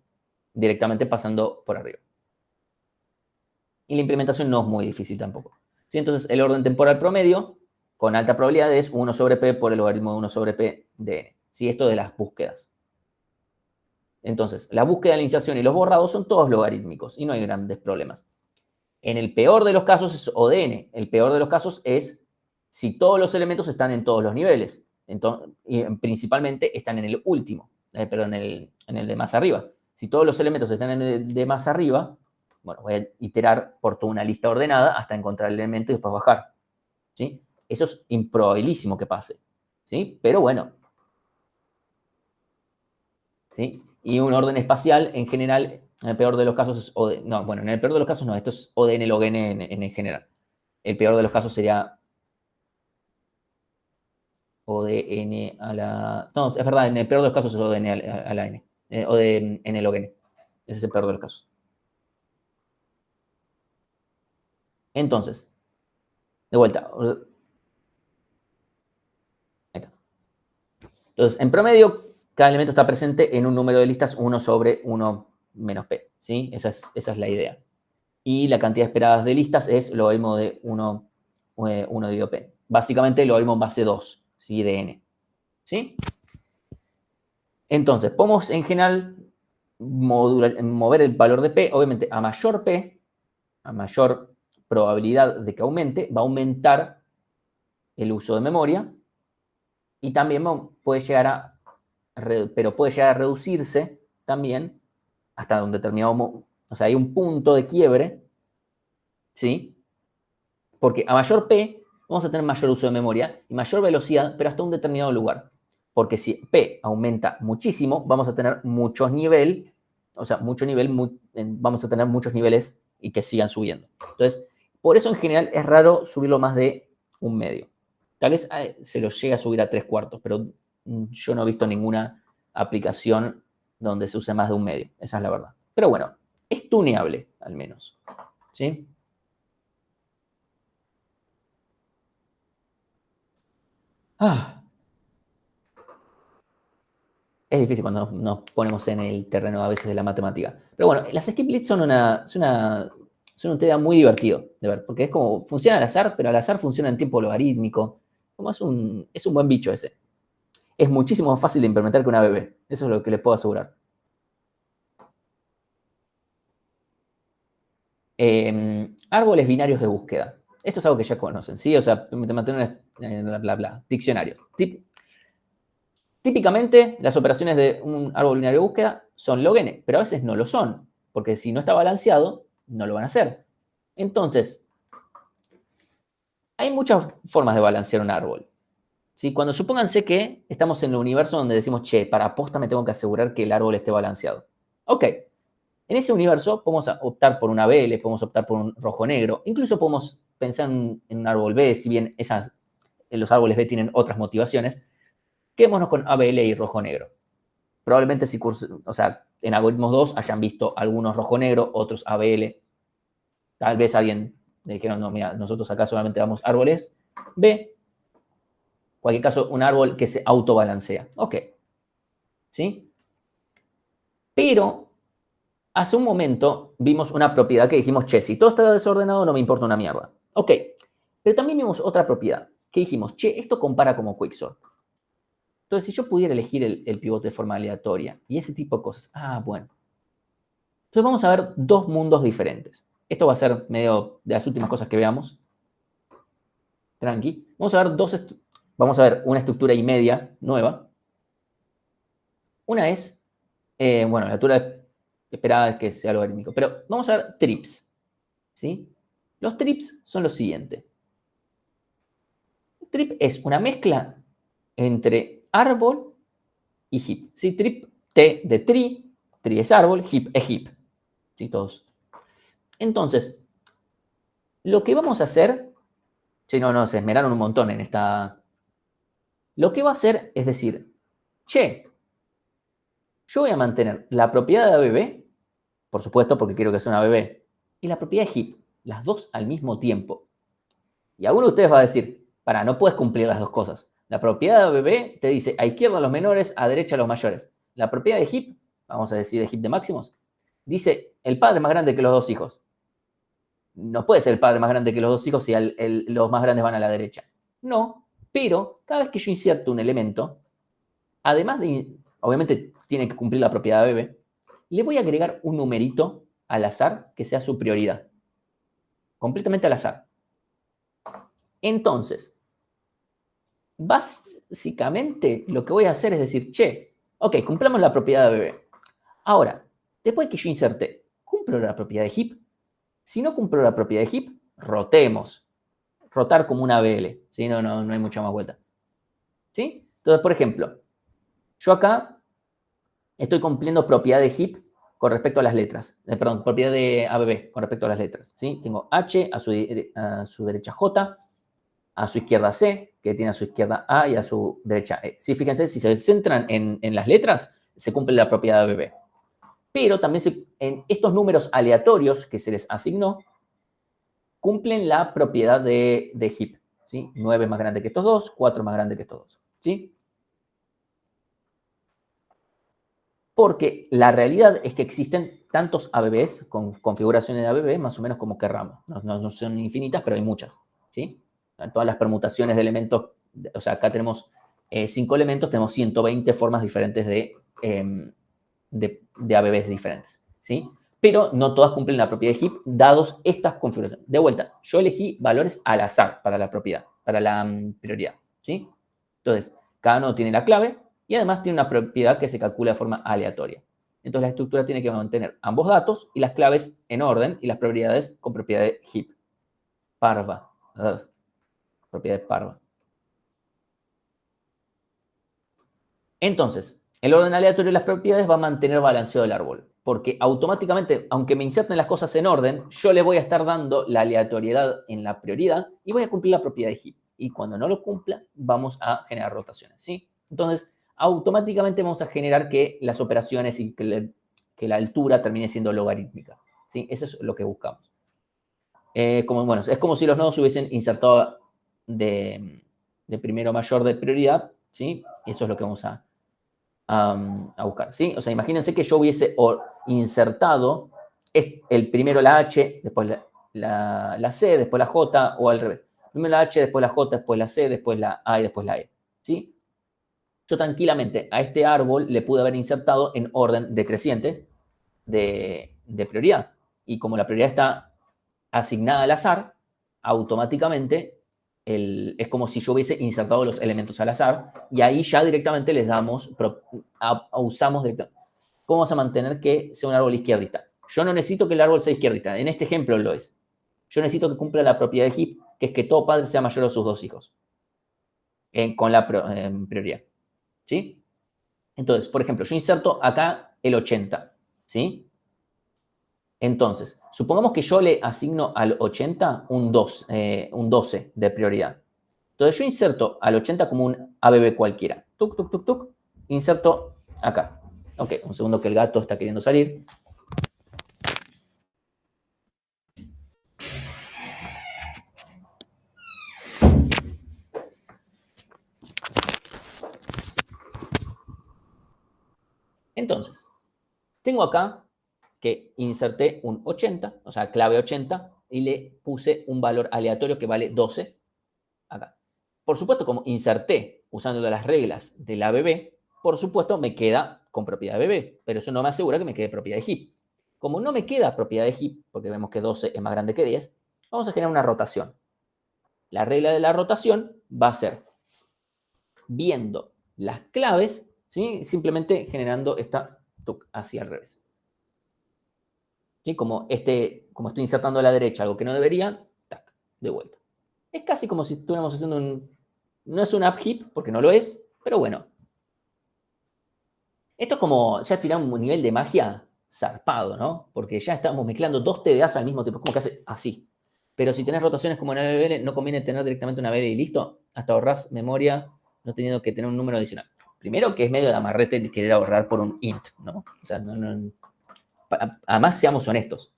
directamente pasando por arriba. Y la implementación no es muy difícil tampoco. ¿Sí? Entonces, el orden temporal promedio, con alta probabilidad, es 1 sobre p por el logaritmo de 1 sobre p de n. ¿Sí? Esto de las búsquedas. Entonces, la búsqueda, la inserción y los borrados son todos logarítmicos y no hay grandes problemas. En el peor de los casos es O de n. El peor de los casos es si todos los elementos están en todos los niveles. Entonces, y principalmente están en el último, perdón, en el de más arriba. Si todos los elementos están en el de más arriba, bueno, voy a iterar por toda una lista ordenada hasta encontrar el elemento y después bajar. ¿Sí? Eso es improbabilísimo que pase. ¿Sí? Pero bueno. ¿Sí? Y un orden espacial, en general, en el peor de los casos es OD. No, bueno, en el peor de los casos no, esto es ODN log n en general. El peor de los casos sería ODN a la. No, es verdad, en el peor de los casos es ODN a la n. ODN log n. Ese es el peor de los casos. Entonces, de vuelta. Entonces, en promedio, cada elemento está presente en un número de listas 1 sobre 1 menos p. ¿Sí? Esa es la idea. Y la cantidad esperada de listas es el logaritmo de 1 dividido p. Básicamente, el logaritmo en base 2, ¿sí? De n. ¿Sí? Entonces, podemos en general mover el valor de p. Obviamente, a mayor p, a mayor probabilidad de que aumente, va a aumentar el uso de memoria y también puede llegar a reducirse también hasta un determinado, o sea, hay un punto de quiebre, ¿sí? Porque a mayor P vamos a tener mayor uso de memoria y mayor velocidad, pero hasta un determinado lugar. Porque si P aumenta muchísimo, vamos a tener mucho nivel, o sea, vamos a tener muchos niveles y que sigan subiendo. Entonces, por eso en general es raro subirlo más de un medio. Tal vez se lo llegue a subir a 3/4, pero yo no he visto ninguna aplicación donde se use más de un medio. Esa es la verdad. Pero bueno, es tuneable, al menos. ¿Sí? Es difícil cuando nos ponemos en el terreno a veces de la matemática. Pero bueno, las skip lists son un tema muy divertido de ver, porque es como, funciona al azar, pero al azar funciona en tiempo logarítmico. Como es un buen bicho ese. Es muchísimo más fácil de implementar que una BB. Eso es lo que les puedo asegurar. Árboles binarios de búsqueda. Esto es algo que ya conocen, ¿sí? O sea, bla, bla, bla. Diccionario. Típicamente, las operaciones de un árbol binario de búsqueda son log n, pero a veces no lo son, porque si no está balanceado, no lo van a hacer. Entonces, hay muchas formas de balancear un árbol. ¿Sí? Cuando supónganse que estamos en el universo donde decimos, che, para aposta me tengo que asegurar que el árbol esté balanceado. Ok, en ese universo podemos optar por una BL, podemos optar por un rojo-negro, incluso podemos pensar en un árbol B, si bien los árboles B tienen otras motivaciones. Quedémonos con ABL y rojo-negro. Probablemente en algoritmos 2 hayan visto algunos rojo-negro, otros ABL. Tal vez alguien le dijeron, no, mira, nosotros acá solamente damos árboles B. En cualquier caso, un árbol que se autobalancea. Ok. ¿Sí? Pero hace un momento vimos una propiedad que dijimos, che, si todo está desordenado no me importa una mierda. Ok. Pero también vimos otra propiedad que dijimos, che, esto compara como quicksort. Entonces, si yo pudiera elegir el pivote de forma aleatoria y ese tipo de cosas, bueno. Entonces vamos a ver dos mundos diferentes. Esto va a ser medio de las últimas cosas que veamos. Tranqui. Vamos a ver una estructura y media nueva. Una es, la altura esperada es que sea logarítmico, pero vamos a ver trips. ¿Sí? Los trips son lo siguiente. Trip es una mezcla entre árbol y heap. ¿Sí? Trip, T de tree es árbol, heap es heap. ¿Sí? Todos. Entonces, lo que vamos a hacer, si no, se esmeraron un montón en esta. Lo que va a hacer es decir, che, yo voy a mantener la propiedad de ABB, por supuesto, porque quiero que sea una ABB, y la propiedad de heap, las dos al mismo tiempo. Y alguno de ustedes va a decir, no puedes cumplir las dos cosas. La propiedad de ABB te dice a izquierda los menores, a derecha los mayores. La propiedad de heap, vamos a decir de heap de máximos, dice el padre más grande que los dos hijos. No puede ser el padre más grande que los dos hijos si los más grandes van a la derecha. No, pero cada vez que yo inserto un elemento, además de, obviamente tiene que cumplir la propiedad de BB, le voy a agregar un numerito al azar que sea su prioridad. Completamente al azar. Entonces, básicamente lo que voy a hacer es decir, che, ok, cumplamos la propiedad de BB. Ahora, después que yo inserte, ¿cumplo la propiedad de heap? Si no cumplo la propiedad de heap, rotemos. Rotar como una BL. ¿Sí? No hay mucha más vuelta. ¿Sí? Entonces, por ejemplo, yo acá estoy cumpliendo propiedad de heap con respecto a las letras. Propiedad de ABB con respecto a las letras. ¿Sí? Tengo H, a su derecha J, a su izquierda C, que tiene a su izquierda A y a su derecha E. ¿Sí? Fíjense, si se centran en las letras, se cumple la propiedad de ABB. Pero también en estos números aleatorios que se les asignó, cumplen la propiedad de heap. ¿Sí? 9 es más grande que estos dos, 4 es más grande que estos dos. ¿Sí? Porque la realidad es que existen tantos ABBs con configuraciones de ABB más o menos como querramos. No son infinitas, pero hay muchas. ¿Sí? Todas las permutaciones de elementos, o sea, acá tenemos 5 elementos, tenemos 120 formas diferentes de ABBs diferentes. ¿Sí? Pero no todas cumplen la propiedad de heap, dados estas configuraciones. De vuelta, yo elegí valores al azar para la propiedad, para la prioridad. ¿Sí? Entonces, cada uno tiene la clave y además tiene una propiedad que se calcula de forma aleatoria. Entonces, la estructura tiene que mantener ambos datos y las claves en orden y las prioridades con propiedad de heap. Parva. Propiedad de parva. Entonces, el orden aleatorio de las propiedades va a mantener balanceado el árbol, porque automáticamente, aunque me inserten las cosas en orden, yo le voy a estar dando la aleatoriedad en la prioridad y voy a cumplir la propiedad de heap. Y cuando no lo cumpla, vamos a generar rotaciones, ¿sí? Entonces, automáticamente vamos a generar que las operaciones y que que la altura termine siendo logarítmica. ¿Sí? Eso es lo que buscamos. Bueno, es como si los nodos hubiesen insertado de primero mayor de prioridad, ¿sí? Eso es lo que vamos a buscar, ¿sí? O sea, imagínense que yo hubiese insertado el primero la H, después la C, después la J, o al revés. Primero la H, después la J, después la C, después la A y después la E, ¿sí? Yo tranquilamente a este árbol le pude haber insertado en orden decreciente de prioridad. Y como la prioridad está asignada al azar, automáticamente es como si yo hubiese insertado los elementos al azar y ahí ya directamente les damos, usamos directamente. ¿Cómo vamos a mantener que sea un árbol izquierdista? Yo no necesito que el árbol sea izquierdista, en este ejemplo lo es. Yo necesito que cumpla la propiedad de Heap, que es que todo padre sea mayor a sus dos hijos, con la prioridad. ¿Sí? Entonces, por ejemplo, yo inserto acá el 80, ¿sí? Entonces, supongamos que yo le asigno al 80 un 12 de prioridad. Entonces, yo inserto al 80 como un ABB cualquiera. Tuc, tuc, tuc, tuc. Inserto acá. Ok, un segundo que el gato está queriendo salir. Entonces, tengo acá que inserté un 80, o sea, clave 80, y le puse un valor aleatorio que vale 12 acá. Por supuesto, como inserté usando las reglas del ABB, por supuesto me queda con propiedad de BB, pero eso no me asegura que me quede propiedad de Heap. Como no me queda propiedad de Heap, porque vemos que 12 es más grande que 10, vamos a generar una rotación. La regla de la rotación va a ser viendo las claves, ¿sí? Simplemente generando esta hacia el revés. ¿Sí? Como estoy insertando a la derecha algo que no debería, tac, de vuelta. Es casi como si estuviéramos haciendo no es un up heap, porque no lo es, pero bueno. Esto es como ya tirar un nivel de magia zarpado, ¿no? Porque ya estamos mezclando dos TDAs al mismo tiempo, como que hace así. Pero si tenés rotaciones como en ABL, no conviene tener directamente una BL y listo. Hasta ahorrás memoria no teniendo que tener un número adicional. Primero que es medio de amarrete querer ahorrar por un int, ¿no? O sea, además seamos honestos.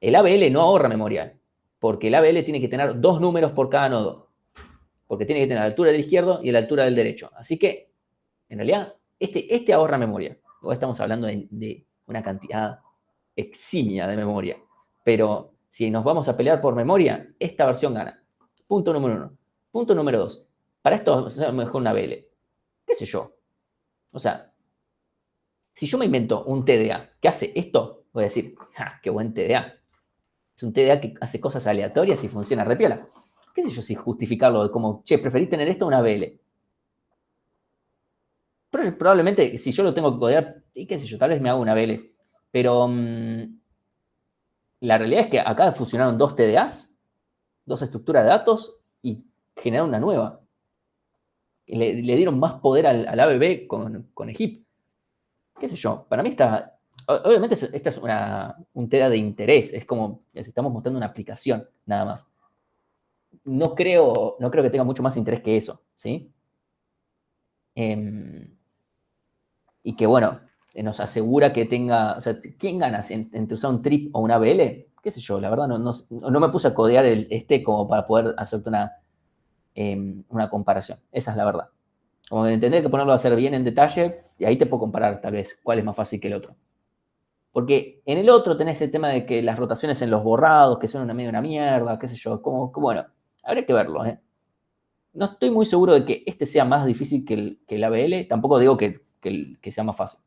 El ABL no ahorra memoria, porque el ABL tiene que tener dos números por cada nodo. Porque tiene que tener la altura del izquierdo y la altura del derecho. Así que, en realidad, este ahorra memoria. Hoy estamos hablando de una cantidad eximia de memoria. Pero si nos vamos a pelear por memoria, esta versión gana. Punto número 1. Punto número 2. Para esto es mejor una BL. ¿Qué sé yo? O sea, si yo me invento un TDA que hace esto, voy a decir, ¡ja, qué buen TDA! Es un TDA que hace cosas aleatorias y funciona repiola. ¿Qué sé yo si justificarlo como, che, preferís tener esto o una BL? Pero probablemente, si yo lo tengo que codear, y qué sé yo, tal vez me hago una BL. Pero la realidad es que acá fusionaron dos TDAs, dos estructuras de datos, y generaron una nueva. Le dieron más poder al ABB con el HIP. ¿Qué sé yo? Para mí está. Obviamente, esta es un TDA de interés. Es como les estamos mostrando una aplicación, nada más. No creo que tenga mucho más interés que eso, ¿sí? Y que, bueno, nos asegura que tenga. O sea, ¿quién gana entre usar un trip o una BL? ¿Qué sé yo? La verdad, no me puse a codear como para poder hacerte una comparación. Esa es la verdad. Como que entender que ponerlo a hacer bien en detalle, y ahí te puedo comparar tal vez cuál es más fácil que el otro. Porque en el otro tenés el tema de que las rotaciones en los borrados, que son una mierda, qué sé yo, bueno, habría que verlo, ¿eh? No estoy muy seguro de que este sea más difícil que el ABL, tampoco digo que sea más fácil.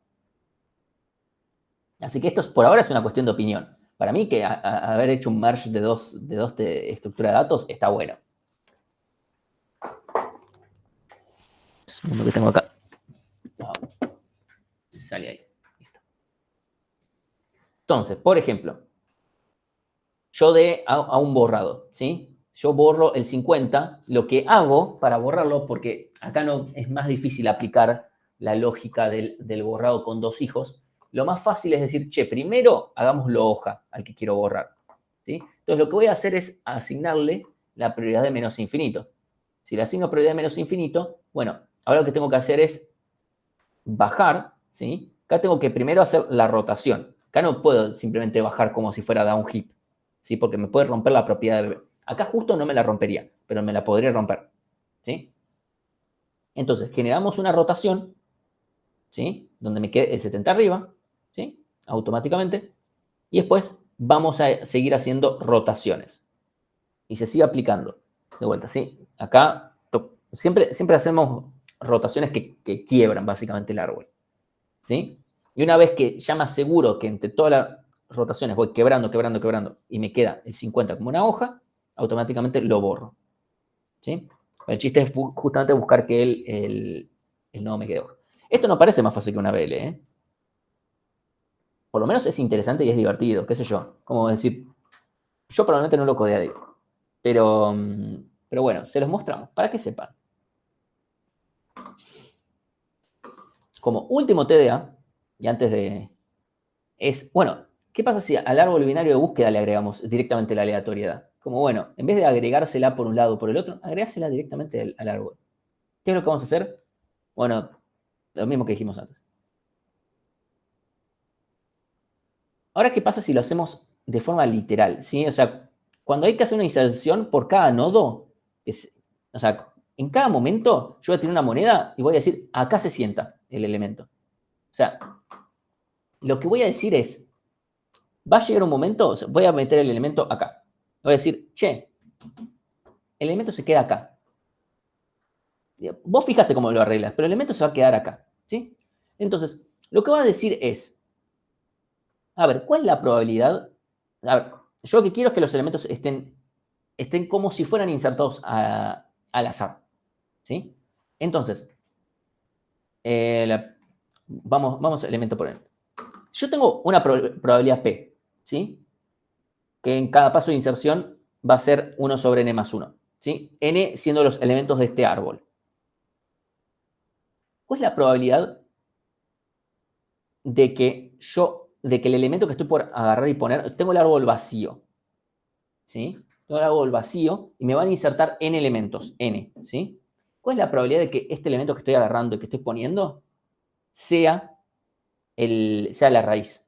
Así que esto por ahora es una cuestión de opinión. Para mí que haber hecho un merge de dos estructuras de datos está bueno. Es lo que tengo acá. Sale ahí. Listo. Entonces, por ejemplo, yo a un borrado, ¿sí? Yo borro el 50, lo que hago para borrarlo, porque acá no es más difícil aplicar la lógica del borrado con dos hijos, lo más fácil es decir, che, primero hagámoslo hoja al que quiero borrar, ¿sí? Entonces lo que voy a hacer es asignarle la prioridad de menos infinito. Si le asigno prioridad de menos infinito, bueno, ahora lo que tengo que hacer es bajar, ¿sí? Acá tengo que primero hacer la rotación. Acá no puedo simplemente bajar como si fuera down hip, ¿sí? Porque me puede romper la propiedad de B. Acá justo no me la rompería, pero me la podría romper, ¿sí? Entonces, generamos una rotación, ¿sí? Donde me quede el 70 arriba, ¿sí? Automáticamente. Y después vamos a seguir haciendo rotaciones. Y se sigue aplicando. De vuelta, ¿sí? Acá siempre hacemos rotaciones que quiebran básicamente el árbol, ¿sí? Y una vez que ya me aseguro que entre todas las rotaciones voy quebrando, y me queda el 50 como una hoja, automáticamente lo borro, ¿sí? El chiste es justamente buscar que el nodo me quede hoja. Esto no parece más fácil que una BL, ¿eh? Por lo menos es interesante y es divertido, qué sé yo. Como decir, yo probablemente no lo codearé, pero bueno, se los mostramos para que sepan. Como último TDA, y antes de... bueno, ¿qué pasa si al árbol binario de búsqueda le agregamos directamente la aleatoriedad? Como bueno, en vez de agregársela por un lado o por el otro, agregársela directamente al árbol. ¿Qué es lo que vamos a hacer? Bueno, lo mismo que dijimos antes. Ahora, ¿qué pasa si lo hacemos de forma literal? ¿Sí? O sea, cuando hay que hacer una inserción por cada nodo, o sea, en cada momento yo voy a tener una moneda y voy a decir, acá se sienta el elemento. O sea, lo que voy a decir es, va a llegar un momento, o sea, voy a meter el elemento acá. Voy a decir, che, el elemento se queda acá. Vos fijaste cómo lo arreglas, pero el elemento se va a quedar acá, ¿sí? Entonces, lo que va a decir es, a ver, ¿cuál es la probabilidad? A ver, yo lo que quiero es que los elementos estén como si fueran insertados al azar, ¿sí? Entonces, vamos elemento por elemento. Yo tengo una probabilidad P, ¿sí? Que en cada paso de inserción va a ser 1 sobre n más 1, ¿sí? N siendo los elementos de este árbol. ¿Cuál es la probabilidad de que el elemento que estoy por agarrar y poner, tengo el árbol vacío, ¿sí? Tengo el árbol vacío y me van a insertar n elementos, n, ¿sí? ¿Cuál es la probabilidad de que este elemento que estoy agarrando y que estoy poniendo sea la raíz?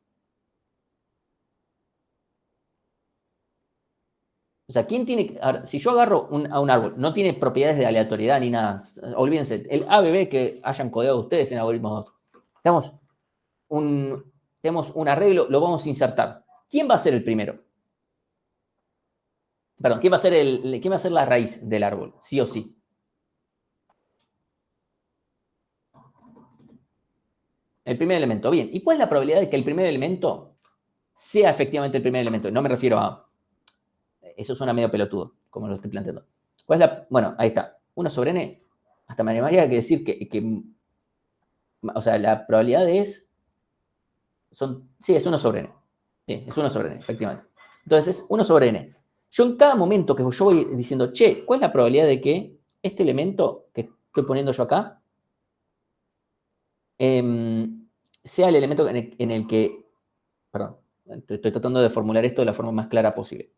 O sea, ¿quién tiene? Si yo agarro a un árbol, no tiene propiedades de aleatoriedad ni nada. Olvídense, el ABB que hayan codeado ustedes en algoritmos 2. Tenemos un arreglo, lo vamos a insertar. ¿Quién va a ser el primero? Perdón, ¿quién va a ser la raíz del árbol? Sí o sí. El primer elemento. Bien. ¿Y cuál es la probabilidad de que el primer elemento sea efectivamente el primer elemento? No me refiero a... Eso suena medio pelotudo, como lo estoy planteando. ¿Cuál es bueno, ahí está. 1 sobre n. Hasta me animaría a decir que o sea, la probabilidad es... sí, es 1 sobre n. Sí, es 1 sobre n, efectivamente. Entonces es 1 sobre n. Yo en cada momento que yo voy diciendo, che, ¿cuál es la probabilidad de que este elemento que estoy poniendo yo acá sea el elemento en el que... Perdón, estoy tratando de formular esto de la forma más clara posible.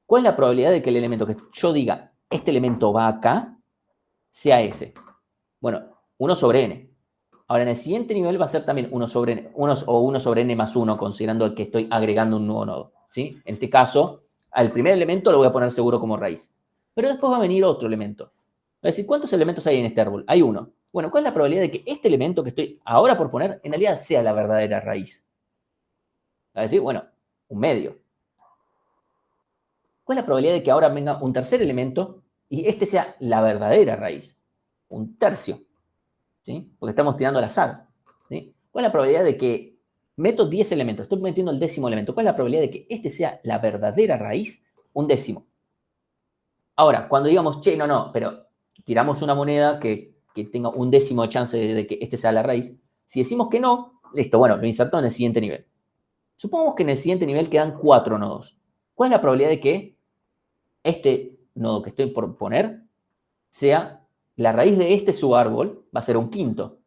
¿Cuál es la probabilidad de que el elemento que yo diga, este elemento va acá, sea ese? Bueno, 1 sobre n. Ahora, en el siguiente nivel va a ser también 1 sobre n, 1 sobre n más 1, considerando que estoy agregando un nuevo nodo, ¿sí? En este caso, al primer elemento lo voy a poner seguro como raíz. Pero después va a venir otro elemento. Va a decir, ¿cuántos elementos hay en este árbol? Hay uno. Bueno, ¿cuál es la probabilidad de que este elemento que estoy ahora por poner, en realidad sea la verdadera raíz? Va a decir, bueno, un medio. ¿Cuál es la probabilidad de que ahora venga un tercer elemento y este sea la verdadera raíz? Un tercio, ¿sí? Porque estamos tirando al azar, ¿sí? ¿Cuál es la probabilidad de que meto 10 elementos, estoy metiendo el 10º elemento? ¿Cuál es la probabilidad de que este sea la verdadera raíz? Un 10º. Ahora, cuando digamos, che, no, pero tiramos una moneda que tenga un 10º de chance de que este sea la raíz, si decimos que no, listo, bueno, lo inserto en el siguiente nivel. Supongamos que en el siguiente nivel quedan 4 nodos. ¿Cuál es la probabilidad de que este nodo que estoy por poner sea la raíz de este subárbol? Va a ser un quinto,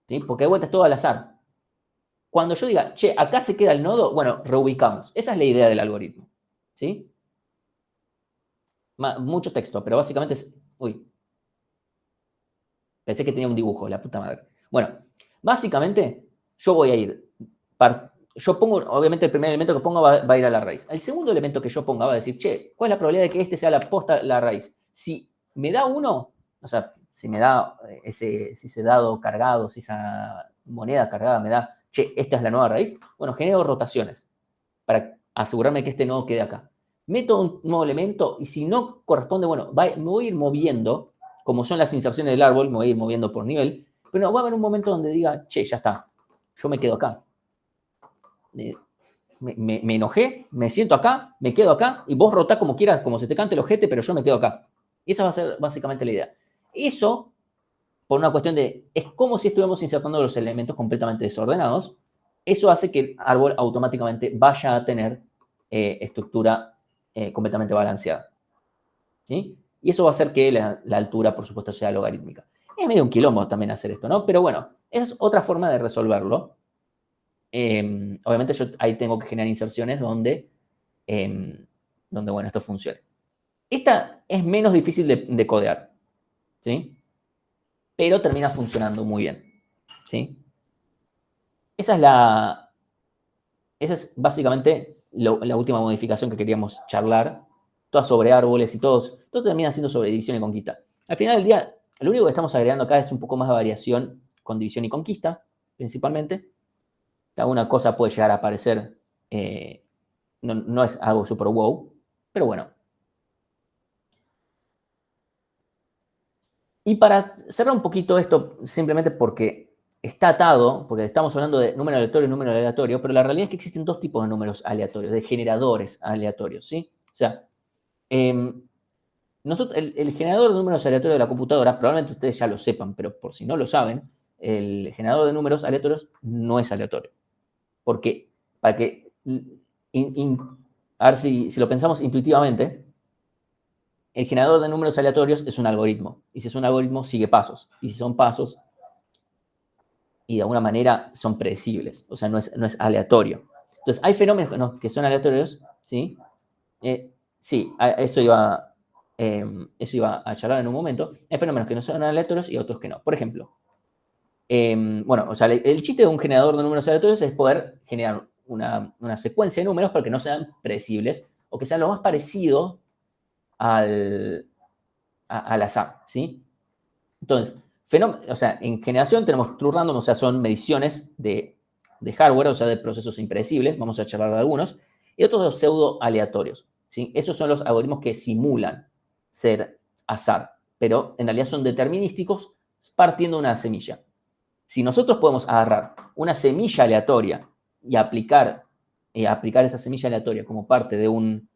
¿sí? Porque de vuelta es todo al azar. Cuando yo diga, che, acá se queda el nodo, bueno, reubicamos. Esa es la idea del algoritmo, ¿sí? Mucho texto, pero básicamente es... Uy, pensé que tenía un dibujo, la puta madre. Bueno, básicamente yo voy a ir, yo pongo, obviamente el primer elemento que ponga va a ir a la raíz. El segundo elemento que yo ponga va a decir, che, ¿cuál es la probabilidad de que este sea la posta, la raíz? Si me da 1, o sea, si me da si ese dado cargado, si esa moneda cargada me da, che, esta es la nueva raíz, bueno, genero rotaciones para asegurarme que este nodo quede acá. Meto un nuevo elemento y si no corresponde, bueno, me voy a ir moviendo, como son las inserciones del árbol, me voy a ir moviendo por nivel, pero no, va a haber un momento donde diga, che, ya está, yo me quedo acá. Me enojé, me siento acá, me quedo acá, y vos rotá como quieras, como se te cante el ojete, pero yo me quedo acá. Y esa va a ser básicamente la idea. Eso, por una cuestión de, es como si estuviéramos insertando los elementos completamente desordenados. Eso hace que el árbol automáticamente vaya a tener estructura completamente balanceada. ¿Sí? Y eso va a hacer que la altura, por supuesto, sea logarítmica. Es medio un quilombo también hacer esto, ¿no? Pero bueno, es otra forma de resolverlo. Obviamente yo ahí tengo que generar inserciones donde, bueno, esto funcione. Esta es menos difícil de codear, ¿sí? Pero termina funcionando muy bien, ¿sí? Esa es básicamente la última modificación que queríamos charlar, todas sobre árboles y todo termina siendo sobre división y conquista. Al final del día, lo único que estamos agregando acá es un poco más de variación con división y conquista, principalmente. Alguna cosa puede llegar a aparecer, no es algo súper wow, pero bueno. Y para cerrar un poquito esto, simplemente porque está atado, porque estamos hablando de número aleatorio y número aleatorio, pero la realidad es que existen dos tipos de números aleatorios, de generadores aleatorios, ¿sí? O sea, el generador de números aleatorios de la computadora, probablemente ustedes ya lo sepan, pero por si no lo saben, el generador de números aleatorios no es aleatorio. Porque, para que, a ver si lo pensamos intuitivamente, el generador de números aleatorios es un algoritmo. Y si es un algoritmo, sigue pasos. Y si son pasos, y de alguna manera son predecibles. O sea, no es aleatorio. Entonces, hay fenómenos que son aleatorios, ¿sí? Sí, eso iba a charlar en un momento. Hay fenómenos que no son aleatorios y otros que no. Por ejemplo, bueno, o sea, el chiste de un generador de números aleatorios es poder generar una secuencia de números para que no sean predecibles o que sean lo más parecido al azar, ¿sí? Entonces, o sea, en generación tenemos true random, o sea, son mediciones de hardware, o sea, de procesos impredecibles, vamos a charlar de algunos, y otros pseudo aleatorios, ¿sí? Esos son los algoritmos que simulan ser azar, pero en realidad son determinísticos partiendo de una semilla. Si nosotros podemos agarrar una semilla aleatoria y aplicar esa semilla aleatoria como parte de un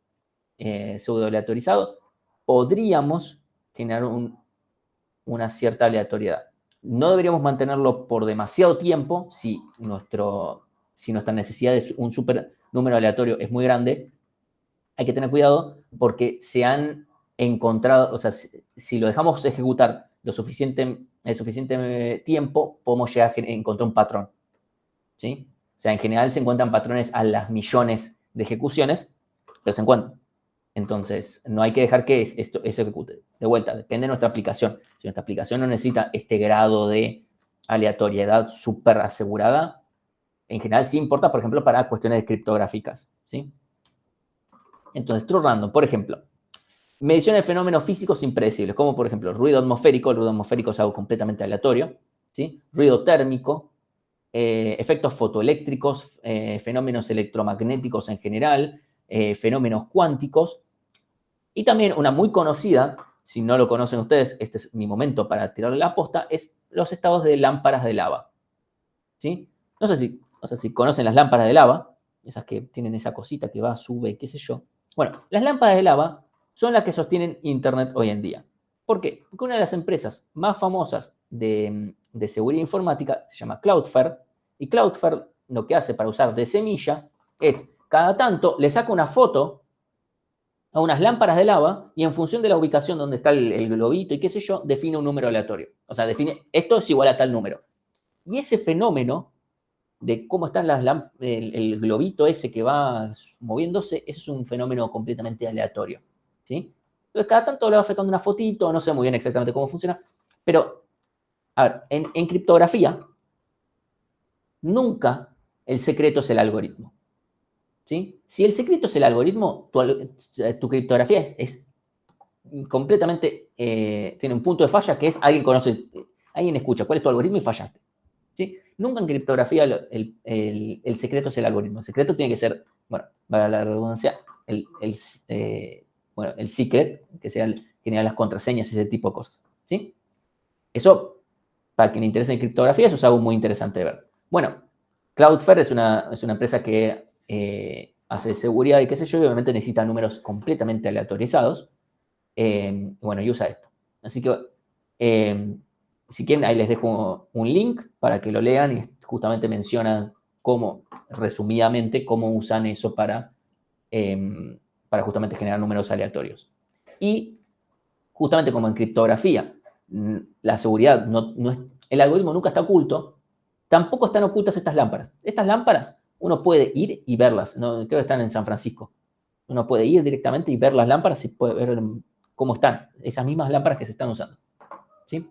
pseudo aleatorizado, podríamos generar una cierta aleatoriedad. No deberíamos mantenerlo por demasiado tiempo si nuestra necesidad de un super número aleatorio es muy grande. Hay que tener cuidado porque se han encontrado, o sea, si lo dejamos ejecutar el suficiente tiempo, podemos llegar a encontrar un patrón, ¿sí? O sea, en general se encuentran patrones a las millones de ejecuciones, pero se encuentran. Entonces, no hay que dejar que eso ejecute. De vuelta, depende de nuestra aplicación. Si nuestra aplicación no necesita este grado de aleatoriedad súper asegurada, en general sí importa, por ejemplo, para cuestiones criptográficas, ¿sí? Entonces, true random, por ejemplo, mediciones de fenómenos físicos impredecibles, como por ejemplo ruido atmosférico. El ruido atmosférico es algo completamente aleatorio, ¿sí? Ruido térmico, efectos fotoeléctricos, fenómenos electromagnéticos en general, fenómenos cuánticos. Y también una muy conocida, si no lo conocen ustedes, este es mi momento para tirarle la posta, es los estados de lámparas de lava, ¿sí? No sé si conocen las lámparas de lava, esas que tienen esa cosita que va, sube, qué sé yo. Bueno, las lámparas de lava son las que sostienen Internet hoy en día. ¿Por qué? Porque una de las empresas más famosas de seguridad informática se llama Cloudflare, y Cloudflare lo que hace para usar de semilla es, cada tanto, le saca una foto a unas lámparas de lava y en función de la ubicación donde está el globito y qué sé yo, define un número aleatorio. O sea, define, esto es igual a tal número. Y ese fenómeno de cómo están el globito ese que va moviéndose, eso es un fenómeno completamente aleatorio, ¿sí? Entonces, cada tanto le va sacando una fotito, no sé muy bien exactamente cómo funciona, pero, a ver, en criptografía, nunca el secreto es el algoritmo. ¿Sí? Si el secreto es el algoritmo, tu criptografía es completamente, tiene un punto de falla que es alguien escucha cuál es tu algoritmo y fallaste. ¿Sí? Nunca en criptografía el secreto es el algoritmo. El secreto tiene que ser, bueno, para la redundancia, bueno, el secret, que sea el que tenga las contraseñas y ese tipo de cosas. ¿Sí? Eso, para quien le interese en criptografía, eso es algo muy interesante de ver. Bueno, Cloudflare es una empresa que hace seguridad y qué sé yo, y obviamente necesita números completamente aleatorizados. Bueno, y usa esto. Así que, si quieren, ahí les dejo un link para que lo lean y justamente menciona resumidamente, cómo usan eso para justamente generar números aleatorios. Y justamente como en criptografía, la seguridad el algoritmo nunca está oculto, tampoco están ocultas estas lámparas. Estas lámparas uno puede ir y verlas, ¿no? Creo que están en San Francisco. Uno puede ir directamente y ver las lámparas y puede ver cómo están esas mismas lámparas que se están usando. ¿Sí?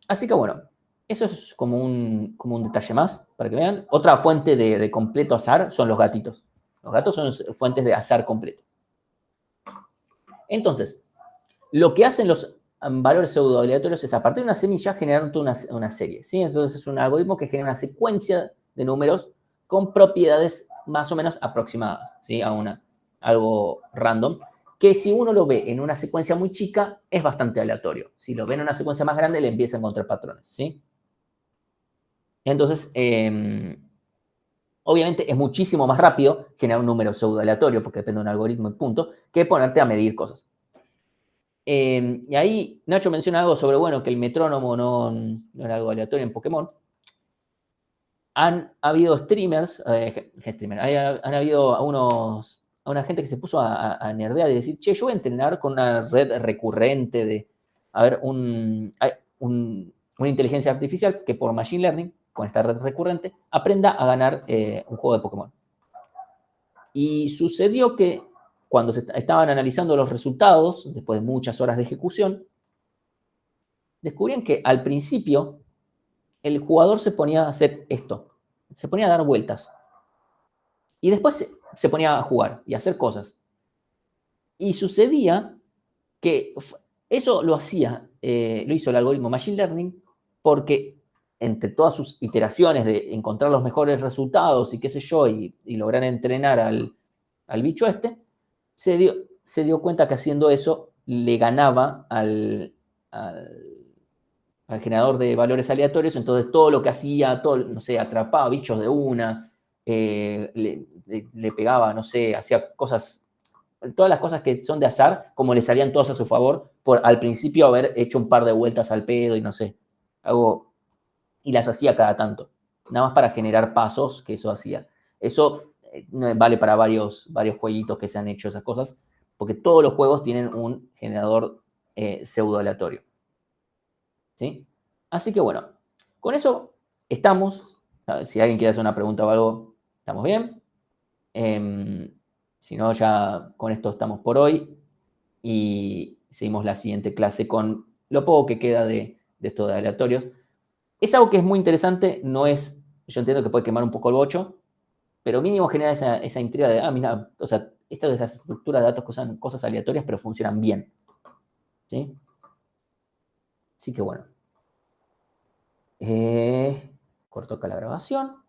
Así que bueno, eso es como un detalle más para que vean. Otra fuente de completo azar son los gatitos. Los gatos son fuentes de azar completo. Entonces, lo que hacen los valores pseudo-aleatorios es, a partir de una semilla, generar una serie. ¿Sí? Entonces, es un algoritmo que genera una secuencia de números con propiedades más o menos aproximadas, ¿sí? A algo random, que si uno lo ve en una secuencia muy chica, es bastante aleatorio. Si lo ve en una secuencia más grande, le empieza a encontrar patrones, ¿sí? Entonces, obviamente es muchísimo más rápido generar un número pseudo-aleatorio, porque depende de un algoritmo y punto, que ponerte a medir cosas. Y ahí Nacho menciona algo sobre, bueno, que el metrónomo no era algo aleatorio en Pokémon. Han habido streamers, han habido una gente que se puso a nerdear y decir, che, yo voy a entrenar con una red recurrente una inteligencia artificial que por Machine Learning, con esta red recurrente, aprenda a ganar un juego de Pokémon. Y sucedió que cuando se estaban analizando los resultados, después de muchas horas de ejecución, descubrían que al principio el jugador se ponía a hacer esto, se ponía a dar vueltas. Y después se ponía a jugar y a hacer cosas. Y sucedía que eso lo hizo el algoritmo Machine Learning, porque entre todas sus iteraciones de encontrar los mejores resultados y qué sé yo, y lograr entrenar al bicho se dio cuenta que haciendo eso le ganaba al generador de valores aleatorios. Entonces todo lo que hacía, no sé, atrapaba bichos de una, le pegaba, no sé, hacía cosas, todas las cosas que son de azar, como le salían todas a su favor, por al principio haber hecho un par de vueltas al pedo y no sé, y las hacía cada tanto, nada más para generar pasos que eso hacía. Eso vale para varios jueguitos que se han hecho esas cosas, porque todos los juegos tienen un generador pseudo aleatorio. ¿Sí? Así que bueno, con eso estamos. Si alguien quiere hacer una pregunta o algo, estamos bien. Si no, ya con esto estamos por hoy. Y seguimos la siguiente clase con lo poco que queda de esto de aleatorios. Es algo que es muy interesante. No es, yo entiendo que puede quemar un poco el bocho, pero mínimo genera esa intriga de, mira, o sea, esta es esas estructuras de datos que usan cosas aleatorias, pero funcionan bien. ¿Sí? Así que bueno. Corto acá la grabación.